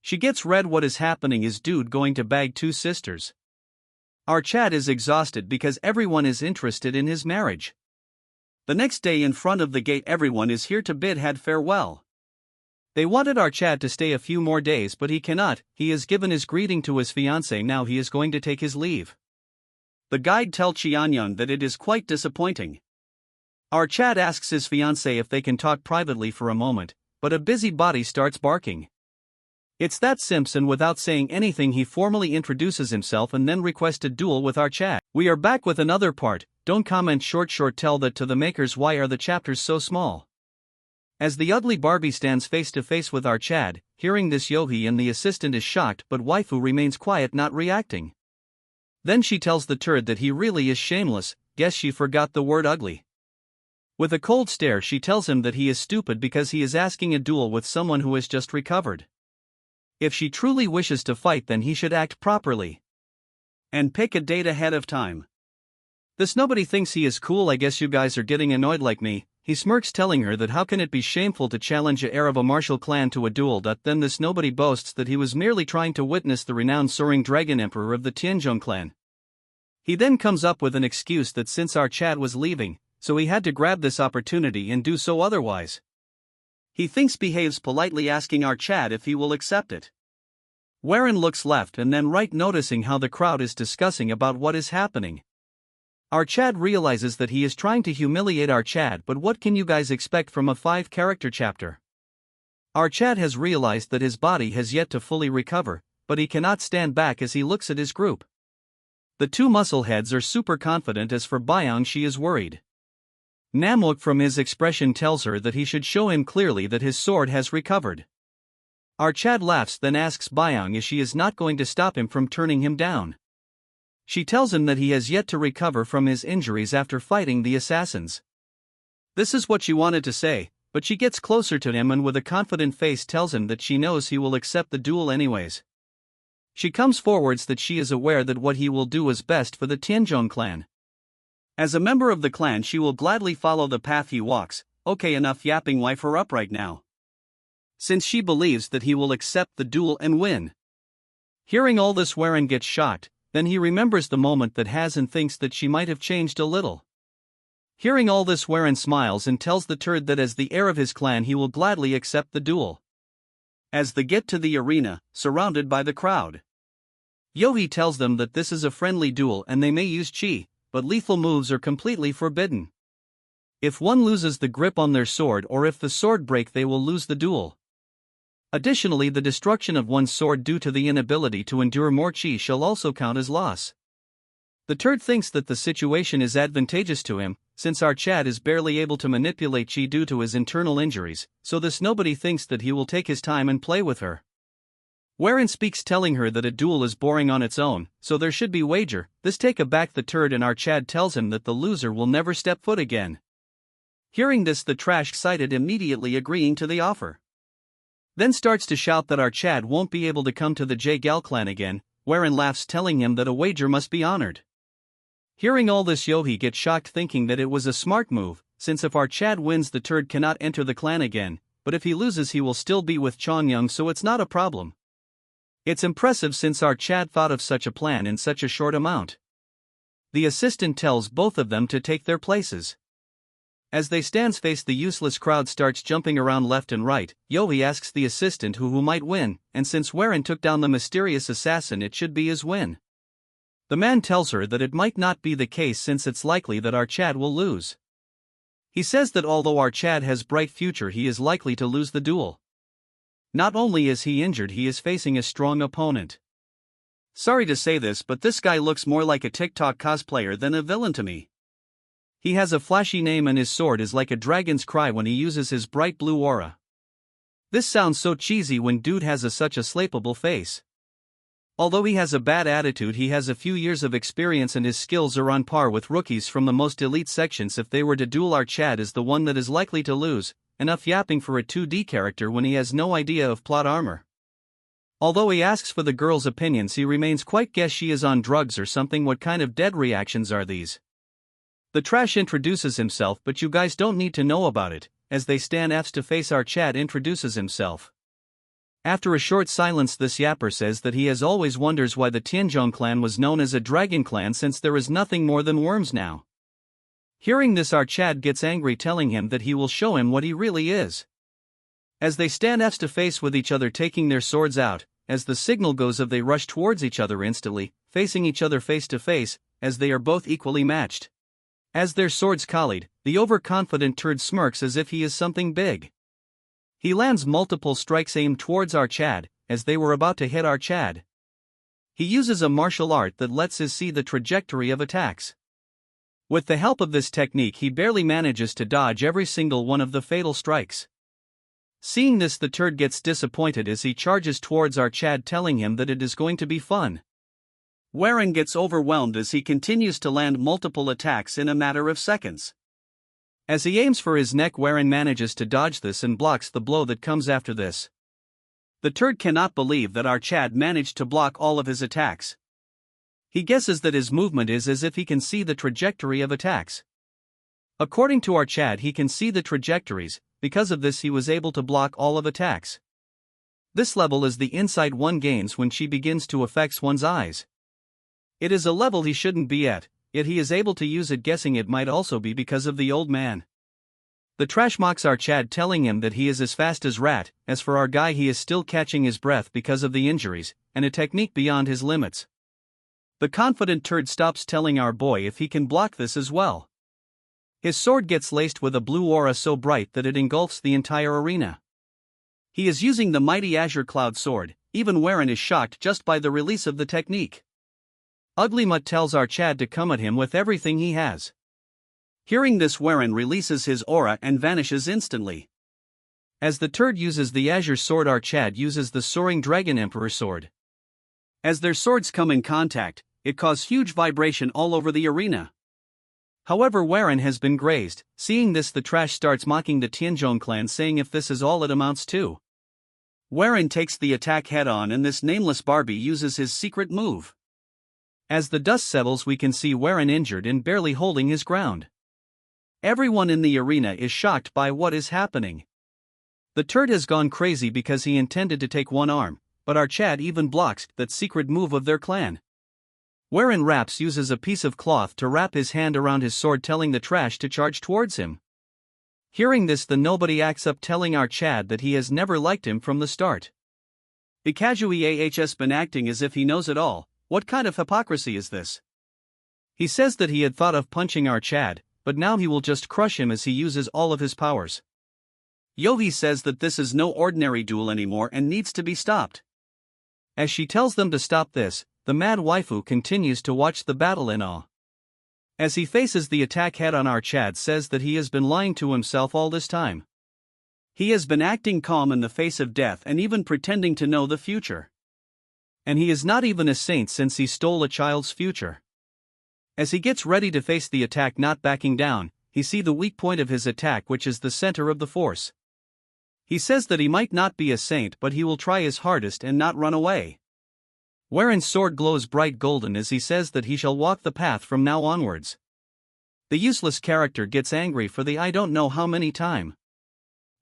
She gets red. What is happening? Is dude going to bag 2 sisters? Our Chad is exhausted because everyone is interested in his marriage. The next day, in front of the gate, everyone is here to bid had farewell. They wanted our Chad to stay a few more days, but he cannot. He has given his greeting to his fiancée, now he is going to take his leave. The guide tells Yong that it is quite disappointing. Our Chad asks his fiancée if they can talk privately for a moment, but a busybody starts barking. It's that Simpson. Without saying anything, he formally introduces himself and then requests a duel with our Chad. We are back with another part. Don't comment short tell that to the makers. Why are the chapters so small? As the ugly Barbie stands face to face with our Chad, hearing this, Yohi and the assistant is shocked, but waifu remains quiet, not reacting. Then she tells the turd that he really is shameless. Guess she forgot the word ugly. With a cold stare, she tells him that he is stupid because he is asking a duel with someone who has just recovered. If she truly wishes to fight, then he should act properly and pick a date ahead of time. This nobody thinks he is cool. I guess you guys are getting annoyed like me. He smirks, telling her that how can it be shameful to challenge a heir of a martial clan to a duel. Then this nobody boasts that he was merely trying to witness the renowned soaring dragon emperor of the Tianzhong clan. He then comes up with an excuse that since our Chad was leaving, so he had to grab this opportunity and do so, otherwise. He thinks, behaves politely, asking our Chad if he will accept it. Warren looks left and then right, noticing how the crowd is discussing about what is happening. Our Chad realizes that he is trying to humiliate our Chad, but what can you guys expect from a 5-character chapter? Our Chad has realized that his body has yet to fully recover, but he cannot stand back as he looks at his group. The 2 muscleheads are super confident. As for Byung, she is worried. Namwook, from his expression, tells her that he should show him clearly that his sword has recovered. Our Chad laughs, then asks Byung if she is not going to stop him from turning him down. She tells him that he has yet to recover from his injuries after fighting the assassins. This is what she wanted to say, but she gets closer to him and with a confident face tells him that she knows he will accept the duel anyways. She comes forwards that she is aware that what he will do is best for the Tianzhong clan. As a member of the clan, she will gladly follow the path he walks. Okay, enough yapping, wife her up right now, since she believes that he will accept the duel and win. Hearing all this, Warren gets shocked, Then he remembers the moment that has and thinks that she might have changed a little. Hearing all this, Warren smiles and tells the turd that as the heir of his clan he will gladly accept the duel. As they get to the arena, surrounded by the crowd, Yohi tells them that this is a friendly duel and they may use chi, but lethal moves are completely forbidden. If one loses the grip on their sword or if the sword break, they will lose the duel. Additionally, the destruction of one's sword due to the inability to endure more chi shall also count as loss. The turd thinks that the situation is advantageous to him, since our Chad is barely able to manipulate chi due to his internal injuries, so this nobody thinks that he will take his time and play with her. Warren speaks, telling her that a duel is boring on its own, so there should be wager. This take aback the turd, and our Chad tells him that the loser will never step foot again. Hearing this, the trash excited immediately agreeing to the offer. Then starts to shout that our Chad won't be able to come to the J Gal clan again. Warren laughs, telling him that a wager must be honored. Hearing all this, Yohi gets shocked, thinking that it was a smart move, since if our Chad wins, the turd cannot enter the clan again, but if he loses he will still be with Yong, so it's not a problem. It's impressive since our Chad thought of such a plan in such a short amount. The assistant tells both of them to take their places. As they stand face, the useless crowd starts jumping around left and right. Yohi asks the assistant who might win, and since Warren took down the mysterious assassin, it should be his win. The man tells her that it might not be the case since it's likely that our Chad will lose. He says that although our Chad has bright future, he is likely to lose the duel. Not only is he injured, he is facing a strong opponent. Sorry to say this, but this guy looks more like a TikTok cosplayer than a villain to me. He has a flashy name and his sword is like a dragon's cry when he uses his bright blue aura. This sounds so cheesy when dude has such a slappable face. Although he has a bad attitude, he has a few years of experience and his skills are on par with rookies from the most elite sections. If they were to duel, our Chad is the one that is likely to lose. Enough yapping for a 2D character when he has no idea of plot armor. Although he asks for the girl's opinions, he remains quite guess she is on drugs or something. What kind of dead reactions are these? The trash introduces himself, but you guys don't need to know about it. As they stand face to face, our Chad introduces himself. After a short silence, this yapper says that he has always wonders why the Tianzhong clan was known as a dragon clan, since there is nothing more than worms now. Hearing this, our Chad gets angry, telling him that he will show him what he really is. As they stand face to face with each other, taking their swords out, as the signal goes of, they rush towards each other instantly, facing each other face to face, as they are both equally matched. As their swords collide, the overconfident turd smirks as if he is something big. He lands multiple strikes aimed towards our Chad, as they were about to hit our Chad. He uses a martial art that lets us see the trajectory of attacks. With the help of this technique, he barely manages to dodge every single one of the fatal strikes. Seeing this, the turd gets disappointed as he charges towards our Chad, telling him that it is going to be fun. Warren gets overwhelmed as he continues to land multiple attacks in a matter of seconds. As he aims for his neck, Warren manages to dodge this and blocks the blow that comes after this. The turd cannot believe that our Chad managed to block all of his attacks. He guesses that his movement is as if he can see the trajectory of attacks. According to our Chad, he can see the trajectories. Because of this, he was able to block all of attacks. This level is the insight one gains when she begins to affect one's eyes. It is a level he shouldn't be at, yet he is able to use it, guessing it might also be because of the old man. The trash mocks our Chad, telling him that he is as fast as rat. As for our guy, he is still catching his breath because of the injuries, and a technique beyond his limits. The confident turd stops, telling our boy if he can block this as well. His sword gets laced with a blue aura so bright that it engulfs the entire arena. He is using the mighty Azure Cloud sword. Even Warren is shocked just by the release of the technique. Ugly Mutt tells our Chad to come at him with everything he has. Hearing this, Warren releases his aura and vanishes instantly. As the turd uses the Azure sword, our Chad uses the Soaring Dragon Emperor sword. As their swords come in contact, it causes huge vibration all over the arena. However, Warren has been grazed. Seeing this, the trash starts mocking the Tianzhong clan, saying if this is all it amounts to. Warren takes the attack head on, and this nameless Barbie uses his secret move. As the dust settles, we can see Warren injured and barely holding his ground. Everyone in the arena is shocked by what is happening. The turd has gone crazy because he intended to take one arm, but our Chad even blocks that secret move of their clan. wherein Raps uses a piece of cloth to wrap his hand around his sword, telling the trash to charge towards him. Hearing this, the nobody acts up, telling our Chad that he has never liked him from the start. Ikaju has been acting as if he knows it all. What kind of hypocrisy is this? He says that he had thought of punching our Chad, but now he will just crush him as he uses all of his powers. Yohi says that this is no ordinary duel anymore and needs to be stopped. As she tells them to stop this, the mad waifu continues to watch the battle in awe. As he faces the attack head on, our Chad says that he has been lying to himself all this time. He has been acting calm in the face of death and even pretending to know the future. And he is not even a saint since he stole a child's future. As he gets ready to face the attack, not backing down, he sees the weak point of his attack, which is the center of the force. He says that he might not be a saint, but he will try his hardest and not run away. Wherein sword glows bright golden as he says that he shall walk the path from now onwards. The useless character gets angry for the I don't know how many time.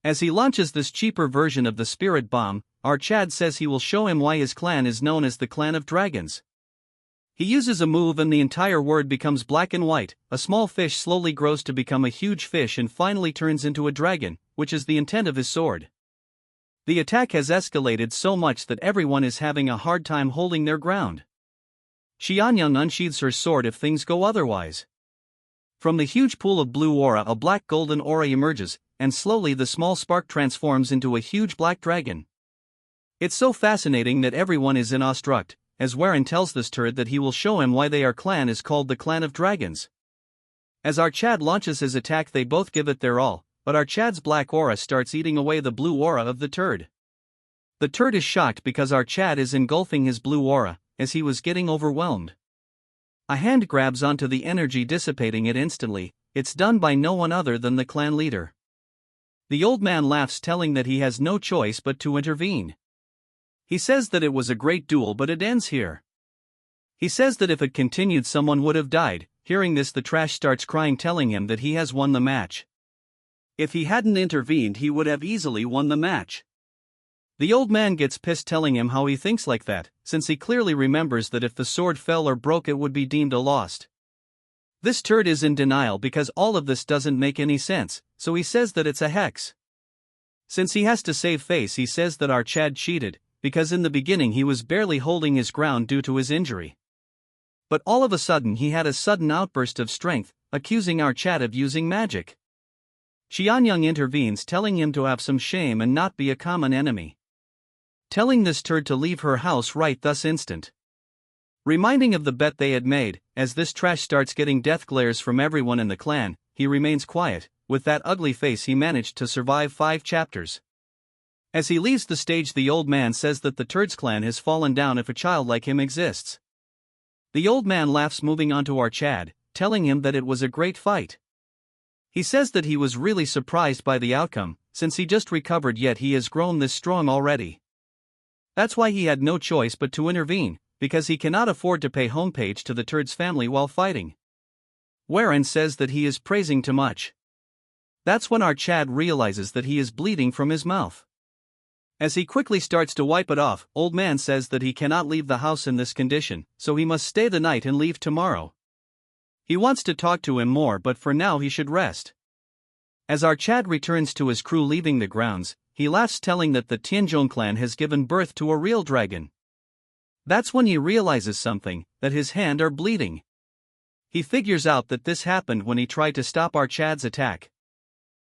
As he launches this cheaper version of the spirit bomb, our Chad says he will show him why his clan is known as the Clan of Dragons. He uses a move and the entire world becomes black and white. A small fish slowly grows to become a huge fish and finally turns into a dragon, which is the intent of his sword. The attack has escalated so much that everyone is having a hard time holding their ground. Xianyang unsheathes her sword if things go otherwise. From the huge pool of blue aura, a black golden aura emerges, and slowly the small spark transforms into a huge black dragon. It's so fascinating that everyone is in awestruck, as Warren tells this turd that he will show him why their clan is called the Clan of Dragons. As our Chad launches his attack, they both give it their all, but our Chad's black aura starts eating away the blue aura of the turd. The turd is shocked because our Chad is engulfing his blue aura, as he was getting overwhelmed. A hand grabs onto the energy, dissipating it instantly. It's done by no one other than the clan leader. The old man laughs, telling that he has no choice but to intervene. He says that it was a great duel, but it ends here. He says that if it continued, someone would have died. Hearing this, the trash starts crying, telling him that he has won the match. If he hadn't intervened, he would have easily won the match. The old man gets pissed, telling him how he thinks like that, since he clearly remembers that if the sword fell or broke, it would be deemed a loss. This turd is in denial because all of this doesn't make any sense, so he says that it's a hex. Since he has to save face, he says that our Chad cheated, because in the beginning he was barely holding his ground due to his injury. But all of a sudden he had a sudden outburst of strength, accusing our Chad of using magic. Xianyang intervenes, telling him to have some shame and not be a common enemy. Telling this turd to leave her house right thus instant. Reminding of the bet they had made, as this trash starts getting death glares from everyone in the clan, he remains quiet. With that ugly face, he managed to survive 5 chapters. As he leaves the stage, the old man says that the turd's clan has fallen down if a child like him exists. The old man laughs, moving on to our Chad, telling him that it was a great fight. He says that he was really surprised by the outcome, since he just recovered, yet he has grown this strong already. That's why he had no choice but to intervene, because he cannot afford to pay homepage to the turd's family while fighting. Warren says that he is praising too much. That's when our Chad realizes that he is bleeding from his mouth. As he quickly starts to wipe it off, old man says that he cannot leave the house in this condition, so he must stay the night and leave tomorrow. He wants to talk to him more, but for now he should rest. As our Chad returns to his crew leaving the grounds, he laughs, telling that the Tianzhong clan has given birth to a real dragon. That's when he realizes something, that his hands are bleeding. He figures out that this happened when he tried to stop our Chad's attack.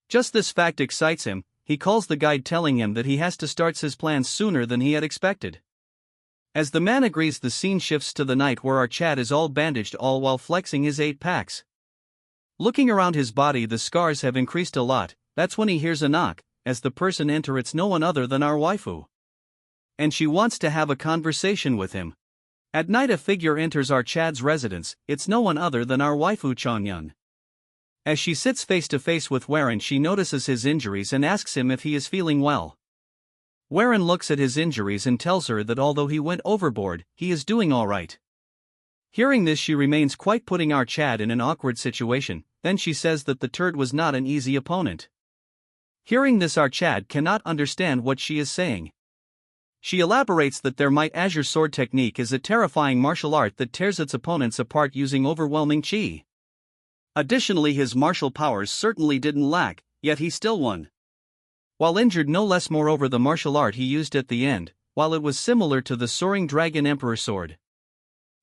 Just this fact excites him. He calls the guide, telling him that he has to start his plans sooner than he had expected. As the man agrees, the scene shifts to the night where our Chad is all bandaged, all while flexing his 8 packs. Looking around his body, the scars have increased a lot. That's when he hears a knock. As the person enters, it's no one other than our waifu. And she wants to have a conversation with him. At night, a figure enters our Chad's residence. It's no one other than our waifu Changyun. As she sits face to face with Warren, she notices his injuries and asks him if he is feeling well. Warren looks at his injuries and tells her that although he went overboard, he is doing all right. Hearing this, she remains quiet, putting our Chad in an awkward situation. Then she says that the turd was not an easy opponent. Hearing this, our Chad cannot understand what she is saying. She elaborates that their Might Azure Sword technique is a terrifying martial art that tears its opponents apart using overwhelming chi. Additionally, his martial powers certainly didn't lack, yet he still won. While injured no less, moreover, the martial art he used at the end, while it was similar to the Soaring Dragon Emperor sword,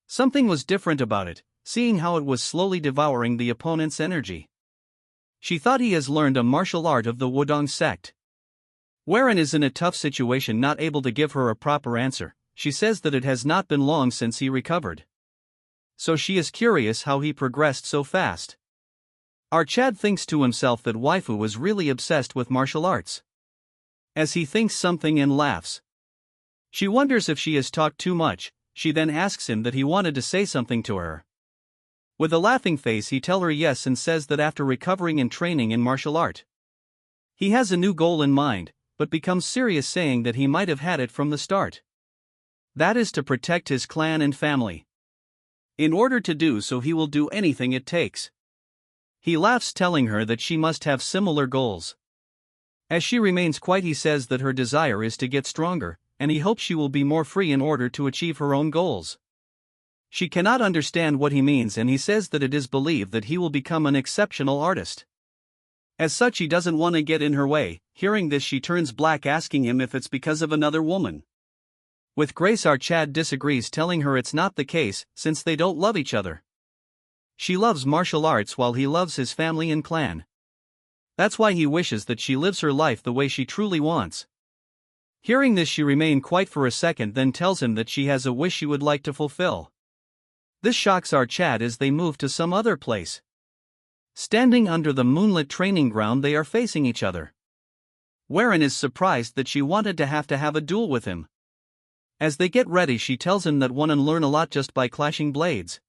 something was different about it, seeing how it was slowly devouring the opponent's energy. She thought he has learned a martial art of the Wudong sect. Warren is in a tough situation, not able to give her a proper answer. She says that it has not been long since he recovered. So she is curious how he progressed so fast. Our Chad thinks to himself that waifu was really obsessed with martial arts. As he thinks something and laughs. She wonders if she has talked too much. She then asks him that he wanted to say something to her. With a laughing face he tells her yes and says that after recovering and training in martial art, he has a new goal in mind, but becomes serious, saying that he might have had it from the start. That is to protect his clan and family. In order to do so he will do anything it takes. He laughs, telling her that she must have similar goals. As she remains quiet he says that her desire is to get stronger, and he hopes she will be more free in order to achieve her own goals. She cannot understand what he means, and he says that it is believed that he will become an exceptional artist. As such, he doesn't want to get in her way. Hearing this, she turns black, asking him if it's because of another woman. With grace, our Chad disagrees, telling her it's not the case, since they don't love each other. She loves martial arts while he loves his family and clan. That's why he wishes that she lives her life the way she truly wants. Hearing this, she remains quiet for a second, then tells him that she has a wish she would like to fulfill. This shocks our Chad as they move to some other place. Standing under the moonlit training ground, they are facing each other. Warren is surprised that she wanted to have a duel with him. As they get ready, she tells him that one can learn a lot just by clashing blades.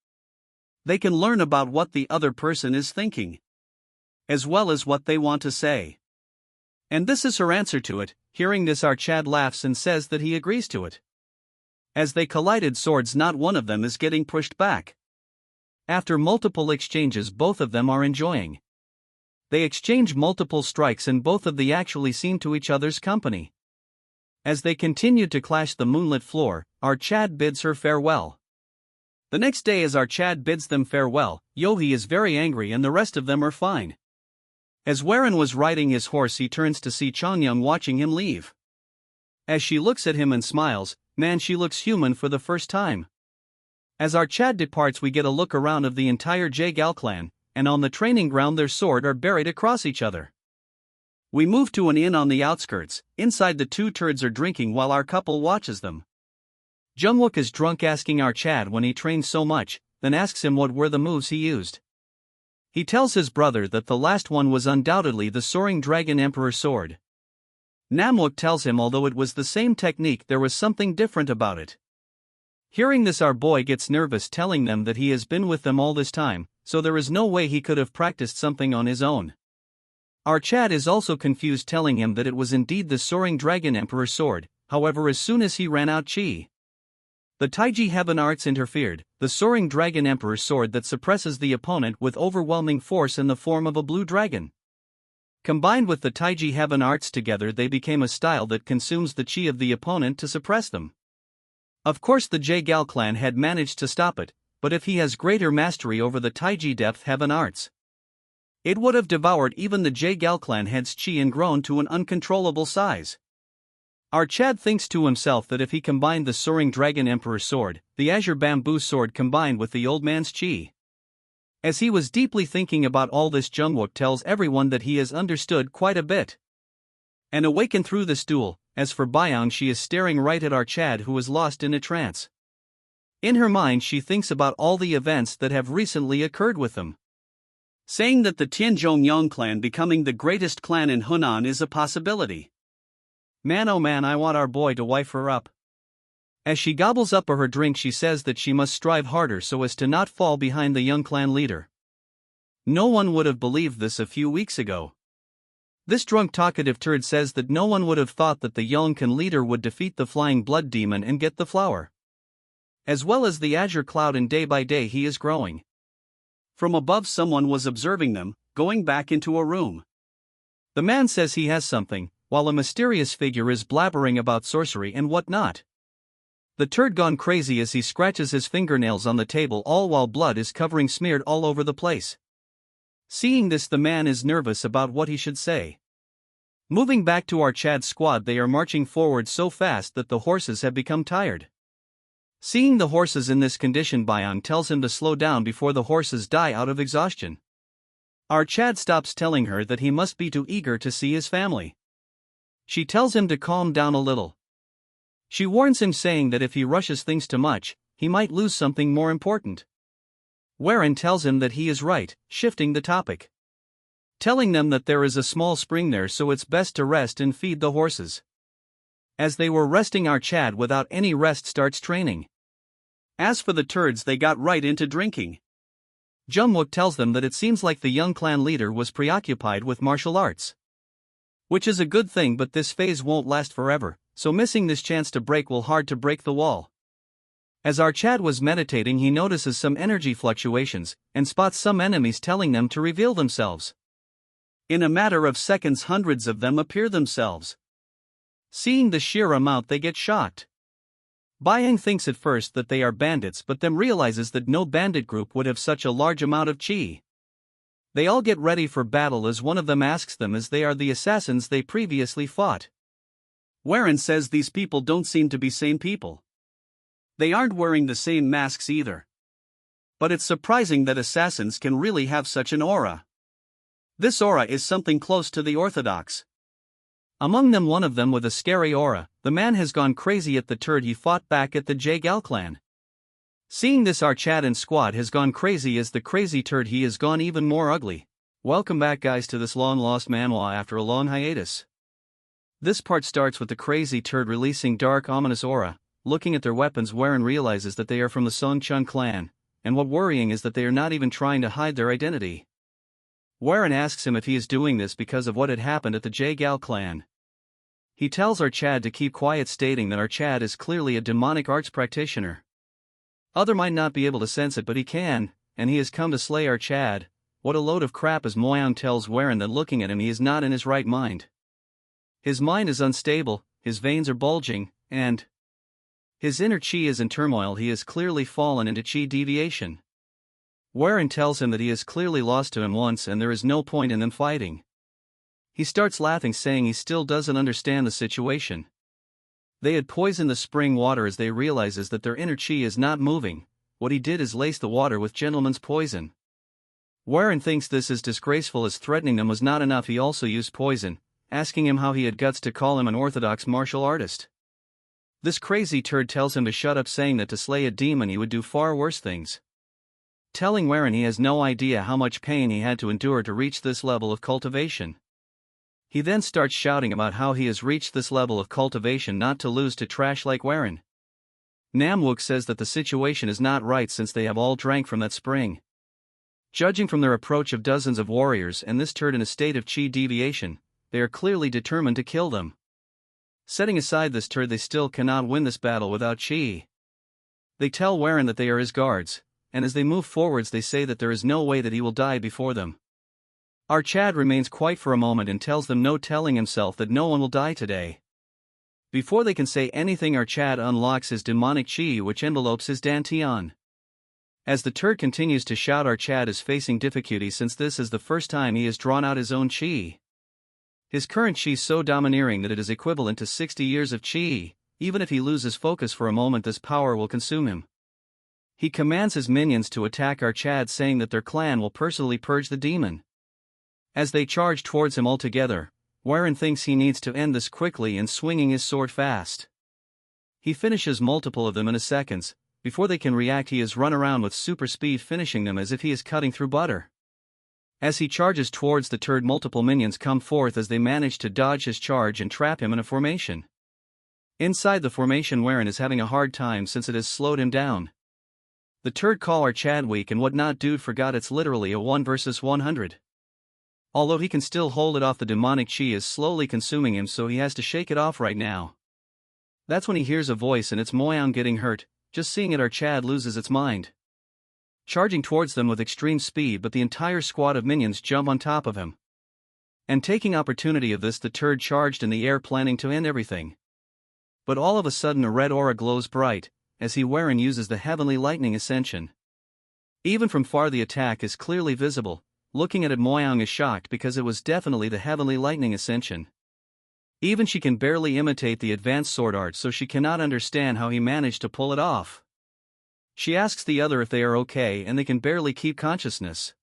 They can learn about what the other person is thinking, as well as what they want to say. And this is her answer to it. Hearing this, our Chad laughs and says that he agrees to it. As they collided swords, not one of them is getting pushed back. After multiple exchanges, both of them are enjoying. They exchange multiple strikes and both of them actually seem to each other's company. As they continued to clash the moonlit floor, our Chad bids her farewell. The next day, as our Chad bids them farewell, Yohei is very angry and the rest of them are fine. As Warren was riding his horse, he turns to see Changyang watching him leave. As she looks at him and smiles, man, she looks human for the first time. As our Chad departs, we get a look around of the entire Jaegal clan, and on the training ground their swords are buried across each other. We move to an inn on the outskirts. Inside, the two turds are drinking while our couple watches them. Jungwook is drunk, asking our Chad when he trained so much, then asks him what were the moves he used. He tells his brother that the last one was undoubtedly the Soaring Dragon Emperor sword. Namwook tells him although it was the same technique, there was something different about it. Hearing this, our boy gets nervous, telling them that he has been with them all this time, so there is no way he could have practiced something on his own. Our Chad is also confused, telling him that it was indeed the Soaring Dragon Emperor sword. However, as soon as he ran out chi, the Taiji Heaven Arts interfered. The Soaring Dragon Emperor sword that suppresses the opponent with overwhelming force in the form of a blue dragon. Combined with the Taiji Heaven Arts together, they became a style that consumes the chi of the opponent to suppress them. Of course, the Jaegal clan had managed to stop it, but if he has greater mastery over the Taiji Depth Heaven Arts, it would have devoured even the Jaegal clan head's chi and grown to an uncontrollable size. Our Chad thinks to himself that if he combined the Soaring Dragon Emperor sword, the Azure Bamboo sword combined with the old man's chi. As he was deeply thinking about all this, Jungwook tells everyone that he has understood quite a bit. And awakened through this duel. As for Byung, she is staring right at our Chad, who is lost in a trance. In her mind, she thinks about all the events that have recently occurred with them, saying that the Tianzhong clan becoming the greatest clan in Hunan is a possibility. Man, oh man, I want our boy to wife her up. As she gobbles up her drink, she says that she must strive harder so as to not fall behind the young clan leader. No one would have believed this a few weeks ago. This drunk talkative turd says that no one would have thought that the young clan leader would defeat the flying blood demon and get the flower, as well as the azure cloud, and day by day he is growing. From above, someone was observing them, going back into a room. The man says he has something, while a mysterious figure is blabbering about sorcery and whatnot. The turd gone crazy as he scratches his fingernails on the table, all while blood is covering smeared all over the place. Seeing this, the man is nervous about what he should say. Moving back to our Chad squad, they are marching forward so fast that the horses have become tired. Seeing the horses in this condition, Byung tells him to slow down before the horses die out of exhaustion. Our Chad stops, telling her that he must be too eager to see his family. She tells him to calm down a little. She warns him, saying that if he rushes things too much, he might lose something more important. Warren tells him that he is right, shifting the topic. Telling them that there is a small spring there, so it's best to rest and feed the horses. As they were resting, our Chad without any rest starts training. As for the turds, they got right into drinking. Jungwook tells them that it seems like the young clan leader was preoccupied with martial arts. Which is a good thing, but this phase won't last forever, so missing this chance to break will hard to break the wall. As our Chad was meditating, he notices some energy fluctuations, and spots some enemies, telling them to reveal themselves. In a matter of seconds, hundreds of them appear themselves. Seeing the sheer amount, they get shocked. Byung thinks at first that they are bandits, but then realizes that no bandit group would have such a large amount of chi. They all get ready for battle as one of them asks them as they are the assassins they previously fought. Warren says these people don't seem to be same people. They aren't wearing the same masks either. But it's surprising that assassins can really have such an aura. This aura is something close to the orthodox. Among them, one of them with a scary aura, the man has gone crazy at the turd he fought back at the Jagal clan. Seeing this, our Chad and squad has gone crazy as the crazy turd he has gone even more ugly. Welcome back, guys, to this long lost manhwa after a long hiatus. This part starts with the crazy turd releasing dark ominous aura. Looking at their weapons, Warren realizes that they are from the Songchun clan, and what worrying is that they are not even trying to hide their identity. Warren asks him if he is doing this because of what had happened at the Jagal clan. He tells our Chad to keep quiet, stating that our Chad is clearly a demonic arts practitioner. Other might not be able to sense it, but he can, and he has come to slay our Chad. What a load of crap, as Moyoung tells Warren that looking at him he is not in his right mind. His mind is unstable, his veins are bulging, and his inner chi is in turmoil. He has clearly fallen into chi deviation. Warren tells him that he has clearly lost to him once and there is no point in them fighting. He starts laughing, saying he still doesn't understand the situation. They had poisoned the spring water as they realizes that their inner chi is not moving. What he did is lace the water with gentleman's poison. Warren thinks this is disgraceful, as threatening them was not enough, he also used poison, asking him how he had guts to call him an orthodox martial artist. This crazy turd tells him to shut up, saying that to slay a demon he would do far worse things. Telling Warren he has no idea how much pain he had to endure to reach this level of cultivation. He then starts shouting about how he has reached this level of cultivation not to lose to trash like Warren. Namwook says that the situation is not right since they have all drank from that spring. Judging from their approach of dozens of warriors and this turd in a state of chi deviation, they are clearly determined to kill them. Setting aside this turd, they still cannot win this battle without chi. They tell Warren that they are his guards, and as they move forwards they say that there is no way that he will die before them. Our Chad remains quiet for a moment and tells them no, telling himself that no one will die today. Before they can say anything, our Chad unlocks his demonic chi, which envelopes his dantian. As the turd continues to shout, our Chad is facing difficulty since this is the first time he has drawn out his own chi. His current chi is so domineering that it is equivalent to 60 years of chi. Even if he loses focus for a moment, this power will consume him. He commands his minions to attack our Chad, saying that their clan will personally purge the demon. As they charge towards him altogether, Warren thinks he needs to end this quickly and swinging his sword fast. He finishes multiple of them in a second. Before they can react, he has run around with super speed, finishing them as if he is cutting through butter. As he charges towards the turd, multiple minions come forth as they manage to dodge his charge and trap him in a formation. Inside the formation, Warren is having a hard time since it has slowed him down. The turd call our Chad weak and whatnot. Dude forgot it's literally a 1 versus 100. Although he can still hold it off, the demonic chi is slowly consuming him, so he has to shake it off right now. That's when he hears a voice and it's Moyoung getting hurt. Just seeing it, our Chad loses its mind. Charging towards them with extreme speed, but the entire squad of minions jump on top of him. And taking opportunity of this, the turd charged in the air, planning to end everything. But all of a sudden a red aura glows bright, as Heir uses the heavenly lightning ascension. Even from far the attack is clearly visible. Looking at it, Moyang is shocked because it was definitely the heavenly lightning ascension. Even she can barely imitate the advanced sword art, so she cannot understand how he managed to pull it off. She asks the other if they are okay, and they can barely keep consciousness.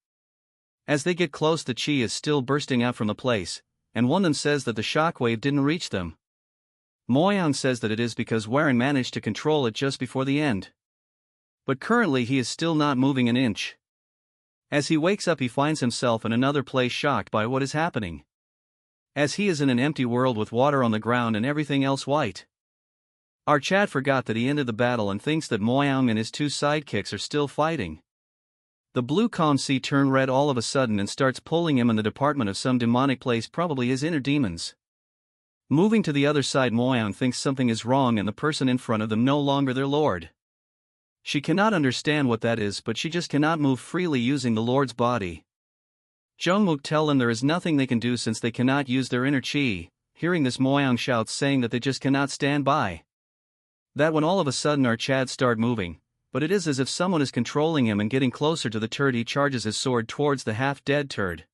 As they get close, the chi is still bursting out from the place, and one of them says that the shockwave didn't reach them. Moyang says that it is because Heir managed to control it just before the end. But currently he is still not moving an inch. As he wakes up, he finds himself in another place, shocked by what is happening. As he is in an empty world with water on the ground and everything else white. Our Chad forgot that he ended the battle and thinks that Moyang and his two sidekicks are still fighting. The blue calm sea turns red all of a sudden and starts pulling him in the department of some demonic place, probably his inner demons. Moving to the other side, Moyang thinks something is wrong and the person in front of them no longer their lord. She cannot understand what that is, but she just cannot move freely using the lord's body. Jungwook tell them there is nothing they can do since they cannot use their inner chi. Hearing this, Moyang shouts, saying that they just cannot stand by. That when all of a sudden our Chad start moving, but it is as if someone is controlling him and getting closer to the turd. He charges his sword towards the half-dead turd.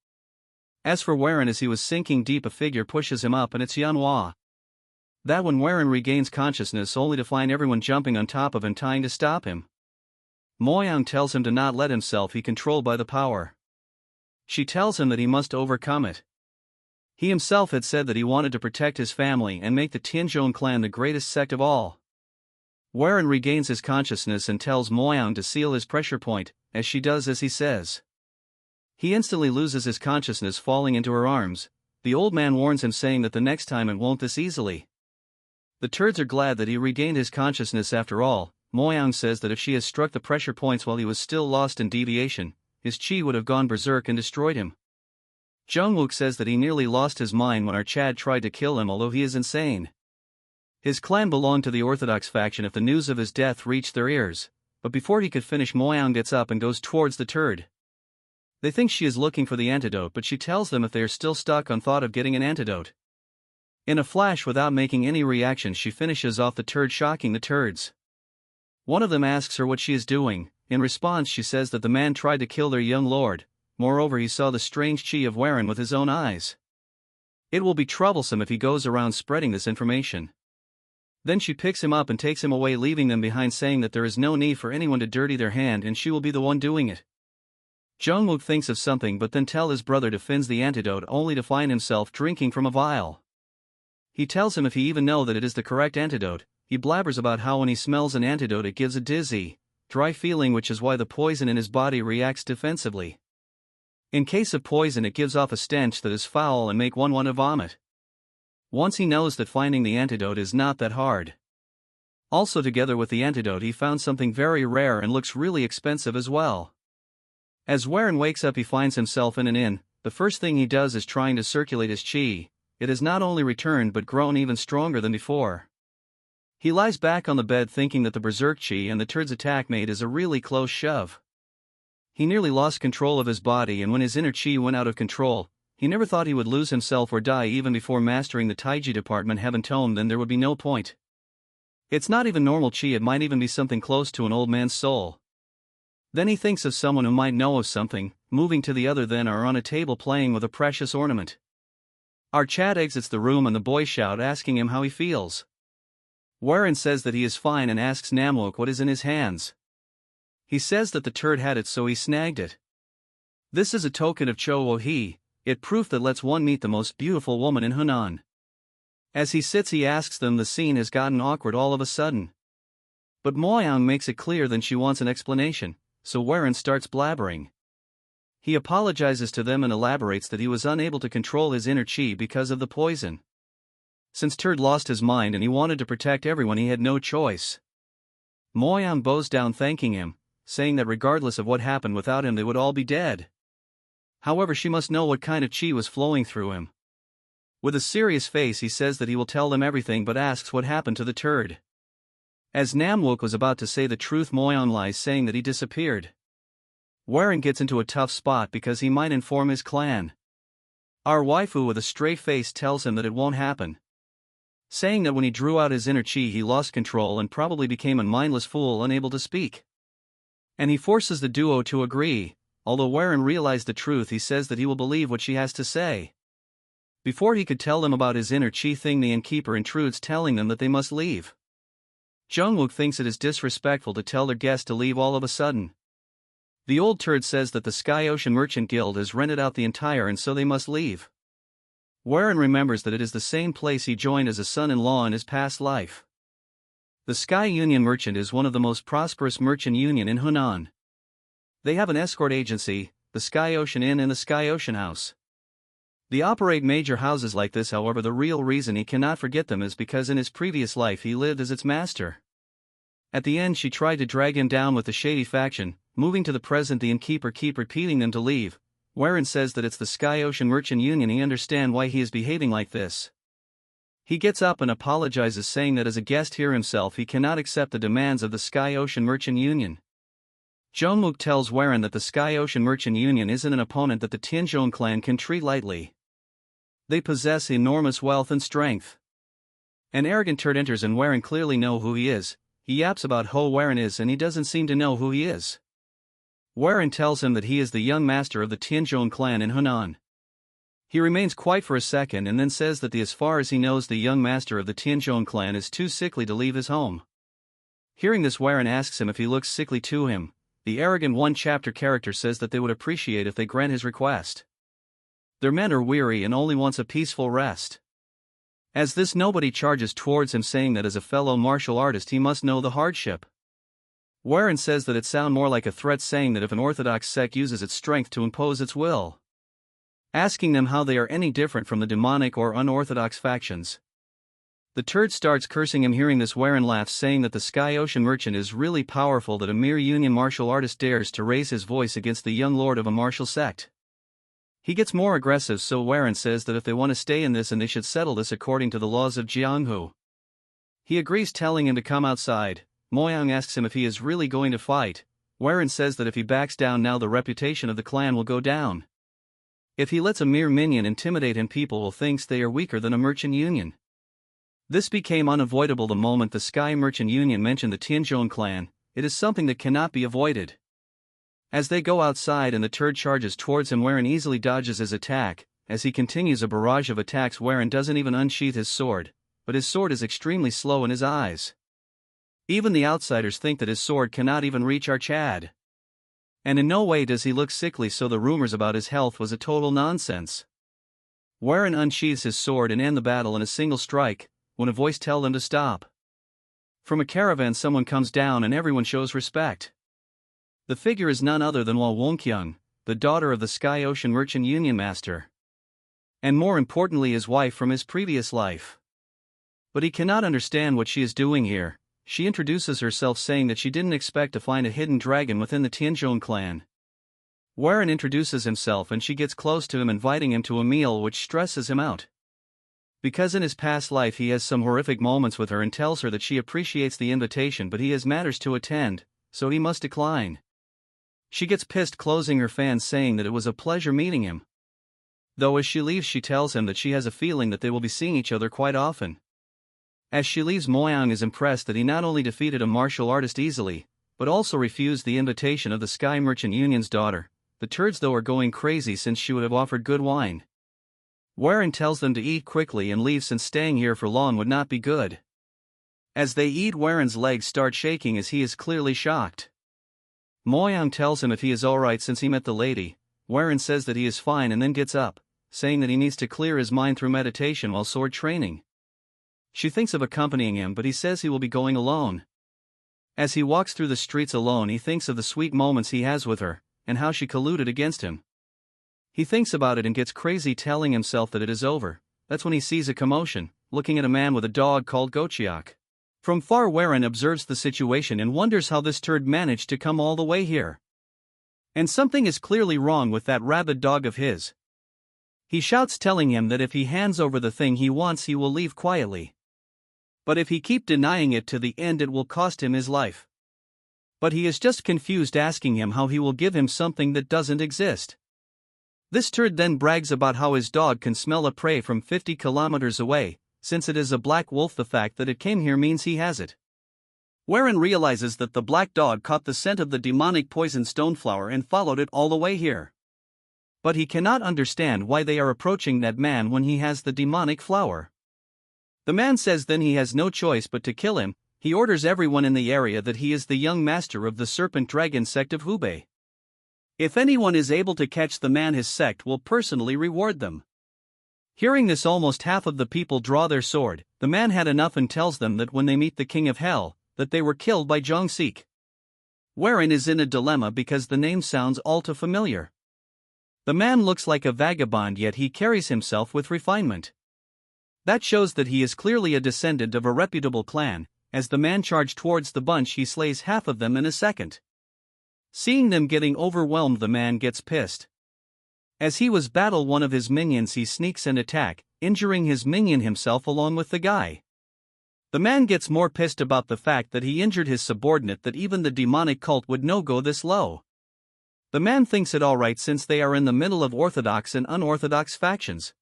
As for Heir, as he was sinking deep, a figure pushes him up, and it's Yanhwa. That when Heir regains consciousness, only to find everyone jumping on top of him, trying to stop him. Moyang tells him to not let himself be controlled by the power. She tells him that he must overcome it. He himself had said that he wanted to protect his family and make the Tianzhong clan the greatest sect of all. Heir regains his consciousness and tells Moyang to seal his pressure point, as she does as he says. He instantly loses his consciousness, falling into her arms. The old man warns him, saying that the next time it won't this easily. The turds are glad that he regained his consciousness after all. Moyang says that if she has struck the pressure points while he was still lost in deviation, his chi would have gone berserk and destroyed him. Jungwook says that he nearly lost his mind when our Chad tried to kill him, although he is insane. His clan belonged to the Orthodox faction if the news of his death reached their ears, but before he could finish, Moyang gets up and goes towards the turd. They think she is looking for the antidote, but she tells them if they are still stuck on thought of getting an antidote. In a flash, without making any reaction, she finishes off the turd, shocking the turds. One of them asks her what she is doing. In response, she says that the man tried to kill their young lord. Moreover, he saw the strange chi of Heir with his own eyes. It will be troublesome if he goes around spreading this information. Then she picks him up and takes him away, leaving them behind, saying that there is no need for anyone to dirty their hand and she will be the one doing it. Jungwook thinks of something, but then tells his brother to finish the antidote, only to find himself drinking from a vial. He tells him if he even know that it is the correct antidote. He blabbers about how when he smells an antidote it gives a dizzy, dry feeling, which is why the poison in his body reacts defensively. In case of poison, it gives off a stench that is foul and make one want to vomit. Once he knows that finding the antidote is not that hard. Also, together with the antidote, he found something very rare and looks really expensive as well. As Heir wakes up, he finds himself in an inn. The first thing he does is trying to circulate his chi. It has not only returned but grown even stronger than before. He lies back on the bed thinking that the berserk chi and the turd's attack made is a really close shove. He nearly lost control of his body, and when his inner chi went out of control, he never thought he would lose himself or die even before mastering the Taiji department Heaven Tome. Then there would be no point. It's not even normal chi, it might even be something close to an old man's soul. Then he thinks of someone who might know of something. Moving to the other, then are on a table playing with a precious ornament. Our Chad exits the room and the boys shout, asking him how he feels. Heir says that he is fine and asks Namwook what is in his hands. He says that the turd had it, so he snagged it. This is a token of Cho-Oh-Hee, it proof that lets one meet the most beautiful woman in Hunan. As he sits, he asks them. The scene has gotten awkward all of a sudden. But Moyang makes it clear that she wants an explanation, so Heir starts blabbering. He apologizes to them and elaborates that he was unable to control his inner chi because of the poison. Since Turd lost his mind and he wanted to protect everyone, he had no choice. Moyang bows down thanking him, saying that regardless of what happened without him they would all be dead. However, she must know what kind of chi was flowing through him. With a serious face, he says that he will tell them everything, but asks what happened to the turd. As Namwook was about to say the truth, Moyang lies, saying that he disappeared. Heir gets into a tough spot because he might inform his clan. Our waifu with a stray face tells him that it won't happen, saying that when he drew out his inner chi he lost control and probably became a mindless fool unable to speak. And he forces the duo to agree. Although Warren realized the truth, he says that he will believe what she has to say. Before he could tell them about his inner chi thing, the innkeeper intrudes, telling them that they must leave. Jungwook thinks it is disrespectful to tell their guest to leave all of a sudden. The old turd says that the Sky Ocean Merchant Guild has rented out the entire and so they must leave. Warren remembers that it is the same place he joined as a son-in-law in his past life. The Sky Union Merchant is one of the most prosperous merchant union in Hunan. They have an escort agency, the Sky Ocean Inn and the Sky Ocean House. They operate major houses like this. However, the real reason he cannot forget them is because in his previous life he lived as its master. At the end she tried to drag him down with the shady faction. Moving to the present, the innkeeper keep repeating them to leave. Warren says that it's the Sky Ocean Merchant Union. He understands why he is behaving like this. He gets up and apologizes, saying that as a guest here himself he cannot accept the demands of the Sky Ocean Merchant Union. Jungwook tells Warren that the Sky Ocean Merchant Union isn't an opponent that the Tianzhong clan can treat lightly. They possess enormous wealth and strength. An arrogant turd enters and Warren clearly know who he is. He yaps about who Warren is and he doesn't seem to know who he is. Warren tells him that he is the young master of the Tianzhong clan in Hunan. He remains quiet for a second and then says that as far as he knows the young master of the Tianzhong clan is too sickly to leave his home. Hearing this, Warren asks him if he looks sickly to him. The arrogant one-chapter character says that they would appreciate if they grant his request. Their men are weary and only wants a peaceful rest. As this, nobody charges towards him, saying that as a fellow martial artist he must know the hardship. Warren says that it sounds more like a threat, saying that if an orthodox sect uses its strength to impose its will. Asking them how they are any different from the demonic or unorthodox factions. The turd starts cursing him. Hearing this, Warren laughs, saying that the Sky Ocean Merchant is really powerful, that a mere union martial artist dares to raise his voice against the young lord of a martial sect. He gets more aggressive, so Warren says that if they want to stay in this and they should settle this according to the laws of Jianghu. He agrees, telling him to come outside. Moyang asks him if he is really going to fight. Warren says that if he backs down now the reputation of the clan will go down. If he lets a mere minion intimidate him, people will think they are weaker than a merchant union. This became unavoidable the moment the Sky Merchant Union mentioned the Tianzhong clan. It is something that cannot be avoided. As they go outside and the turd charges towards him, Warren easily dodges his attack. As he continues a barrage of attacks, Warren doesn't even unsheath his sword, but his sword is extremely slow in his eyes. Even the outsiders think that his sword cannot even reach our Chad. And in no way does he look sickly, so the rumors about his health was a total nonsense. Warren unsheathes his sword and ends the battle in a single strike, when a voice tells them to stop. From a caravan someone comes down and everyone shows respect. The figure is none other than Wonkyung, the daughter of the Sky Ocean Merchant Union master. And more importantly, his wife from his previous life. But he cannot understand what she is doing here. She introduces herself, saying that she didn't expect to find a hidden dragon within the Tianzhong clan. Warren introduces himself and she gets close to him, inviting him to a meal, which stresses him out. Because in his past life he has some horrific moments with her, and tells her that she appreciates the invitation but he has matters to attend, so he must decline. She gets pissed, closing her fan, saying that it was a pleasure meeting him. Though as she leaves she tells him that she has a feeling that they will be seeing each other quite often. As she leaves, Moyang is impressed that he not only defeated a martial artist easily, but also refused the invitation of the Sky Merchant Union's daughter. The turds though are going crazy since she would have offered good wine. Warren tells them to eat quickly and leave, since staying here for long would not be good. As they eat, Warren's legs start shaking as he is clearly shocked. Moyang tells him if he is alright since he met the lady. Warren says that he is fine and then gets up, saying that he needs to clear his mind through meditation while sword training. She thinks of accompanying him, but he says he will be going alone. As he walks through the streets alone, he thinks of the sweet moments he has with her, and how she colluded against him. He thinks about it and gets crazy, telling himself that it is over. That's when he sees a commotion, looking at a man with a dog called Gochiak. From far, Warren observes the situation and wonders how this turd managed to come all the way here. And something is clearly wrong with that rabid dog of his. He shouts, telling him that if he hands over the thing he wants he will leave quietly. But if he keep denying it to the end it will cost him his life. But he is just confused, asking him how he will give him something that doesn't exist. This turd then brags about how his dog can smell a prey from 50 kilometers away. Since it is a black wolf, the fact that it came here means he has it. Wherein realizes that the black dog caught the scent of the demonic poison stoneflower and followed it all the way here. But he cannot understand why they are approaching that man when he has the demonic flower. The man says then he has no choice but to kill him. He orders everyone in the area that he is the young master of the serpent dragon sect of Hubei. If anyone is able to catch the man, his sect will personally reward them. Hearing this, almost half of the people draw their sword. The man had enough and tells them that when they meet the king of hell, that they were killed by Zhong. Wherein is in a dilemma because the name sounds all too familiar. The man looks like a vagabond, yet he carries himself with refinement. That shows that he is clearly a descendant of a reputable clan. As the man charged towards the bunch, he slays half of them in a second. Seeing them getting overwhelmed, the man gets pissed. As he was battle one of his minions, he sneaks and attack, injuring his minion himself along with the guy. The man gets more pissed about the fact that he injured his subordinate that even the demonic cult would no go this low. The man thinks it alright since they are in the middle of orthodox and unorthodox factions.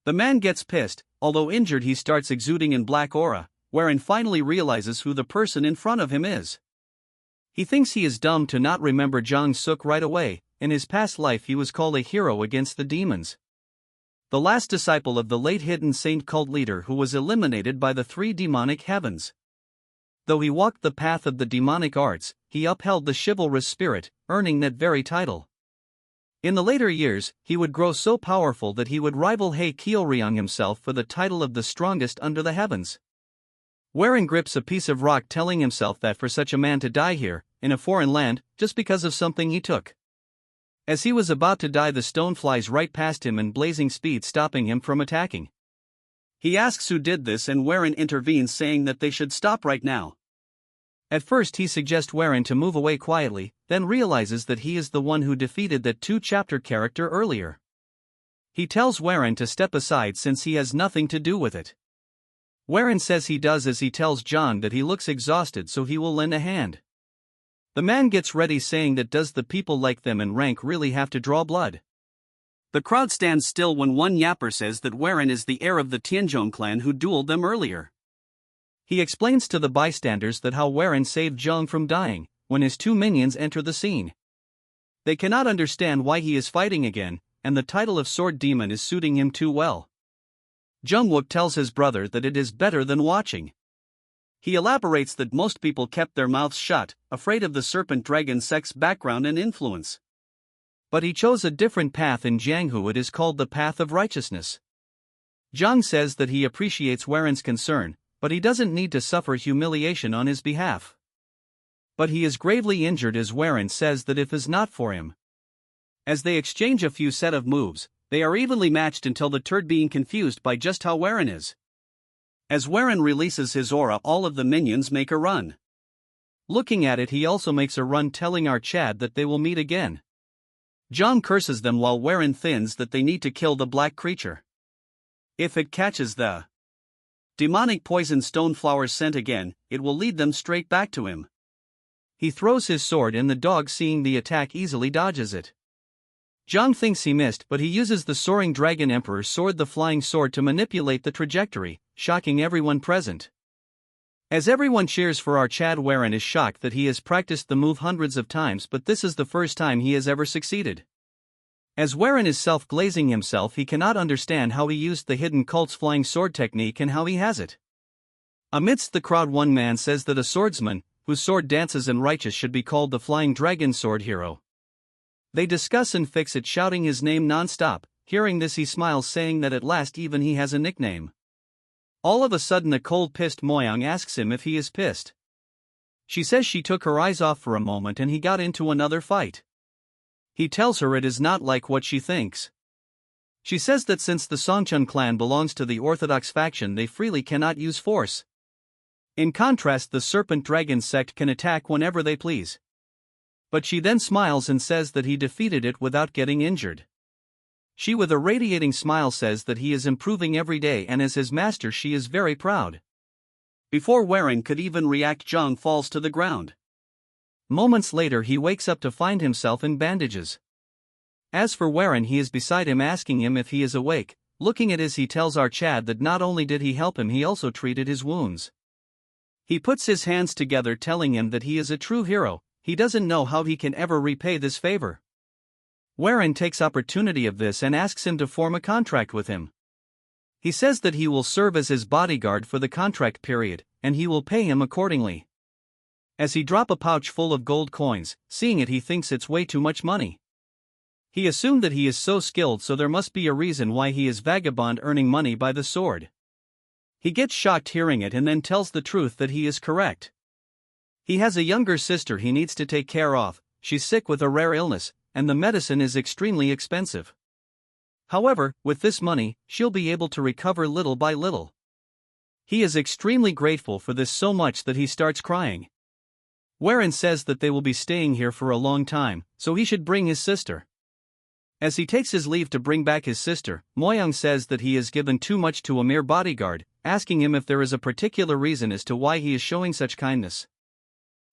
The man gets pissed. Although injured, he starts exuding in black aura, wherein finally realizes who the person in front of him is. He thinks he is dumb to not remember Zhang Suk right away. In his past life he was called a hero against the demons. The last disciple of the late hidden saint cult leader who was eliminated by the three demonic heavens. Though he walked the path of the demonic arts, he upheld the chivalrous spirit, earning that very title. In the later years, he would grow so powerful that he would rival He Kyoryong himself for the title of the strongest under the heavens. Wherein grips a piece of rock, telling himself that for such a man to die here, in a foreign land, just because of something he took. As he was about to die, the stone flies right past him in blazing speed, stopping him from attacking. He asks who did this, and Wherein intervenes, saying that they should stop right now. At first he suggests Wherein to move away quietly, then realizes that he is the one who defeated that 2-chapter character earlier. He tells Wherein to step aside since he has nothing to do with it. Wherein says he does as he tells John that he looks exhausted, so he will lend a hand. The man gets ready, saying that does the people like them in rank really have to draw blood? The crowd stands still when one yapper says that Wherein is the heir of the Tianzhong clan who dueled them earlier. He explains to the bystanders that how Wherein saved Zhong from dying, when his 2 minions enter the scene. They cannot understand why he is fighting again, and the title of Sword Demon is suiting him too well. Jungwook tells his brother that it is better than watching. He elaborates that most people kept their mouths shut, afraid of the serpent dragon sect's background and influence. But he chose a different path in Jianghu. It is called the path of righteousness. Zhang says that he appreciates Whereин's concern, but he doesn't need to suffer humiliation on his behalf. But he is gravely injured, as Wherein says that if is not for him. As they exchange a few set of moves, they are evenly matched until the turd being confused by just how Wherein is. As Wherein releases his aura, all of the minions make a run. Looking at it, he also makes a run, telling our Chad that they will meet again. John curses them while Wherein thins that they need to kill the black creature. If it catches the demonic poison stoneflower scent again, it will lead them straight back to him. He throws his sword, and the dog, seeing the attack, easily dodges it. Zhang thinks he missed, but he uses the soaring dragon emperor's sword, the flying sword, to manipulate the trajectory, shocking everyone present. As everyone cheers for our Chad, Wherein is shocked that he has practiced the move hundreds of times, but this is the first time he has ever succeeded. As Wherein is self-glazing himself, he cannot understand how he used the hidden cult's flying sword technique and how he has it. Amidst the crowd, one man says that a swordsman, whose sword dances and righteous, should be called the Flying Dragon Sword Hero. They discuss and fix it, shouting his name non-stop. Hearing this, he smiles, saying that at last even he has a nickname. All of a sudden, a cold-pissed Moyang asks him if he is pissed. She says she took her eyes off for a moment and he got into another fight. He tells her it is not like what she thinks. She says that since the Songchun clan belongs to the Orthodox faction, they freely cannot use force. In contrast, the Serpent Dragon sect can attack whenever they please. But she then smiles and says that he defeated it without getting injured. She, with a radiating smile, says that he is improving every day, and as his master she is very proud. Before Wherein could even react, Zhang falls to the ground. Moments later he wakes up to find himself in bandages. As for Warren, he is beside him asking him if he is awake. Looking at his, he tells our Chad that not only did he help him, he also treated his wounds. He puts his hands together telling him that he is a true hero. He doesn't know how he can ever repay this favor. Warren takes opportunity of this and asks him to form a contract with him. He says that he will serve as his bodyguard for the contract period, and he will pay him accordingly. As he drop a pouch full of gold coins, seeing it he thinks it's way too much money. He assumed that he is so skilled, so there must be a reason why he is vagabond earning money by the sword. He gets shocked hearing it and then tells the truth that he is correct. He has a younger sister he needs to take care of. She's sick with a rare illness, and the medicine is extremely expensive. However, with this money, she'll be able to recover little by little. He is extremely grateful for this, so much that he starts crying. Warren says that they will be staying here for a long time, so he should bring his sister. As he takes his leave to bring back his sister, Moyoung says that he has given too much to a mere bodyguard, asking him if there is a particular reason as to why he is showing such kindness.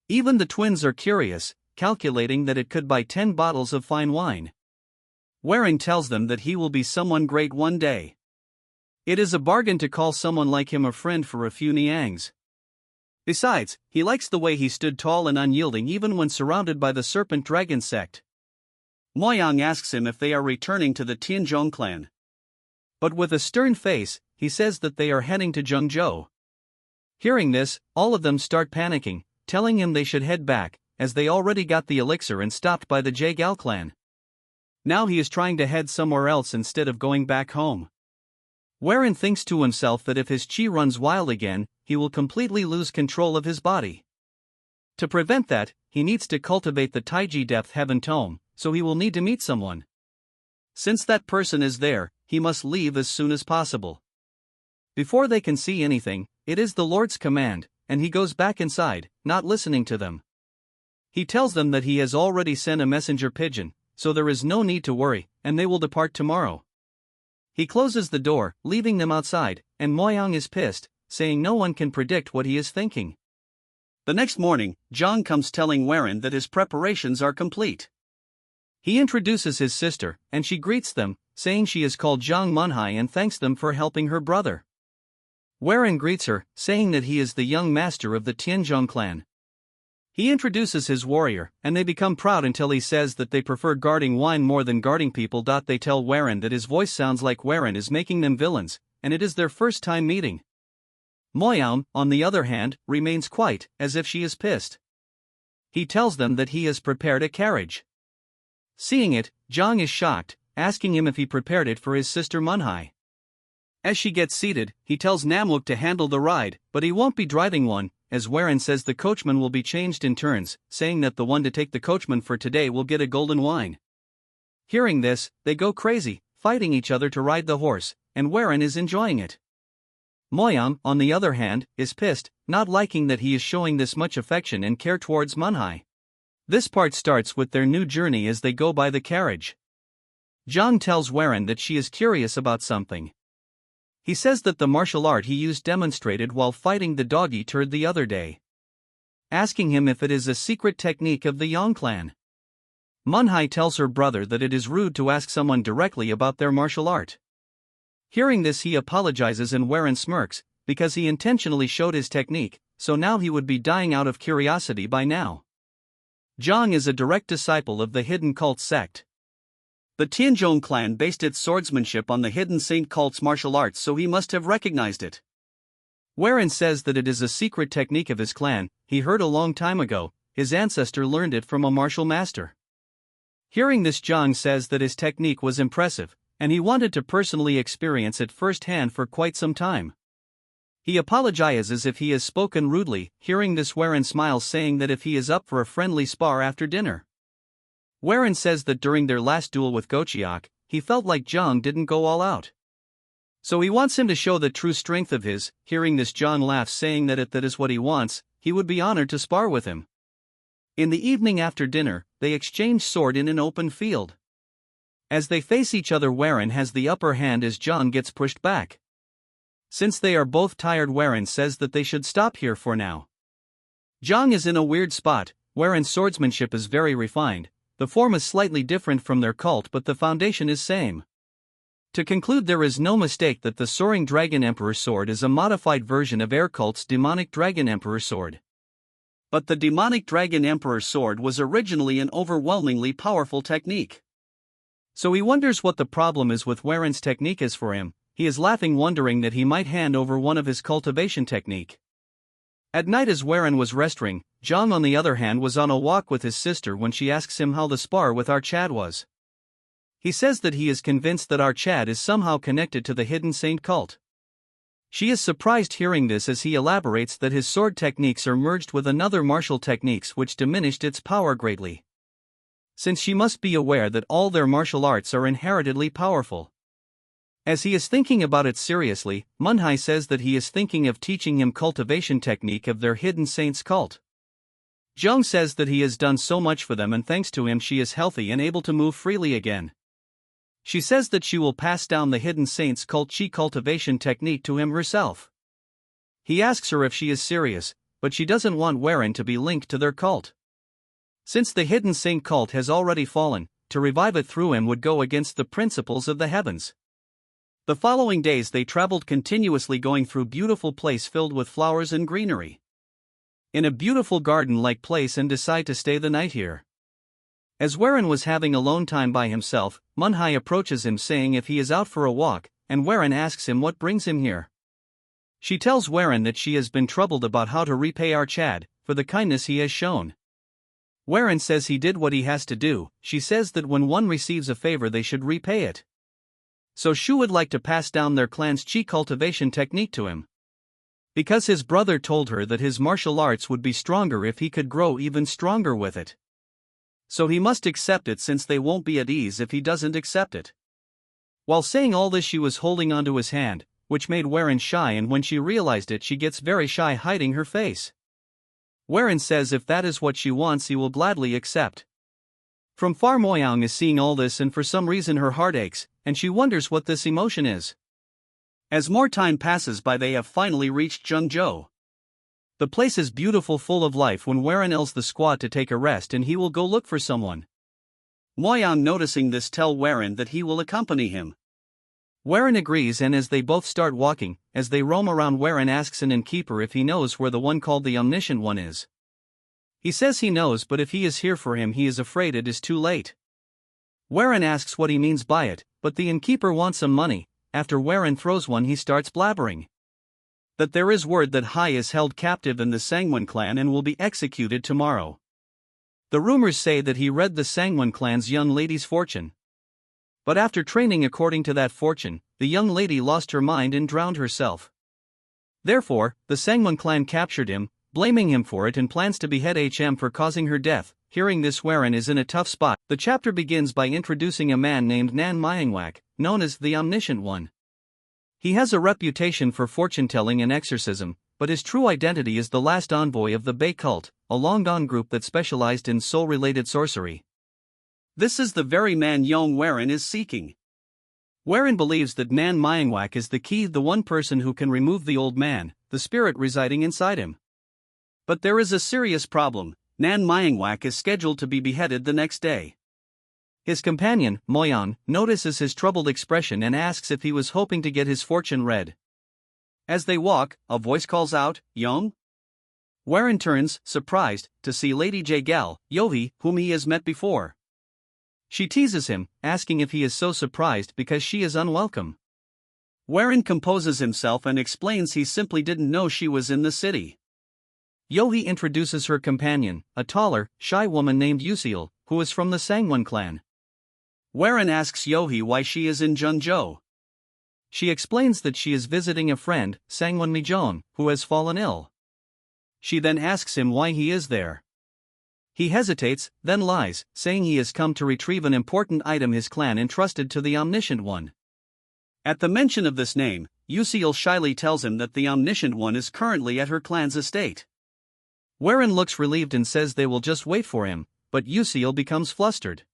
Even the twins are curious, calculating that it could buy 10 bottles of fine wine. Warren tells them that he will be someone great one day. It is a bargain to call someone like him a friend for a few niangs. Besides, he likes the way he stood tall and unyielding even when surrounded by the Serpent Dragon sect. Moyoung asks him if they are returning to the Tianzhong clan. But with a stern face, he says that they are heading to Zhengzhou. Hearing this, all of them start panicking, telling him they should head back, as they already got the elixir and stopped by the Jagal clan. Now he is trying to head somewhere else instead of going back home. Warren thinks to himself that if his chi runs wild again, he will completely lose control of his body. To prevent that, he needs to cultivate the Taiji Depth Heaven Tome, so he will need to meet someone. Since that person is there, he must leave as soon as possible. Before they can see anything, it is the Lord's command, and he goes back inside, not listening to them. He tells them that he has already sent a messenger pigeon, so there is no need to worry, and they will depart tomorrow. He closes the door, leaving them outside, and Moyoung is pissed, saying no one can predict what he is thinking. The next morning, Zhang comes telling Warren that his preparations are complete. He introduces his sister, and she greets them, saying she is called Zhang Manhai and thanks them for helping her brother. Warren greets her, saying that he is the young master of the Tianzhong clan. He introduces his warrior, and they become proud until he says that they prefer guarding wine more than guarding people. They tell Warren that his voice sounds like Warren is making them villains, and it is their first time meeting. Moyoung, on the other hand, remains quiet, as if she is pissed. He tells them that he has prepared a carriage. Seeing it, Zhang is shocked, asking him if he prepared it for his sister Manhai. As she gets seated, he tells Namwook to handle the ride, but he won't be driving one, as Warren says the coachman will be changed in turns, saying that the one to take the coachman for today will get a golden wine. Hearing this, they go crazy, fighting each other to ride the horse, and Warren is enjoying it. Moyoung, on the other hand, is pissed, not liking that he is showing this much affection and care towards Manhai. This part starts with their new journey as they go by the carriage. Zhang tells Warren that she is curious about something. He says that the martial art he used demonstrated while fighting the doggy turd the other day. Asking him if it is a secret technique of the Yong clan. Manhai tells her brother that it is rude to ask someone directly about their martial art. Hearing this, he apologizes and Warren smirks, because he intentionally showed his technique, so now he would be dying out of curiosity by now. Zhang is a direct disciple of the Hidden Cult sect. The Tianzhong clan based its swordsmanship on the Hidden Saint cult's martial arts, so he must have recognized it. Warren says that it is a secret technique of his clan, he heard a long time ago, his ancestor learned it from a martial master. Hearing this, Zhang says that his technique was impressive, and he wanted to personally experience it firsthand for quite some time. He apologizes if he has spoken rudely. Hearing this, Warren smiles, saying that if he is up for a friendly spar after dinner. Warren says that during their last duel with Gochiok, he felt like Zhang didn't go all out. So he wants him to show the true strength of his. Hearing this, Zhang laughs, saying that if that is what he wants, he would be honored to spar with him. In the evening after dinner, they exchange sword in an open field. As they face each other, Warren has the upper hand as Zhang gets pushed back. Since they are both tired, Warren says that they should stop here for now. Zhang is in a weird spot. Warren's swordsmanship is very refined, the form is slightly different from their cult but the foundation is same. To conclude, there is no mistake that the Soaring Dragon Emperor Sword is a modified version of Heir cult's Demonic Dragon Emperor Sword. But the Demonic Dragon Emperor Sword was originally an overwhelmingly powerful technique. So he wonders what the problem is with Waren's technique is for him. He is laughing, wondering that he might hand over one of his cultivation technique. At night, as Waren was resting, Yong on the other hand was on a walk with his sister when she asks him how the spar with our Chad was. He says that he is convinced that our Chad is somehow connected to the hidden saint cult. She is surprised hearing this as he elaborates that his sword techniques are merged with another martial techniques which diminished its power greatly. Since she must be aware that all their martial arts are inheritedly powerful. As he is thinking about it seriously, Manhwa says that he is thinking of teaching him cultivation technique of their hidden saints cult. Yong says that he has done so much for them and thanks to him she is healthy and able to move freely again. She says that she will pass down the hidden saints cult chi cultivation technique to him herself. He asks her if she is serious, but she doesn't want Waren to be linked to their cult. Since the hidden saint cult has already fallen, to revive it through him would go against the principles of the heavens. The following days they traveled continuously, going through beautiful place filled with flowers and greenery. In a beautiful garden-like place, and decide to stay the night here. As Waren was having alone time by himself, Manhwa approaches him saying if he is out for a walk, and Waren asks him what brings him here. She tells Waren that she has been troubled about how to repay our Chad for the kindness he has shown. Waren says he did what he has to do. She says that when one receives a favor they should repay it. So she would like to pass down their clan's chi cultivation technique to him. Because his brother told her that his martial arts would be stronger if he could grow even stronger with it. So he must accept it, since they won't be at ease if he doesn't accept it. While saying all this she was holding onto his hand, which made Waren shy, and when she realized it she gets very shy, hiding her face. Waren says if that is what she wants he will gladly accept. From far Moyang is seeing all this and for some reason her heart aches, and she wonders what this emotion is. As more time passes by they have finally reached Zhengzhou. The place is beautiful, full of life, when Waren tells the squad to take a rest and he will go look for someone. Moyang, noticing this, tell Waren that he will accompany him. Waren agrees, and as they both start walking, as they roam around, Waren asks an innkeeper if he knows where the one called the Omniscient One is. He says he knows, but if he is here for him he is afraid it is too late. Waren asks what he means by it, but the innkeeper wants some money. After Waren throws one he starts blabbering that there is word that Hai is held captive in the Sangwon clan and will be executed tomorrow. The rumors say that he read the Sangwon clan's young lady's fortune. But after training according to that fortune, the young lady lost her mind and drowned herself. Therefore, the Sangwon clan captured him, blaming him for it, and plans to behead him for causing her death. Hearing this, Waren is in a tough spot. The chapter begins by introducing a man named Nan Myangwak, known as the Omniscient One. He has a reputation for fortune-telling and exorcism, but his true identity is the last envoy of the Bei cult, a long-gone group that specialized in soul-related sorcery. This is the very man Yong Waren is seeking. Waren believes that Nan Myangwak is the key, the one person who can remove the old man, the spirit residing inside him. But there is a serious problem. Nan Myangwak is scheduled to be beheaded the next day. His companion, Moyang, notices his troubled expression and asks if he was hoping to get his fortune read. As they walk, a voice calls out, "Yong?" Waren turns, surprised, to see Lady Jagal, Yohi, whom he has met before. She teases him, asking if he is so surprised because she is unwelcome. Waren composes himself and explains he simply didn't know she was in the city. Yohi introduces her companion, a taller, shy woman named Yusil, who is from the Sangwon clan. Waren asks Yohi why she is in Zhengzhou. She explains that she is visiting a friend, Sangwon Mijon, who has fallen ill. She then asks him why he is there. He hesitates, then lies, saying he has come to retrieve an important item his clan entrusted to the Omniscient One. At the mention of this name, Yusil shyly tells him that the Omniscient One is currently at her clan's estate. Waren looks relieved and says they will just wait for him, but Yusil becomes flustered.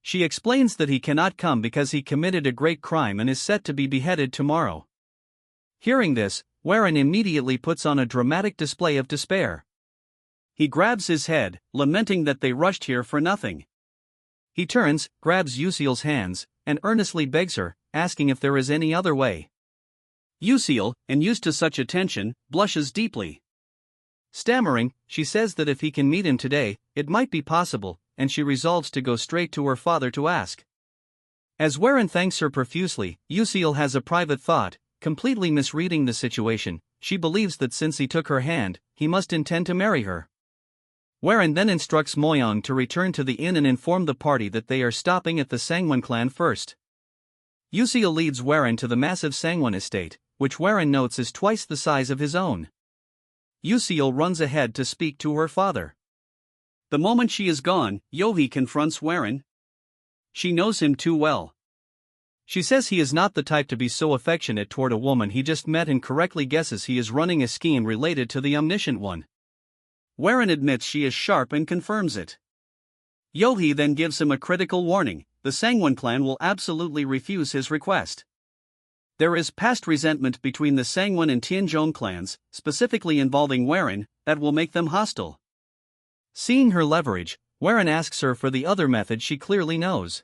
She explains that he cannot come because he committed a great crime and is set to be beheaded tomorrow. Hearing this, Waren immediately puts on a dramatic display of despair. He grabs his head, lamenting that they rushed here for nothing. He turns, grabs Yuseal's hands, and earnestly begs her, asking if there is any other way. Yuseal, unused to such attention, blushes deeply. Stammering, she says that if he can meet him today, it might be possible, and she resolves to go straight to her father to ask. As Warren thanks her profusely, Yuseal has a private thought, completely misreading the situation. She believes that since he took her hand, he must intend to marry her. Warren then instructs Moyong to return to the inn and inform the party that they are stopping at the Sangwon clan first. Yuseal leads Warren to the massive Sangwon estate, which Warren notes is twice the size of his own. Yuseal runs ahead to speak to her father. The moment she is gone, Yohee confronts Warren. She knows him too well. She says he is not the type to be so affectionate toward a woman he just met and correctly guesses he is running a scheme related to the omniscient one. Warren admits she is sharp and confirms it. Yohee then gives him a critical warning: the Sangwon clan will absolutely refuse his request. There is past resentment between the Sangwon and Tianzhong clans, specifically involving Warren, that will make them hostile. Seeing her leverage, Warren asks her for the other method she clearly knows.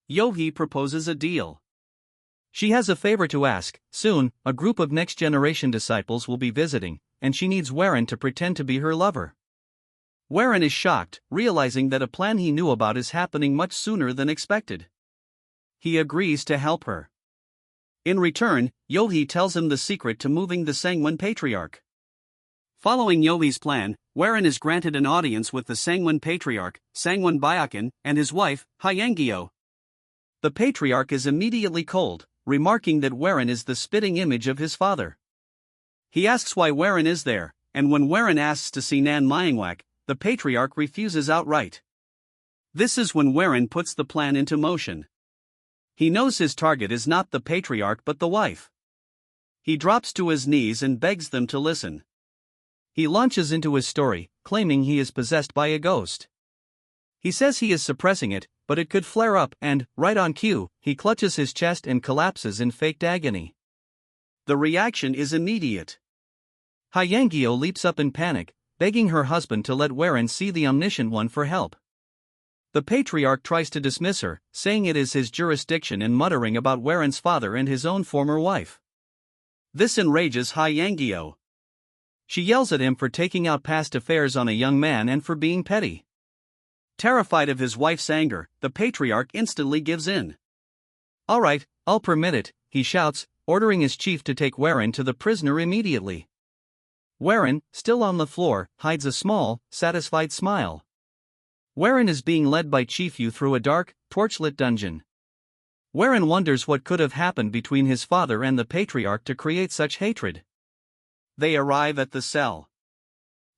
Yohee proposes a deal. She has a favor to ask. Soon, a group of next-generation disciples will be visiting, and she needs Warren to pretend to be her lover. Warren is shocked, realizing that a plan he knew about is happening much sooner than expected. He agrees to help her. In return, Yohee tells him the secret to moving the Sangwon Patriarch. Following Yohee's plan, Warren is granted an audience with the Sangwon Patriarch, Sangwon Byakan, and his wife, Hyangyo. The Patriarch is immediately cold, remarking that Warren is the spitting image of his father. He asks why Warren is there, and when Warren asks to see Nan Myingwak, the Patriarch refuses outright. This is when Warren puts the plan into motion. He knows his target is not the Patriarch but the wife. He drops to his knees and begs them to listen. He launches into his story, claiming he is possessed by a ghost. He says he is suppressing it, but it could flare up and, right on cue, he clutches his chest and collapses in faked agony. The reaction is immediate. Hyangyo leaps up in panic, begging her husband to let Warren see the omniscient one for help. The Patriarch tries to dismiss her, saying it is his jurisdiction and muttering about Warren's father and his own former wife. This enrages Hyangyo. She yells at him for taking out past affairs on a young man and for being petty. Terrified of his wife's anger, the Patriarch instantly gives in. "All right, I'll permit it," he shouts, ordering his chief to take Warren to the prisoner immediately. Warren, still on the floor, hides a small, satisfied smile. Warren is being led by Chief Yu through a dark, torchlit dungeon. Warren wonders what could have happened between his father and the Patriarch to create such hatred. They arrive at the cell.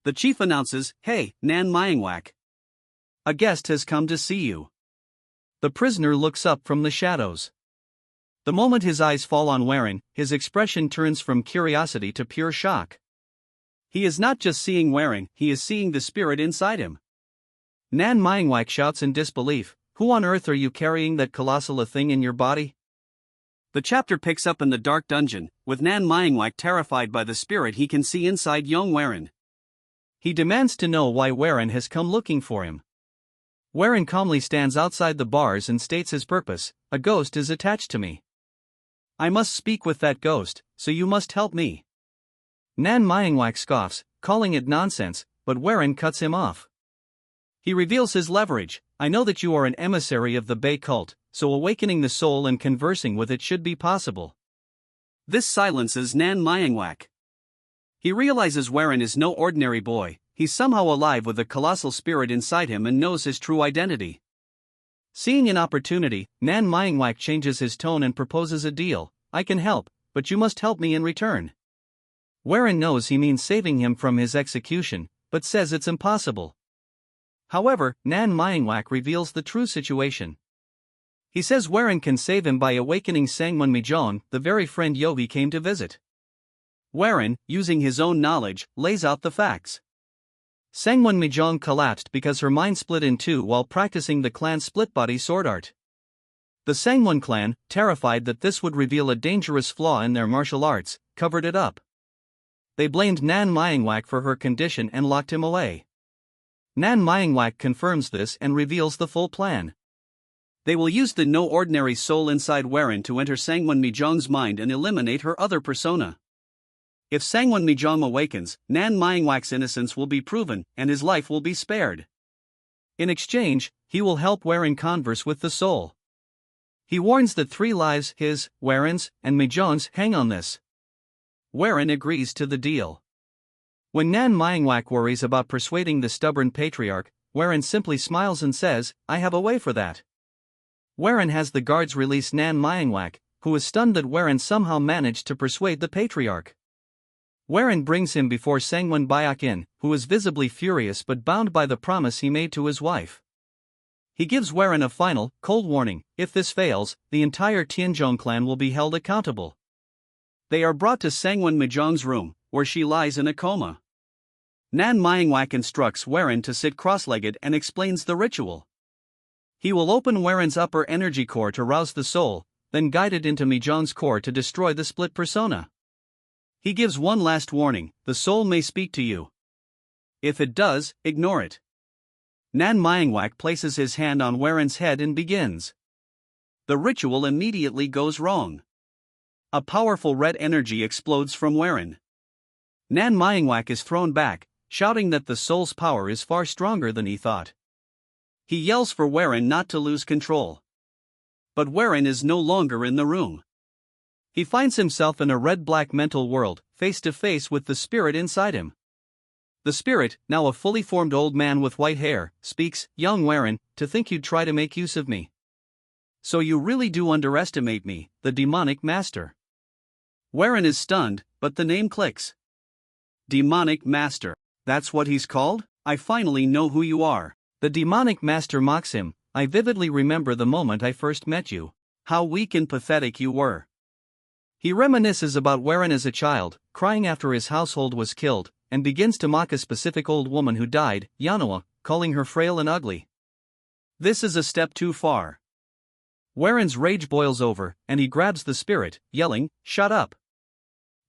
The chief announces, "Hey, Nan Myingwak. A guest has come to see you." The prisoner looks up from the shadows. The moment his eyes fall on Warren, his expression turns from curiosity to pure shock. He is not just seeing Warren, he is seeing the spirit inside him. Nan Myingwak shouts in disbelief, "Who on earth are you carrying that colossal a thing in your body?" The chapter picks up in the dark dungeon, with Nan Myingwak terrified by the spirit he can see inside young Warren. He demands to know why Warren has come looking for him. Warren calmly stands outside the bars and states his purpose: "A ghost is attached to me. I must speak with that ghost, so you must help me." Nan Myingwak scoffs, calling it nonsense, but Warren cuts him off. He reveals his leverage: "I know that you are an emissary of the Bei cult, so awakening the soul and conversing with it should be possible." This silences Nan Myingwak. He realizes Warren is no ordinary boy, he's somehow alive with a colossal spirit inside him and knows his true identity. Seeing an opportunity, Nan Myingwak changes his tone and proposes a deal: "I can help, but you must help me in return." Warren knows he means saving him from his execution, but says it's impossible. However, Nan Myingwak reveals the true situation. He says Warren can save him by awakening Sangwon Mijong, the very friend Yohee came to visit. Warren, using his own knowledge, lays out the facts. Sangwon Mijong collapsed because her mind split in two while practicing the clan's split-body sword art. The Sangwon clan, terrified that this would reveal a dangerous flaw in their martial arts, covered it up. They blamed Nan Myingwak for her condition and locked him away. ManhwaCapped confirms this and reveals the full plan. They will use the no ordinary soul inside Warren to enter Sangwon Mijong's mind and eliminate her other persona. If Sangwon Mijong awakens, ManhwaCapped's innocence will be proven and his life will be spared. In exchange, he will help Warren converse with the soul. He warns that 3 lives, his, Warren's, and Mijong's, hang on this. Warren agrees to the deal. When ManhwaCapped worries about persuading the stubborn patriarch, Warren simply smiles and says, "I have a way for that." Warren has the guards release ManhwaCapped, who is stunned that Warren somehow managed to persuade the patriarch. Warren brings him before Sangwon Byakin, who is visibly furious but bound by the promise he made to his wife. He gives Warren a final, cold warning: if this fails, the entire Tianzhong clan will be held accountable. They are brought to Sangwon Mijong's room, where she lies in a coma. ManhwaCapped instructs Warren to sit cross-legged and explains the ritual. He will open Warren's upper energy core to rouse the soul, then guide it into Mijong's core to destroy the split persona. He gives one last warning: the soul may speak to you. If it does, ignore it. ManhwaCapped places his hand on Warren's head and begins. The ritual immediately goes wrong. A powerful red energy explodes from Warren. ManhwaCapped is thrown back, shouting that the soul's power is far stronger than he thought. He yells for Warren not to lose control. But Warren is no longer in the room. He finds himself in a red-black mental world, face to face with the spirit inside him. The spirit, now a fully formed old man with white hair, speaks, "Young Warren, to think you'd try to make use of me. So you really do underestimate me, the demonic master." Warren is stunned, but the name clicks. Demonic master. That's what he's called? I finally know who you are. The demonic master mocks him. "I vividly remember the moment I first met you. How weak and pathetic you were." He reminisces about Warren as a child, crying after his household was killed, and begins to mock a specific old woman who died, Yanhwa, calling her frail and ugly. This is a step too far. Warren's rage boils over, and he grabs the spirit, yelling, "Shut up."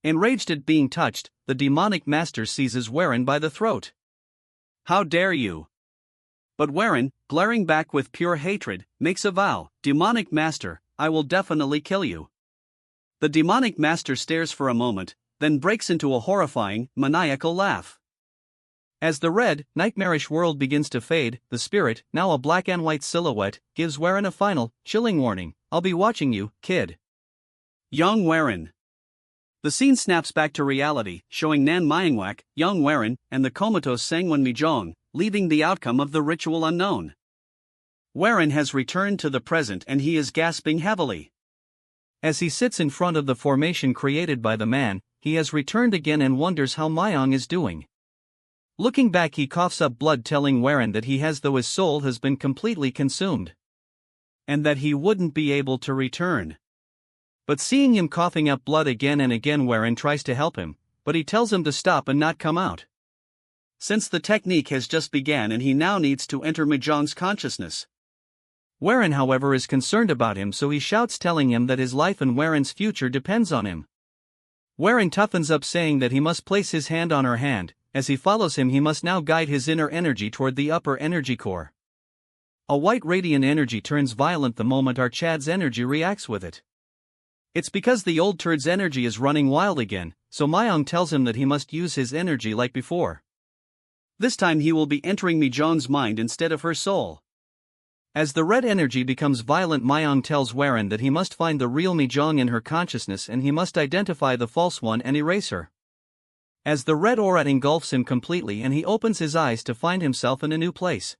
Enraged at being touched, the demonic master seizes Warren by the throat. "How dare you!" But Warren, glaring back with pure hatred, makes a vow: "Demonic master, I will definitely kill you." The demonic master stares for a moment, then breaks into a horrifying, maniacal laugh. As the red, nightmarish world begins to fade, the spirit, now a black and white silhouette, gives Warren a final, chilling warning: "I'll be watching you, kid." Young Warren. The scene snaps back to reality, showing ManhwaCapped, Young Warren, and the comatose Sangwon Mijong, leaving the outcome of the ritual unknown. Warren has returned to the present and he is gasping heavily. As he sits in front of the formation created by the man, he has returned again and wonders how Myong is doing. Looking back, he coughs up blood, telling Warren that he has, though his soul has been completely consumed. And that he wouldn't be able to return. But seeing him coughing up blood again and again, Warren tries to help him, but he tells him to stop and not come out. Since the technique has just began and he now needs to enter Mijong's consciousness. Warren, however, is concerned about him, so he shouts, telling him that his life and Warren's future depends on him. Warren toughens up, saying that he must place his hand on her hand. As he follows him, he must now guide his inner energy toward the upper energy core. A white radiant energy turns violent the moment our Chad's energy reacts with it. It's because the old turd's energy is running wild again, so Myong tells him that he must use his energy like before. This time he will be entering Mijong's mind instead of her soul. As the red energy becomes violent, Myong tells Warren that he must find the real Mijong in her consciousness and he must identify the false one and erase her. As the red aura engulfs him completely and he opens his eyes to find himself in a new place.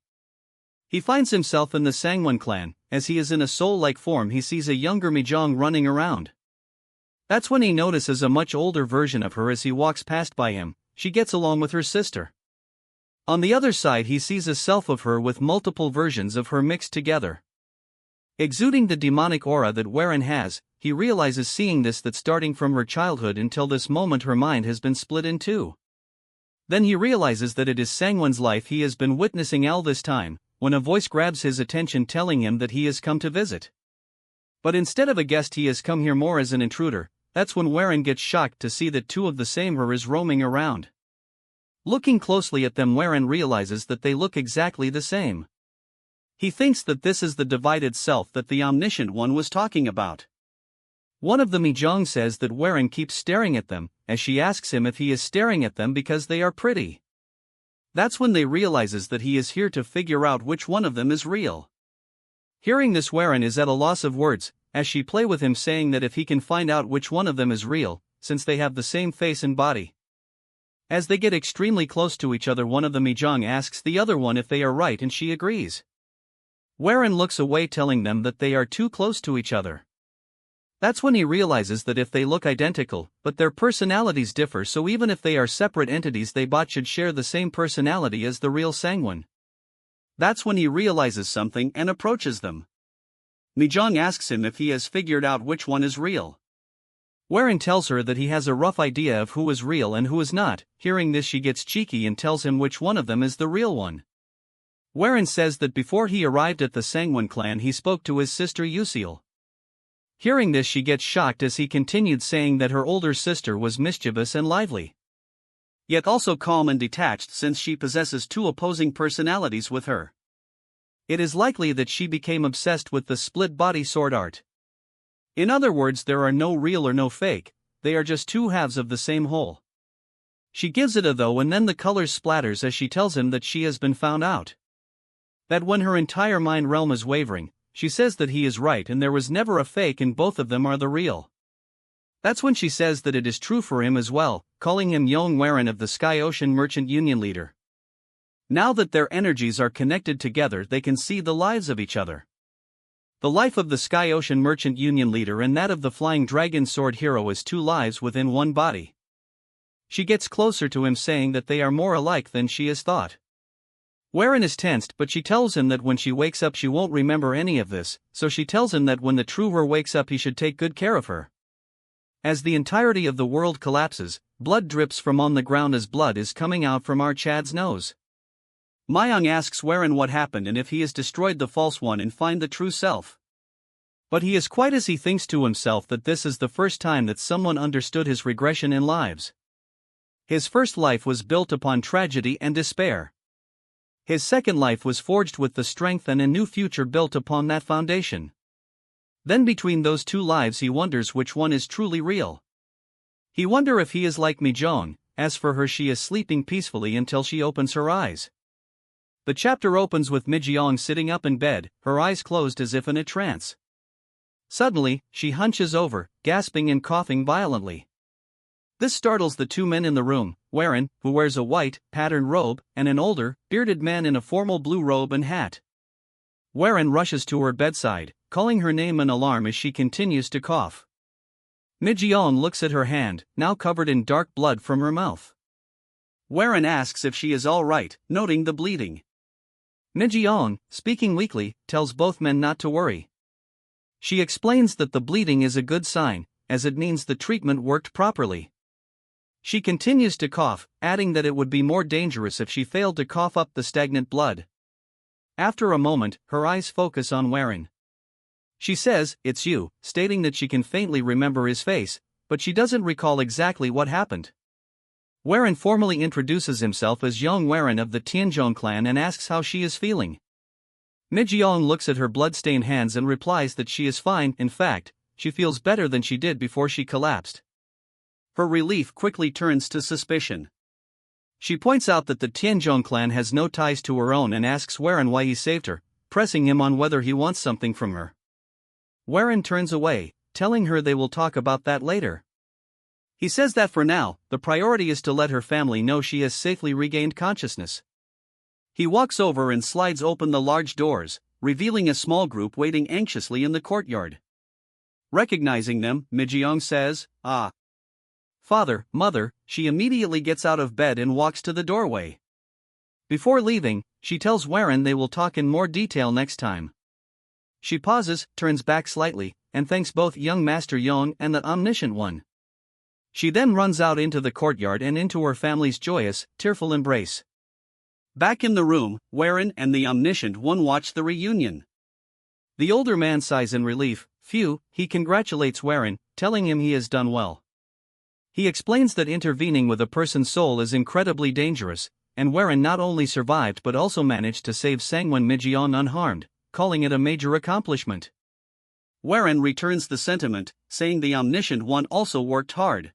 He finds himself in the Sangwon clan. As he is in a soul-like form, he sees a younger Mijong running around. That's when he notices a much older version of her as he walks past by him. She gets along with her sister. On the other side, he sees a self of her with multiple versions of her mixed together. Exuding the demonic aura that Warren has, he realizes, seeing this, that starting from her childhood until this moment her mind has been split in two. Then he realizes that it is Sangwon's life he has been witnessing all this time, when a voice grabs his attention, telling him that he has come to visit. But instead of a guest, he has come here more as an intruder. That's when Warren gets shocked to see that two of the same her is roaming around. Looking closely at them, Warren realizes that they look exactly the same. He thinks that this is the divided self that the omniscient one was talking about. One of the Mijong says that Warren keeps staring at them, as she asks him if he is staring at them because they are pretty. That's when they realizes that he is here to figure out which one of them is real. Hearing this, Warren is at a loss of words, as she play with him, saying that if he can find out which one of them is real, since they have the same face and body. As they get extremely close to each other, one of the Mijong asks the other one if they are right, and she agrees. Warren looks away, telling them that they are too close to each other. That's when he realizes that if they look identical, but their personalities differ, so even if they are separate entities, they both should share the same personality as the real Sangwon. That's when he realizes something and approaches them. Mijong asks him if he has figured out which one is real. Warren tells her that he has a rough idea of who is real and who is not. Hearing this, she gets cheeky and tells him which one of them is the real one. Warren says that before he arrived at the Sangwon clan, he spoke to his sister Yusil. Hearing this, she gets shocked as he continued, saying that her older sister was mischievous and lively, yet also calm and detached, since she possesses two opposing personalities with her. It is likely that she became obsessed with the split body sword art. In other words, there are no real or no fake, they are just two halves of the same whole. She gives it a though, and then the colors splatters as she tells him that she has been found out. That when her entire mind realm is wavering, she says that he is right and there was never a fake and both of them are the real. That's when she says that it is true for him as well, calling him Yong Warren of the Sky Ocean Merchant Union leader. Now that their energies are connected together, they can see the lives of each other. The life of the Sky Ocean Merchant Union leader and that of the Flying Dragon Sword hero is two lives within one body. She gets closer to him, saying that they are more alike than she has thought. Warren is tensed, but she tells him that when she wakes up she won't remember any of this, so she tells him that when the true her wakes up he should take good care of her. As the entirety of the world collapses, blood drips from on the ground as blood is coming out from our Chad's nose. Myung asks Warren what happened and if he has destroyed the false one and find the true self. But he is quiet as he thinks to himself that this is the first time that someone understood his regression in lives. His first life was built upon tragedy and despair. His second life was forged with the strength and a new future built upon that foundation. Then between those two lives he wonders which one is truly real. He wonders if he is like Mijong. As for her, she is sleeping peacefully until she opens her eyes. The chapter opens with Mijong sitting up in bed, her eyes closed as if in a trance. Suddenly, she hunches over, gasping and coughing violently. This startles the two men in the room, Warren, who wears a white, patterned robe, and an older, bearded man in a formal blue robe and hat. Warren rushes to her bedside, calling her name in alarm as she continues to cough. Mijong looks at her hand, now covered in dark blood from her mouth. Warren asks if she is all right, noting the bleeding. Mijong, speaking weakly, tells both men not to worry. She explains that the bleeding is a good sign, as it means the treatment worked properly. She continues to cough, adding that it would be more dangerous if she failed to cough up the stagnant blood. After a moment, her eyes focus on Warren. She says, "It's you," stating that she can faintly remember his face, but she doesn't recall exactly what happened. Warren formally introduces himself as Yong Warren of the Tianzhong clan and asks how she is feeling. Mijong looks at her blood-stained hands and replies that she is fine. In fact, she feels better than she did before she collapsed. Her relief quickly turns to suspicion. She points out that the Tianzhong clan has no ties to her own and asks Warren why he saved her, pressing him on whether he wants something from her. Warren turns away, telling her they will talk about that later. He says that for now, the priority is to let her family know she has safely regained consciousness. He walks over and slides open the large doors, revealing a small group waiting anxiously in the courtyard. Recognizing them, Mijong says, "Ah. Father, mother." She immediately gets out of bed and walks to the doorway. Before leaving, she tells Warren they will talk in more detail next time. She pauses, turns back slightly, and thanks both young Master Yong and the Omniscient One. She then runs out into the courtyard and into her family's joyous, tearful embrace. Back in the room, Warren and the Omniscient One watch the reunion. The older man sighs in relief. Phew, he congratulates Warren, telling him he has done well. He explains that intervening with a person's soul is incredibly dangerous, and Warren not only survived but also managed to save Sangwon Mijeon unharmed, calling it a major accomplishment. Warren returns the sentiment, saying the Omniscient One also worked hard.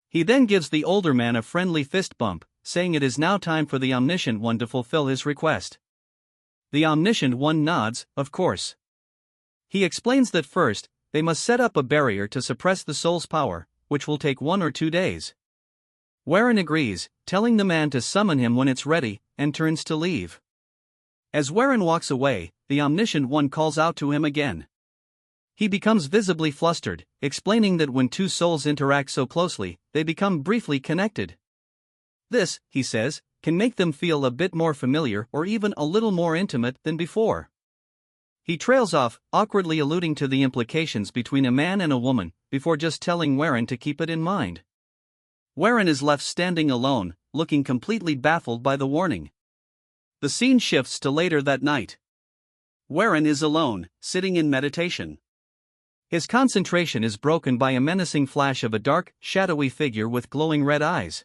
He then gives the older man a friendly fist bump, saying it is now time for the Omniscient One to fulfill his request. The Omniscient One nods, of course. He explains that first, they must set up a barrier to suppress the soul's power, which will take 1 or 2 days. Warren agrees, telling the man to summon him when it's ready, and turns to leave. As Warren walks away, the Omniscient One calls out to him again. He becomes visibly flustered, explaining that when two souls interact so closely, they become briefly connected. This, he says, can make them feel a bit more familiar or even a little more intimate than before. He trails off, awkwardly alluding to the implications between a man and a woman, before just telling Warren to keep it in mind. Warren is left standing alone, looking completely baffled by the warning. The scene shifts to later that night. Warren is alone, sitting in meditation. His concentration is broken by a menacing flash of a dark, shadowy figure with glowing red eyes.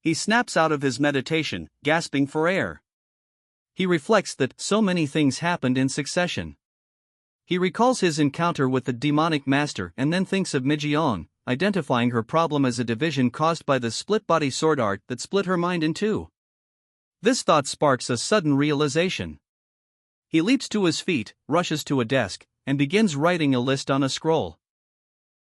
He snaps out of his meditation, gasping for air. He reflects that so many things happened in succession. He recalls his encounter with the demonic master and then thinks of Mijeon, identifying her problem as a division caused by the split-body sword art that split her mind in two. This thought sparks a sudden realization. He leaps to his feet, rushes to a desk, and begins writing a list on a scroll.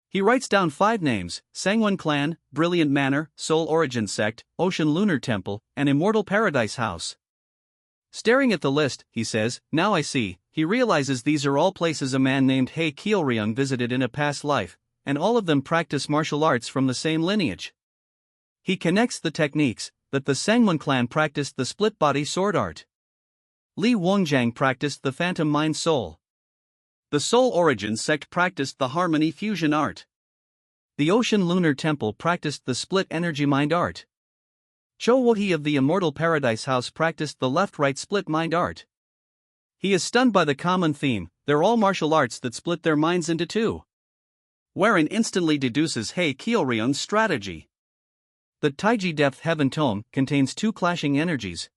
He writes down 5 names: Sangwon Clan, Brilliant Manor, Soul Origin Sect, Ocean Lunar Temple, and Immortal Paradise House. Staring at the list, he says, "Now I see." He realizes these are all places a man named Hei Kyeolryung visited in a past life, and all of them practice martial arts from the same lineage. He connects the techniques, that the Sangwon clan practiced the split-body sword art. Li Wongjang practiced the Phantom Mind Soul. The Soul Origin sect practiced the Harmony Fusion art. The Ocean Lunar Temple practiced the Split Energy Mind art. Cho Wo-hee of the Immortal Paradise House practiced the left-right split mind art. He is stunned by the common theme: they're all martial arts that split their minds into two. Warren instantly deduces Hei Kyeolryung's strategy. The Taiji Depth Heaven Tome contains 2 clashing energies.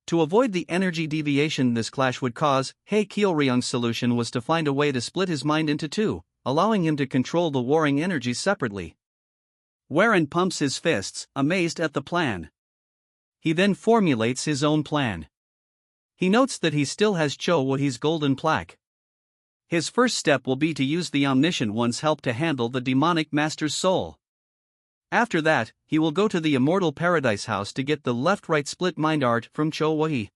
To avoid the energy deviation this clash would cause, Hei Kyeolryung's solution was to find a way to split his mind into 2, allowing him to control the warring energies separately. Warren pumps his fists, amazed at the plan. He then formulates his own plan. He notes that he still has Cho Wo-hee's golden plaque. His first step will be to use the Omniscient One's help to handle the demonic master's soul. After that, he will go to the Immortal Paradise House to get the left-right split mind art from Cho Wo-hee.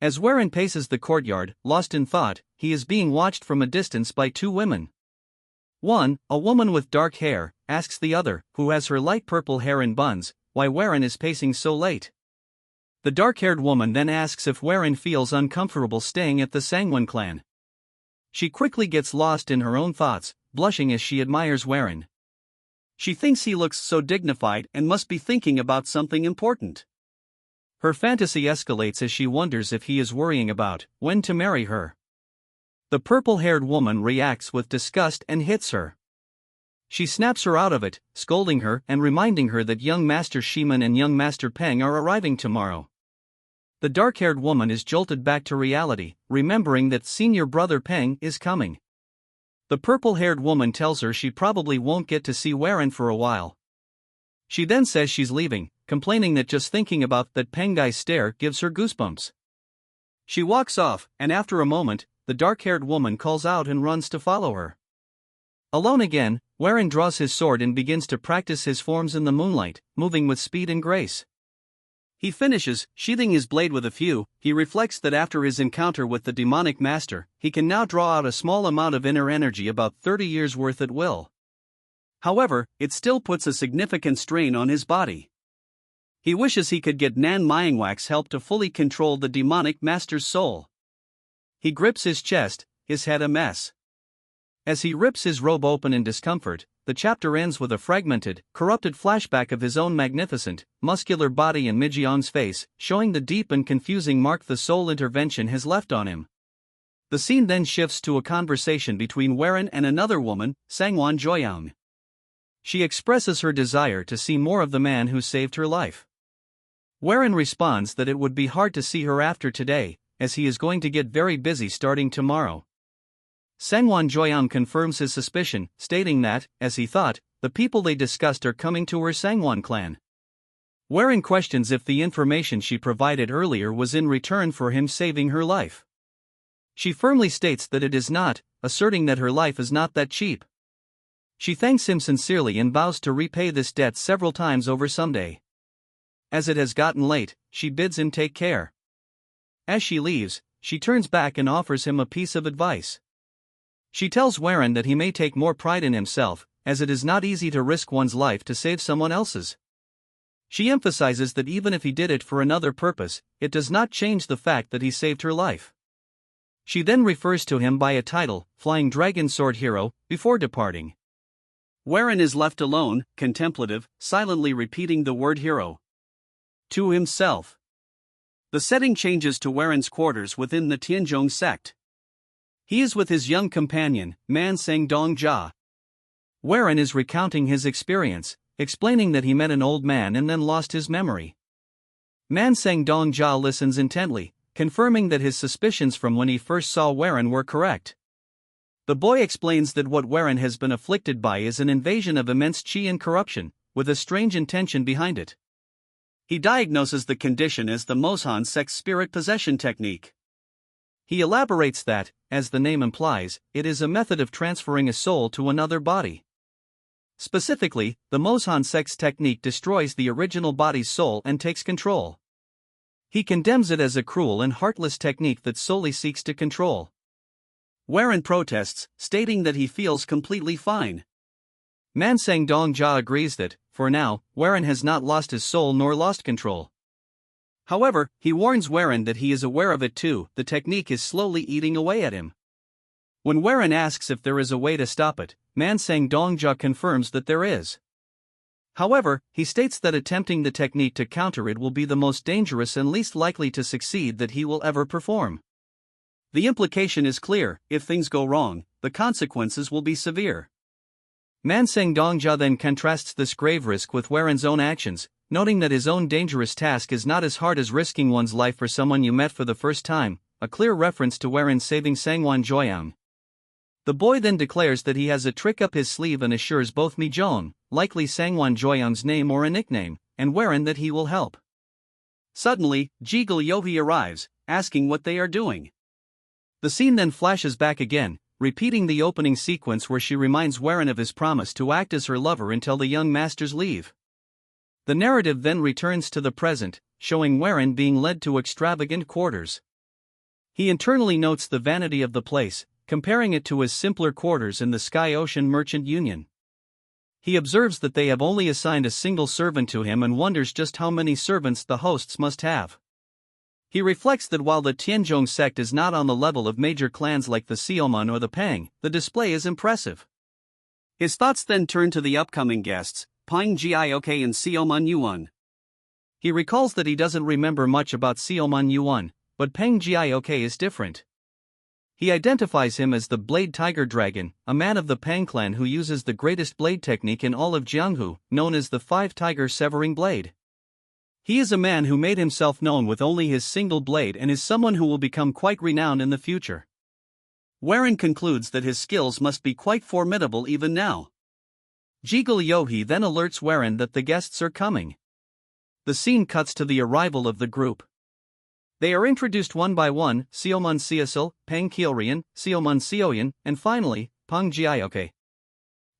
As Warren paces the courtyard, lost in thought, he is being watched from a distance by 2 women. One, a woman with dark hair, asks the other, who has her light purple hair in buns, why Warren is pacing so late. The dark-haired woman then asks if Warren feels uncomfortable staying at the Sangwon clan. She quickly gets lost in her own thoughts, blushing as she admires Warren. She thinks he looks so dignified and must be thinking about something important. Her fantasy escalates as she wonders if he is worrying about when to marry her. The purple-haired woman reacts with disgust and hits her. She snaps her out of it, scolding her and reminding her that young Master Shiman and young Master Peng are arriving tomorrow. The dark-haired woman is jolted back to reality, remembering that senior brother Peng is coming. The purple-haired woman tells her she probably won't get to see Warren for a while. She then says she's leaving, complaining that just thinking about that Peng guy's stare gives her goosebumps. She walks off, and after a moment, the dark-haired woman calls out and runs to follow her. Alone again, Warren draws his sword and begins to practice his forms in the moonlight, moving with speed and grace. He finishes, sheathing his blade with a few. He reflects that after his encounter with the demonic master, he can now draw out a small amount of inner energy, about 30 years worth at will. However, it still puts a significant strain on his body. He wishes he could get Nan Myingwak's help to fully control the demonic master's soul. He grips his chest, his head a mess. As he rips his robe open in discomfort, the chapter ends with a fragmented, corrupted flashback of his own magnificent, muscular body and Mijeon's face, showing the deep and confusing mark the soul intervention has left on him. The scene then shifts to a conversation between Warren and another woman, Sangwon Joyoung. She expresses her desire to see more of the man who saved her life. Warren responds that it would be hard to see her after today, as he is going to get very busy starting tomorrow. Sangwon Joyam confirms his suspicion, stating that, as he thought, the people they discussed are coming to her Sangwon clan. Warren questions if the information she provided earlier was in return for him saving her life. She firmly states that it is not, asserting that her life is not that cheap. She thanks him sincerely and vows to repay this debt several times over someday. As it has gotten late, she bids him take care. As she leaves, she turns back and offers him a piece of advice. She tells Warren that he may take more pride in himself, as it is not easy to risk one's life to save someone else's. She emphasizes that even if he did it for another purpose, it does not change the fact that he saved her life. She then refers to him by a title, Flying Dragon Sword Hero, before departing. Warren is left alone, contemplative, silently repeating the word hero to himself. The setting changes to Warren's quarters within the Tianzhong sect. He is with his young companion, Man Sang Dong Jia. Warren is recounting his experience, explaining that he met an old man and then lost his memory. Man Sang Dong Jia listens intently, confirming that his suspicions from when he first saw Warren were correct. The boy explains that what Warren has been afflicted by is an invasion of immense qi and corruption, with a strange intention behind it. He diagnoses the condition as the Moshan sex spirit possession technique. He elaborates that, as the name implies, it is a method of transferring a soul to another body. Specifically, the Moshan sex technique destroys the original body's soul and takes control. He condemns it as a cruel and heartless technique that solely seeks to control. Warren protests, stating that he feels completely fine. Man Sang Dong Jia agrees that, for now, Warren has not lost his soul nor lost control. However, he warns Warren that he is aware of it too. The technique is slowly eating away at him. When Warren asks if there is a way to stop it, Man Sang Dong Jia confirms that there is. However, he states that attempting the technique to counter it will be the most dangerous and least likely to succeed that he will ever perform. The implication is clear: if things go wrong, the consequences will be severe. Man Sang Dong Jia then contrasts this grave risk with Warren's own actions, noting that his own dangerous task is not as hard as risking one's life for someone you met for the first time, a clear reference to Warren saving Sangwon Joyam. The boy then declares that he has a trick up his sleeve and assures both Mi-jong, likely Sangwon Joyam's name or a nickname, and Warren that he will help. Suddenly, Jiggle Yohi arrives, asking what they are doing. The scene then flashes back again, repeating the opening sequence where she reminds Warren of his promise to act as her lover until the young masters leave. The narrative then returns to the present, showing Warren being led to extravagant quarters. He internally notes the vanity of the place, comparing it to his simpler quarters in the Sky Ocean Merchant Union. He observes that they have only assigned a single servant to him and wonders just how many servants the hosts must have. He reflects that while the Tianzhong sect is not on the level of major clans like the Xiaoman or the Pang, the display is impressive. His thoughts then turn to the upcoming guests, Pang Giok and Xiaoman Yuan. He recalls that he doesn't remember much about Xiaoman Yuan, but Pang Giok is different. He identifies him as the Blade Tiger Dragon, a man of the Pang clan who uses the greatest blade technique in all of Jianghu, known as the Five Tiger Severing Blade. He is a man who made himself known with only his single blade and is someone who will become quite renowned in the future. Warren concludes that his skills must be quite formidable even now. Jiggle Yohi then alerts Warren that the guests are coming. The scene cuts to the arrival of the group. They are introduced one by one: Xiaoman Xiasil, Pang Kiorian, Xiaoman Xiaoyan, and finally, Pang Jiaoke.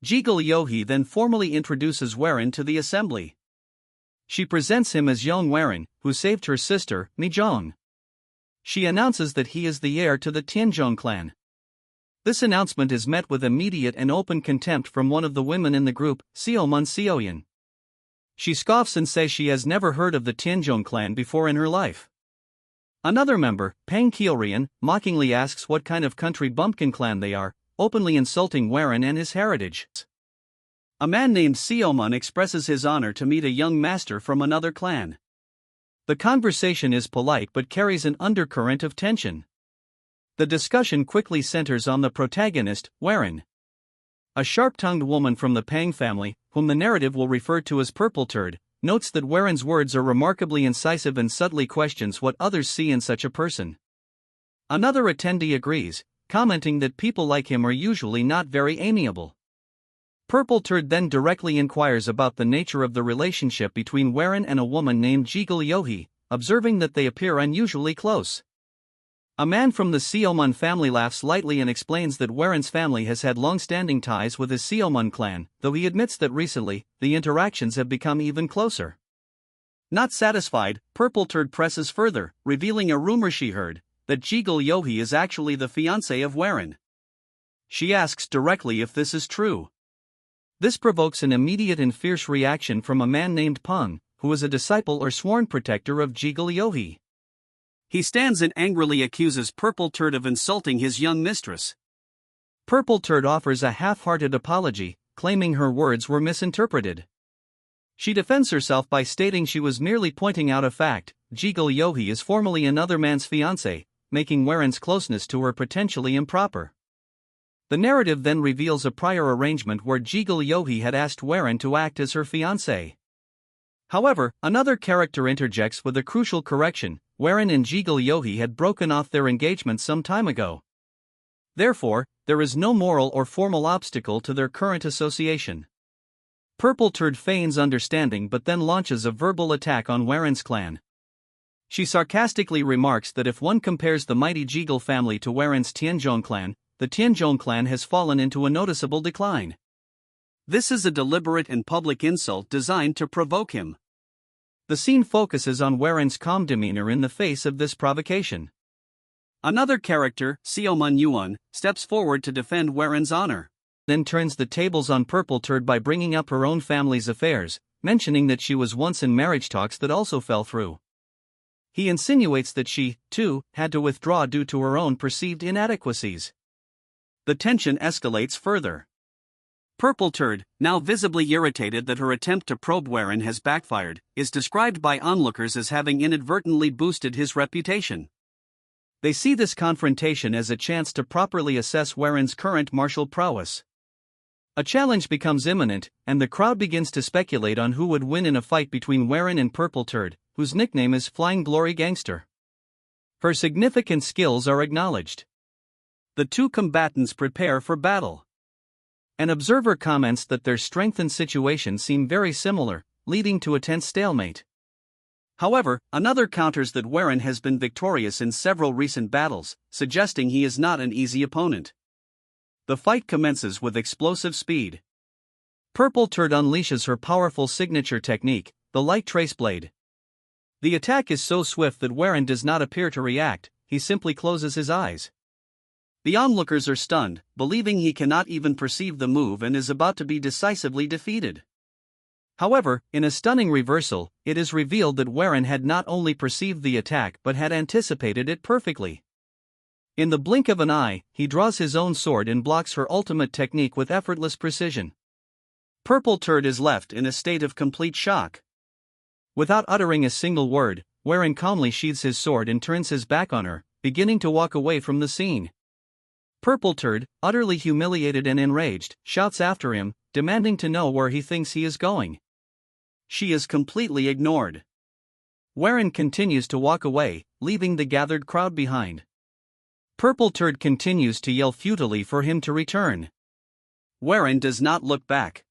Jiggle Yohi then formally introduces Warren to the assembly. She presents him as Yong Warren, who saved her sister, Mi-jong. She announces that he is the heir to the Tianzhong clan. This announcement is met with immediate and open contempt from one of the women in the group, Xiaoman Xiaoyan. She scoffs and says she has never heard of the Tianzhong clan before in her life. Another member, Pang Kiorian, mockingly asks what kind of country bumpkin clan they are, openly insulting Warren and his heritage. A man named Xiaoman expresses his honor to meet a young master from another clan. The conversation is polite but carries an undercurrent of tension. The discussion quickly centers on the protagonist, Warren. A sharp-tongued woman from the Pang family, whom the narrative will refer to as Purple Turd, notes that Waren's words are remarkably incisive and subtly questions what others see in such a person. Another attendee agrees, commenting that people like him are usually not very amiable. Purple Turd then directly inquires about the nature of the relationship between Waren and a woman named Jigul Yohi, observing that they appear unusually close. A man from the Seomun family laughs lightly and explains that Waren's family has had long-standing ties with his Seomun clan, though he admits that recently, the interactions have become even closer. Not satisfied, Purple Turd presses further, revealing a rumor she heard, that Jigul Yohi is actually the fiancé of Waren. She asks directly if this is true. This provokes an immediate and fierce reaction from a man named Peng, who is a disciple or sworn protector of Jigul Yohi. He stands and angrily accuses Purple Turd of insulting his young mistress. Purple Turd offers a half-hearted apology, claiming her words were misinterpreted. She defends herself by stating she was merely pointing out a fact: Jigul Yohi is formally another man's fiancé, making Waren's closeness to her potentially improper. The narrative then reveals a prior arrangement where Jigul Yohi had asked Waren to act as her fiancé. However, another character interjects with a crucial correction: Waren and Jigul Yohi had broken off their engagement some time ago. Therefore, there is no moral or formal obstacle to their current association. Purple Turd feigns understanding but then launches a verbal attack on Waren's clan. She sarcastically remarks that if one compares the mighty Jigul family to Waren's Tianzhong clan, the Tianzhong clan has fallen into a noticeable decline. This is a deliberate and public insult designed to provoke him. The scene focuses on Waren's calm demeanor in the face of this provocation. Another character, Seomun Yuan, steps forward to defend Waren's honor, then turns the tables on Purple Turd by bringing up her own family's affairs, mentioning that she was once in marriage talks that also fell through. He insinuates that she, too, had to withdraw due to her own perceived inadequacies. The tension escalates further. Purple Turd, now visibly irritated that her attempt to probe Waren has backfired, is described by onlookers as having inadvertently boosted his reputation. They see this confrontation as a chance to properly assess Waren's current martial prowess. A challenge becomes imminent, and the crowd begins to speculate on who would win in a fight between Waren and Purple Turd, whose nickname is Flying Glory Gangster. Her significant skills are acknowledged. The two combatants prepare for battle. An observer comments that their strength and situation seem very similar, leading to a tense stalemate. However, another counters that Waren has been victorious in several recent battles, suggesting he is not an easy opponent. The fight commences with explosive speed. Purple Turd unleashes her powerful signature technique, the Light Trace Blade. The attack is so swift that Waren does not appear to react, he simply closes his eyes. The onlookers are stunned, believing he cannot even perceive the move and is about to be decisively defeated. However, in a stunning reversal, it is revealed that Waren had not only perceived the attack but had anticipated it perfectly. In the blink of an eye, he draws his own sword and blocks her ultimate technique with effortless precision. Purple Turd is left in a state of complete shock. Without uttering a single word, Waren calmly sheathes his sword and turns his back on her, beginning to walk away from the scene. Purple Turd, utterly humiliated and enraged, shouts after him, demanding to know where he thinks he is going. She is completely ignored. Waren continues to walk away, leaving the gathered crowd behind. Purple Turd continues to yell futilely for him to return. Waren does not look back.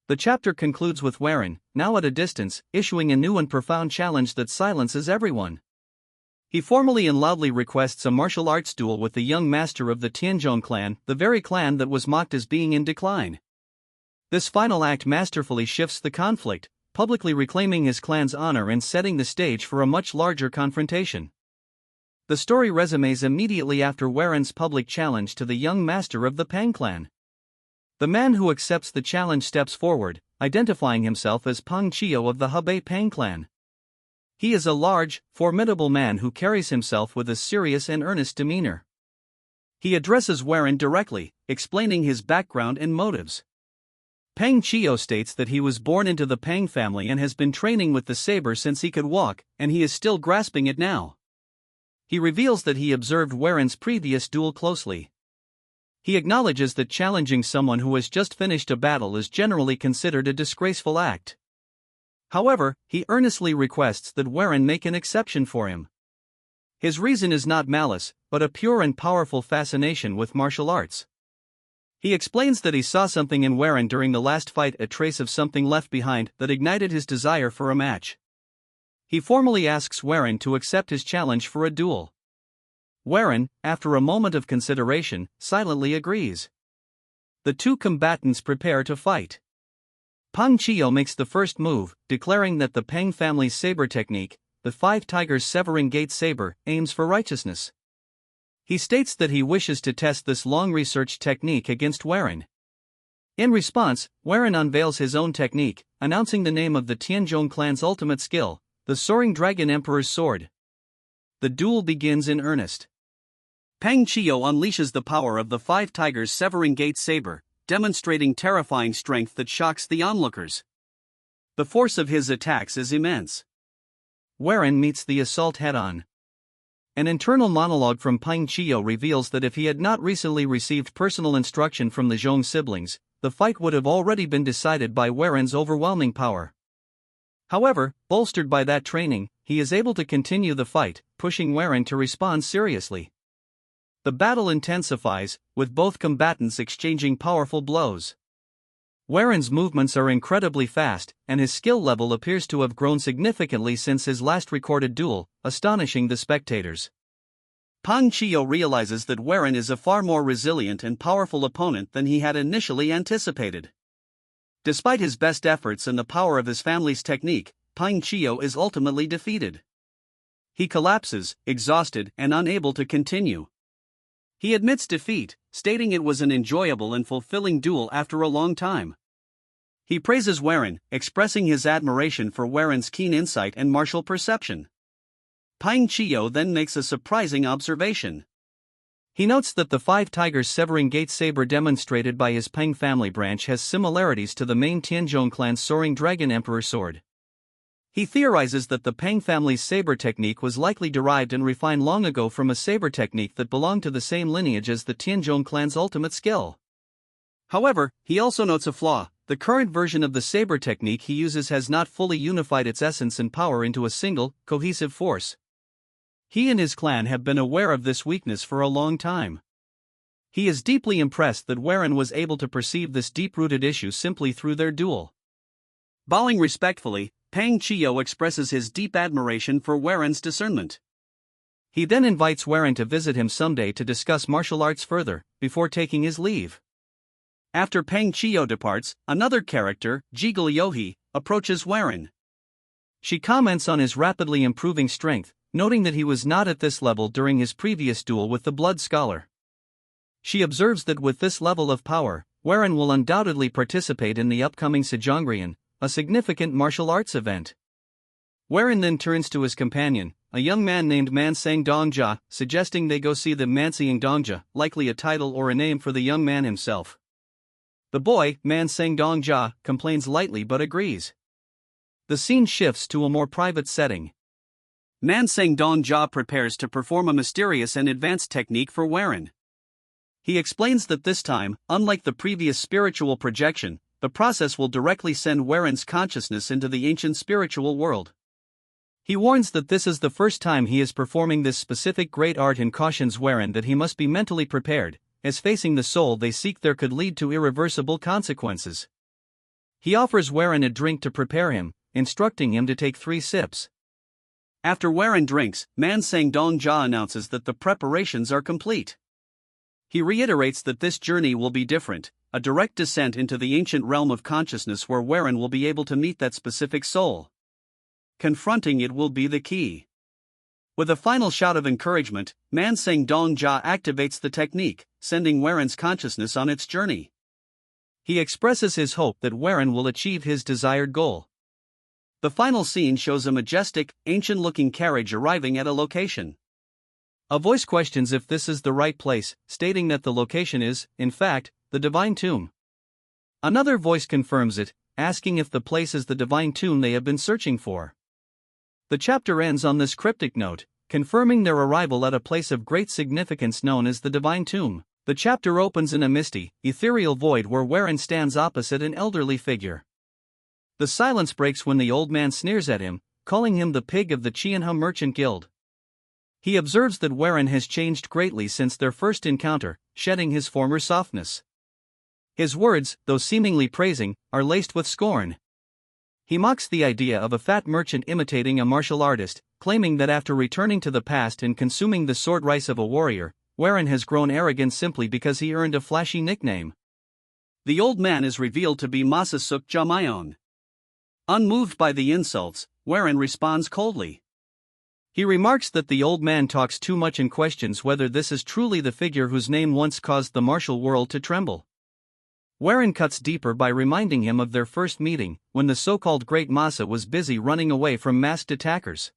The chapter concludes with Waren, now at a distance, issuing a new and profound challenge that silences everyone. He formally and loudly requests a martial arts duel with the young master of the Tianzhong clan, the very clan that was mocked as being in decline. This final act masterfully shifts the conflict, publicly reclaiming his clan's honor and setting the stage for a much larger confrontation. The story resumes immediately after Waren's public challenge to the young master of the Pang clan. The man who accepts the challenge steps forward, identifying himself as Peng Chio of the Hebei Pang clan. He is a large, formidable man who carries himself with a serious and earnest demeanor. He addresses Waren directly, explaining his background and motives. Peng Chio states that he was born into the Pang family and has been training with the saber since he could walk, and he is still grasping it now. He reveals that he observed Waren's previous duel closely. He acknowledges that challenging someone who has just finished a battle is generally considered a disgraceful act. However, he earnestly requests that Warren make an exception for him. His reason is not malice, but a pure and powerful fascination with martial arts. He explains that he saw something in Warren during the last fight, a trace of something left behind that ignited his desire for a match. He formally asks Warren to accept his challenge for a duel. Warren, after a moment of consideration, silently agrees. The two combatants prepare to fight. Pang Chio makes the first move, declaring that the Pang family's saber technique, the Five Tigers Severing Gate Saber, aims for righteousness. He states that he wishes to test this long-researched technique against Warren. In response, Warren unveils his own technique, announcing the name of the Tianzhong clan's ultimate skill, the Soaring Dragon Emperor's Sword. The duel begins in earnest. Pang Chio unleashes the power of the Five Tigers Severing Gate Saber, demonstrating terrifying strength that shocks the onlookers. The force of his attacks is immense. Warren meets the assault head-on. An internal monologue from Pang Chio reveals that if he had not recently received personal instruction from the Zhong siblings, the fight would have already been decided by Warren's overwhelming power. However, bolstered by that training, he is able to continue the fight, pushing Warren to respond seriously. The battle intensifies, with both combatants exchanging powerful blows. Warren's movements are incredibly fast, and his skill level appears to have grown significantly since his last recorded duel, astonishing the spectators. Pang Chio realizes that Warren is a far more resilient and powerful opponent than he had initially anticipated. Despite his best efforts and the power of his family's technique, Pang Chio is ultimately defeated. He collapses, exhausted and unable to continue. He admits defeat, stating it was an enjoyable and fulfilling duel after a long time. He praises Warren, expressing his admiration for Warren's keen insight and martial perception. Pang Chio then makes a surprising observation. He notes that the Five Tigers Severing Gate Saber demonstrated by his Pang family branch has similarities to the main Tianzhong clan's Soaring Dragon Emperor sword. He theorizes that the Pang family's saber technique was likely derived and refined long ago from a saber technique that belonged to the same lineage as the Tianzhong clan's ultimate skill. However, he also notes a flaw: the current version of the saber technique he uses has not fully unified its essence and power into a single, cohesive force. He and his clan have been aware of this weakness for a long time. He is deeply impressed that Warren was able to perceive this deep-rooted issue simply through their duel. Bowing respectfully, Pang Chio expresses his deep admiration for Warren's discernment. He then invites Warren to visit him someday to discuss martial arts further, before taking his leave. After Pang Chio departs, another character, Jigal Yohi, approaches Warren. She comments on his rapidly improving strength, noting that he was not at this level during his previous duel with the Blood Scholar. She observes that with this level of power, Warren will undoubtedly participate in the upcoming Sejongrian, a significant martial arts event. Warren then turns to his companion, a young man named Man Sang Dongjia, suggesting they go see the Manseing Dongjia, likely a title or a name for the young man himself. The boy, Man Sang Dongjia, complains lightly but agrees. The scene shifts to a more private setting. Man Sang Dongjia prepares to perform a mysterious and advanced technique for Warren. He explains that this time, unlike the previous spiritual projection, the process will directly send Warren's consciousness into the ancient spiritual world. He warns that this is the first time he is performing this specific great art and cautions Warren that he must be mentally prepared, as facing the soul they seek there could lead to irreversible consequences. He offers Warren a drink to prepare him, instructing him to take 3 sips. After Warren drinks, Man Sang Dongjia announces that the preparations are complete. He reiterates that this journey will be different, a direct descent into the ancient realm of consciousness where Warren will be able to meet that specific soul. Confronting it will be the key. With a final shout of encouragement, Man Sang Dongjia activates the technique, sending Warren's consciousness on its journey. He expresses his hope that Warren will achieve his desired goal. The final scene shows a majestic, ancient-looking carriage arriving at a location. A voice questions if this is the right place, stating that the location is, in fact, the Divine Tomb. Another voice confirms it, asking if the place is the Divine Tomb they have been searching for. The chapter ends on this cryptic note, confirming their arrival at a place of great significance known as the Divine Tomb. The chapter opens in a misty, ethereal void where Warren stands opposite an elderly figure. The silence breaks when the old man sneers at him, calling him the pig of the Chianha Merchant Guild. He observes that Warren has changed greatly since their first encounter, shedding his former softness. His words, though seemingly praising, are laced with scorn. He mocks the idea of a fat merchant imitating a martial artist, claiming that after returning to the past and consuming the sword rice of a warrior, Warren has grown arrogant simply because he earned a flashy nickname. The old man is revealed to be Masasuk Jamayon. Unmoved by the insults, Warren responds coldly. He remarks that the old man talks too much and questions whether this is truly the figure whose name once caused the martial world to tremble. Warren cuts deeper by reminding him of their first meeting, when the so-called Great Masa was busy running away from masked attackers.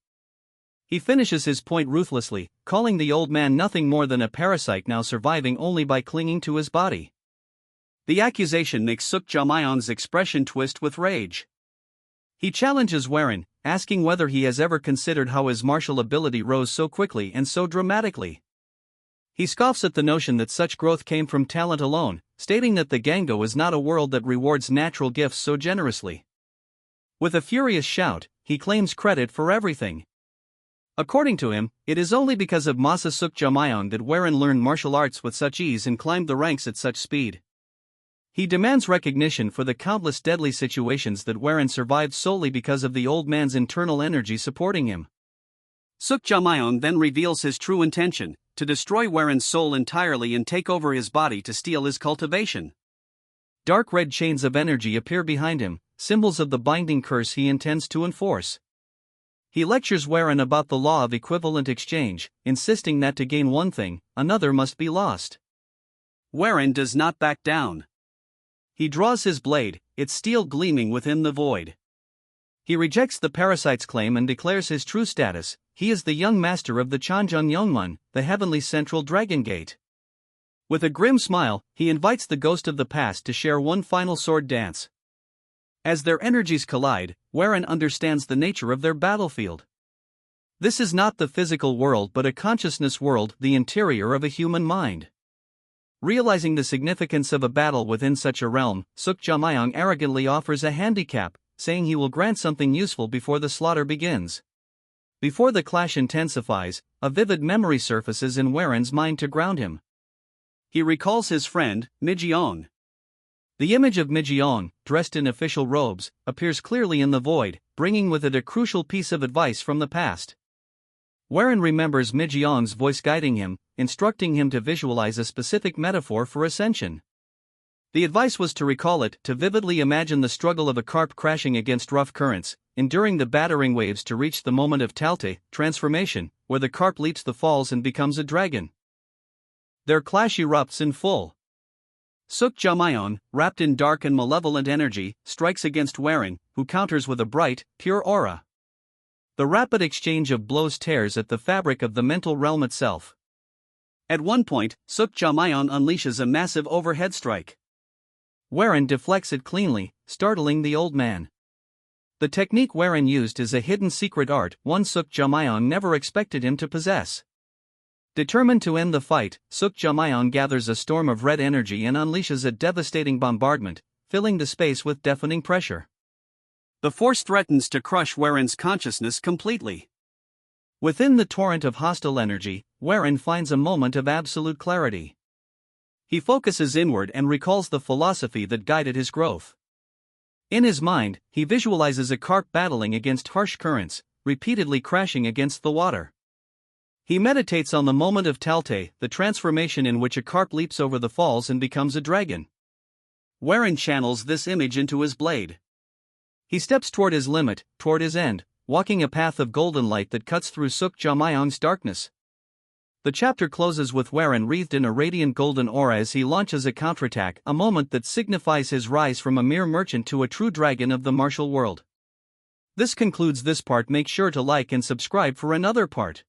He finishes his point ruthlessly, calling the old man nothing more than a parasite now surviving only by clinging to his body. The accusation makes Suk Jamayon's expression twist with rage. He challenges Warren, asking whether he has ever considered how his martial ability rose so quickly and so dramatically. He scoffs at the notion that such growth came from talent alone, stating that the Gango is not a world that rewards natural gifts so generously. With a furious shout, he claims credit for everything. According to him, it is only because of Masasuk Jamayon that Warren learned martial arts with such ease and climbed the ranks at such speed. He demands recognition for the countless deadly situations that Warren survived solely because of the old man's internal energy supporting him. Suk Jamayon then reveals his true intention, to destroy Warren's soul entirely and take over his body to steal his cultivation. Dark red chains of energy appear behind him, symbols of the binding curse he intends to enforce. He lectures Warren about the law of equivalent exchange, insisting that to gain one thing, another must be lost. Warren does not back down. He draws his blade, its steel gleaming within the void. He rejects the parasite's claim and declares his true status: he is the young master of the Chanjun Yongmun, the heavenly central dragon gate. With a grim smile, he invites the ghost of the past to share one final sword dance. As their energies collide, Warren understands the nature of their battlefield. This is not the physical world but a consciousness world, the interior of a human mind. Realizing the significance of a battle within such a realm, Suk Jamayong arrogantly offers a handicap, saying he will grant something useful before the slaughter begins. Before the clash intensifies, a vivid memory surfaces in Warren's mind to ground him. He recalls his friend, Mijiong. The image of Mijiong, dressed in official robes, appears clearly in the void, bringing with it a crucial piece of advice from the past. Warren remembers Mijiong's voice guiding him, instructing him to visualize a specific metaphor for ascension. The advice was to recall it, to vividly imagine the struggle of a carp crashing against rough currents, enduring the battering waves to reach the moment of talte, transformation, where the carp leaps the falls and becomes a dragon. Their clash erupts in full. Suk Jamayon, wrapped in dark and malevolent energy, strikes against Warren, who counters with a bright, pure aura. The rapid exchange of blows tears at the fabric of the mental realm itself. At one point, Suk Jamayon unleashes a massive overhead strike. Warren deflects it cleanly, startling the old man. The technique Warren used is a hidden secret art, one Suk Jamayon never expected him to possess. Determined to end the fight, Suk Jamayon gathers a storm of red energy and unleashes a devastating bombardment, filling the space with deafening pressure. The force threatens to crush Warren's consciousness completely. Within the torrent of hostile energy, Warren finds a moment of absolute clarity. He focuses inward and recalls the philosophy that guided his growth. In his mind, he visualizes a carp battling against harsh currents, repeatedly crashing against the water. He meditates on the moment of talte, the transformation in which a carp leaps over the falls and becomes a dragon. Warren channels this image into his blade. He steps toward his limit, toward his end, walking a path of golden light that cuts through Suk Jamayong's darkness. The chapter closes with Warren wreathed in a radiant golden aura as he launches a counterattack, a moment that signifies his rise from a mere merchant to a true dragon of the martial world. This concludes this part. Make sure to like and subscribe for another part.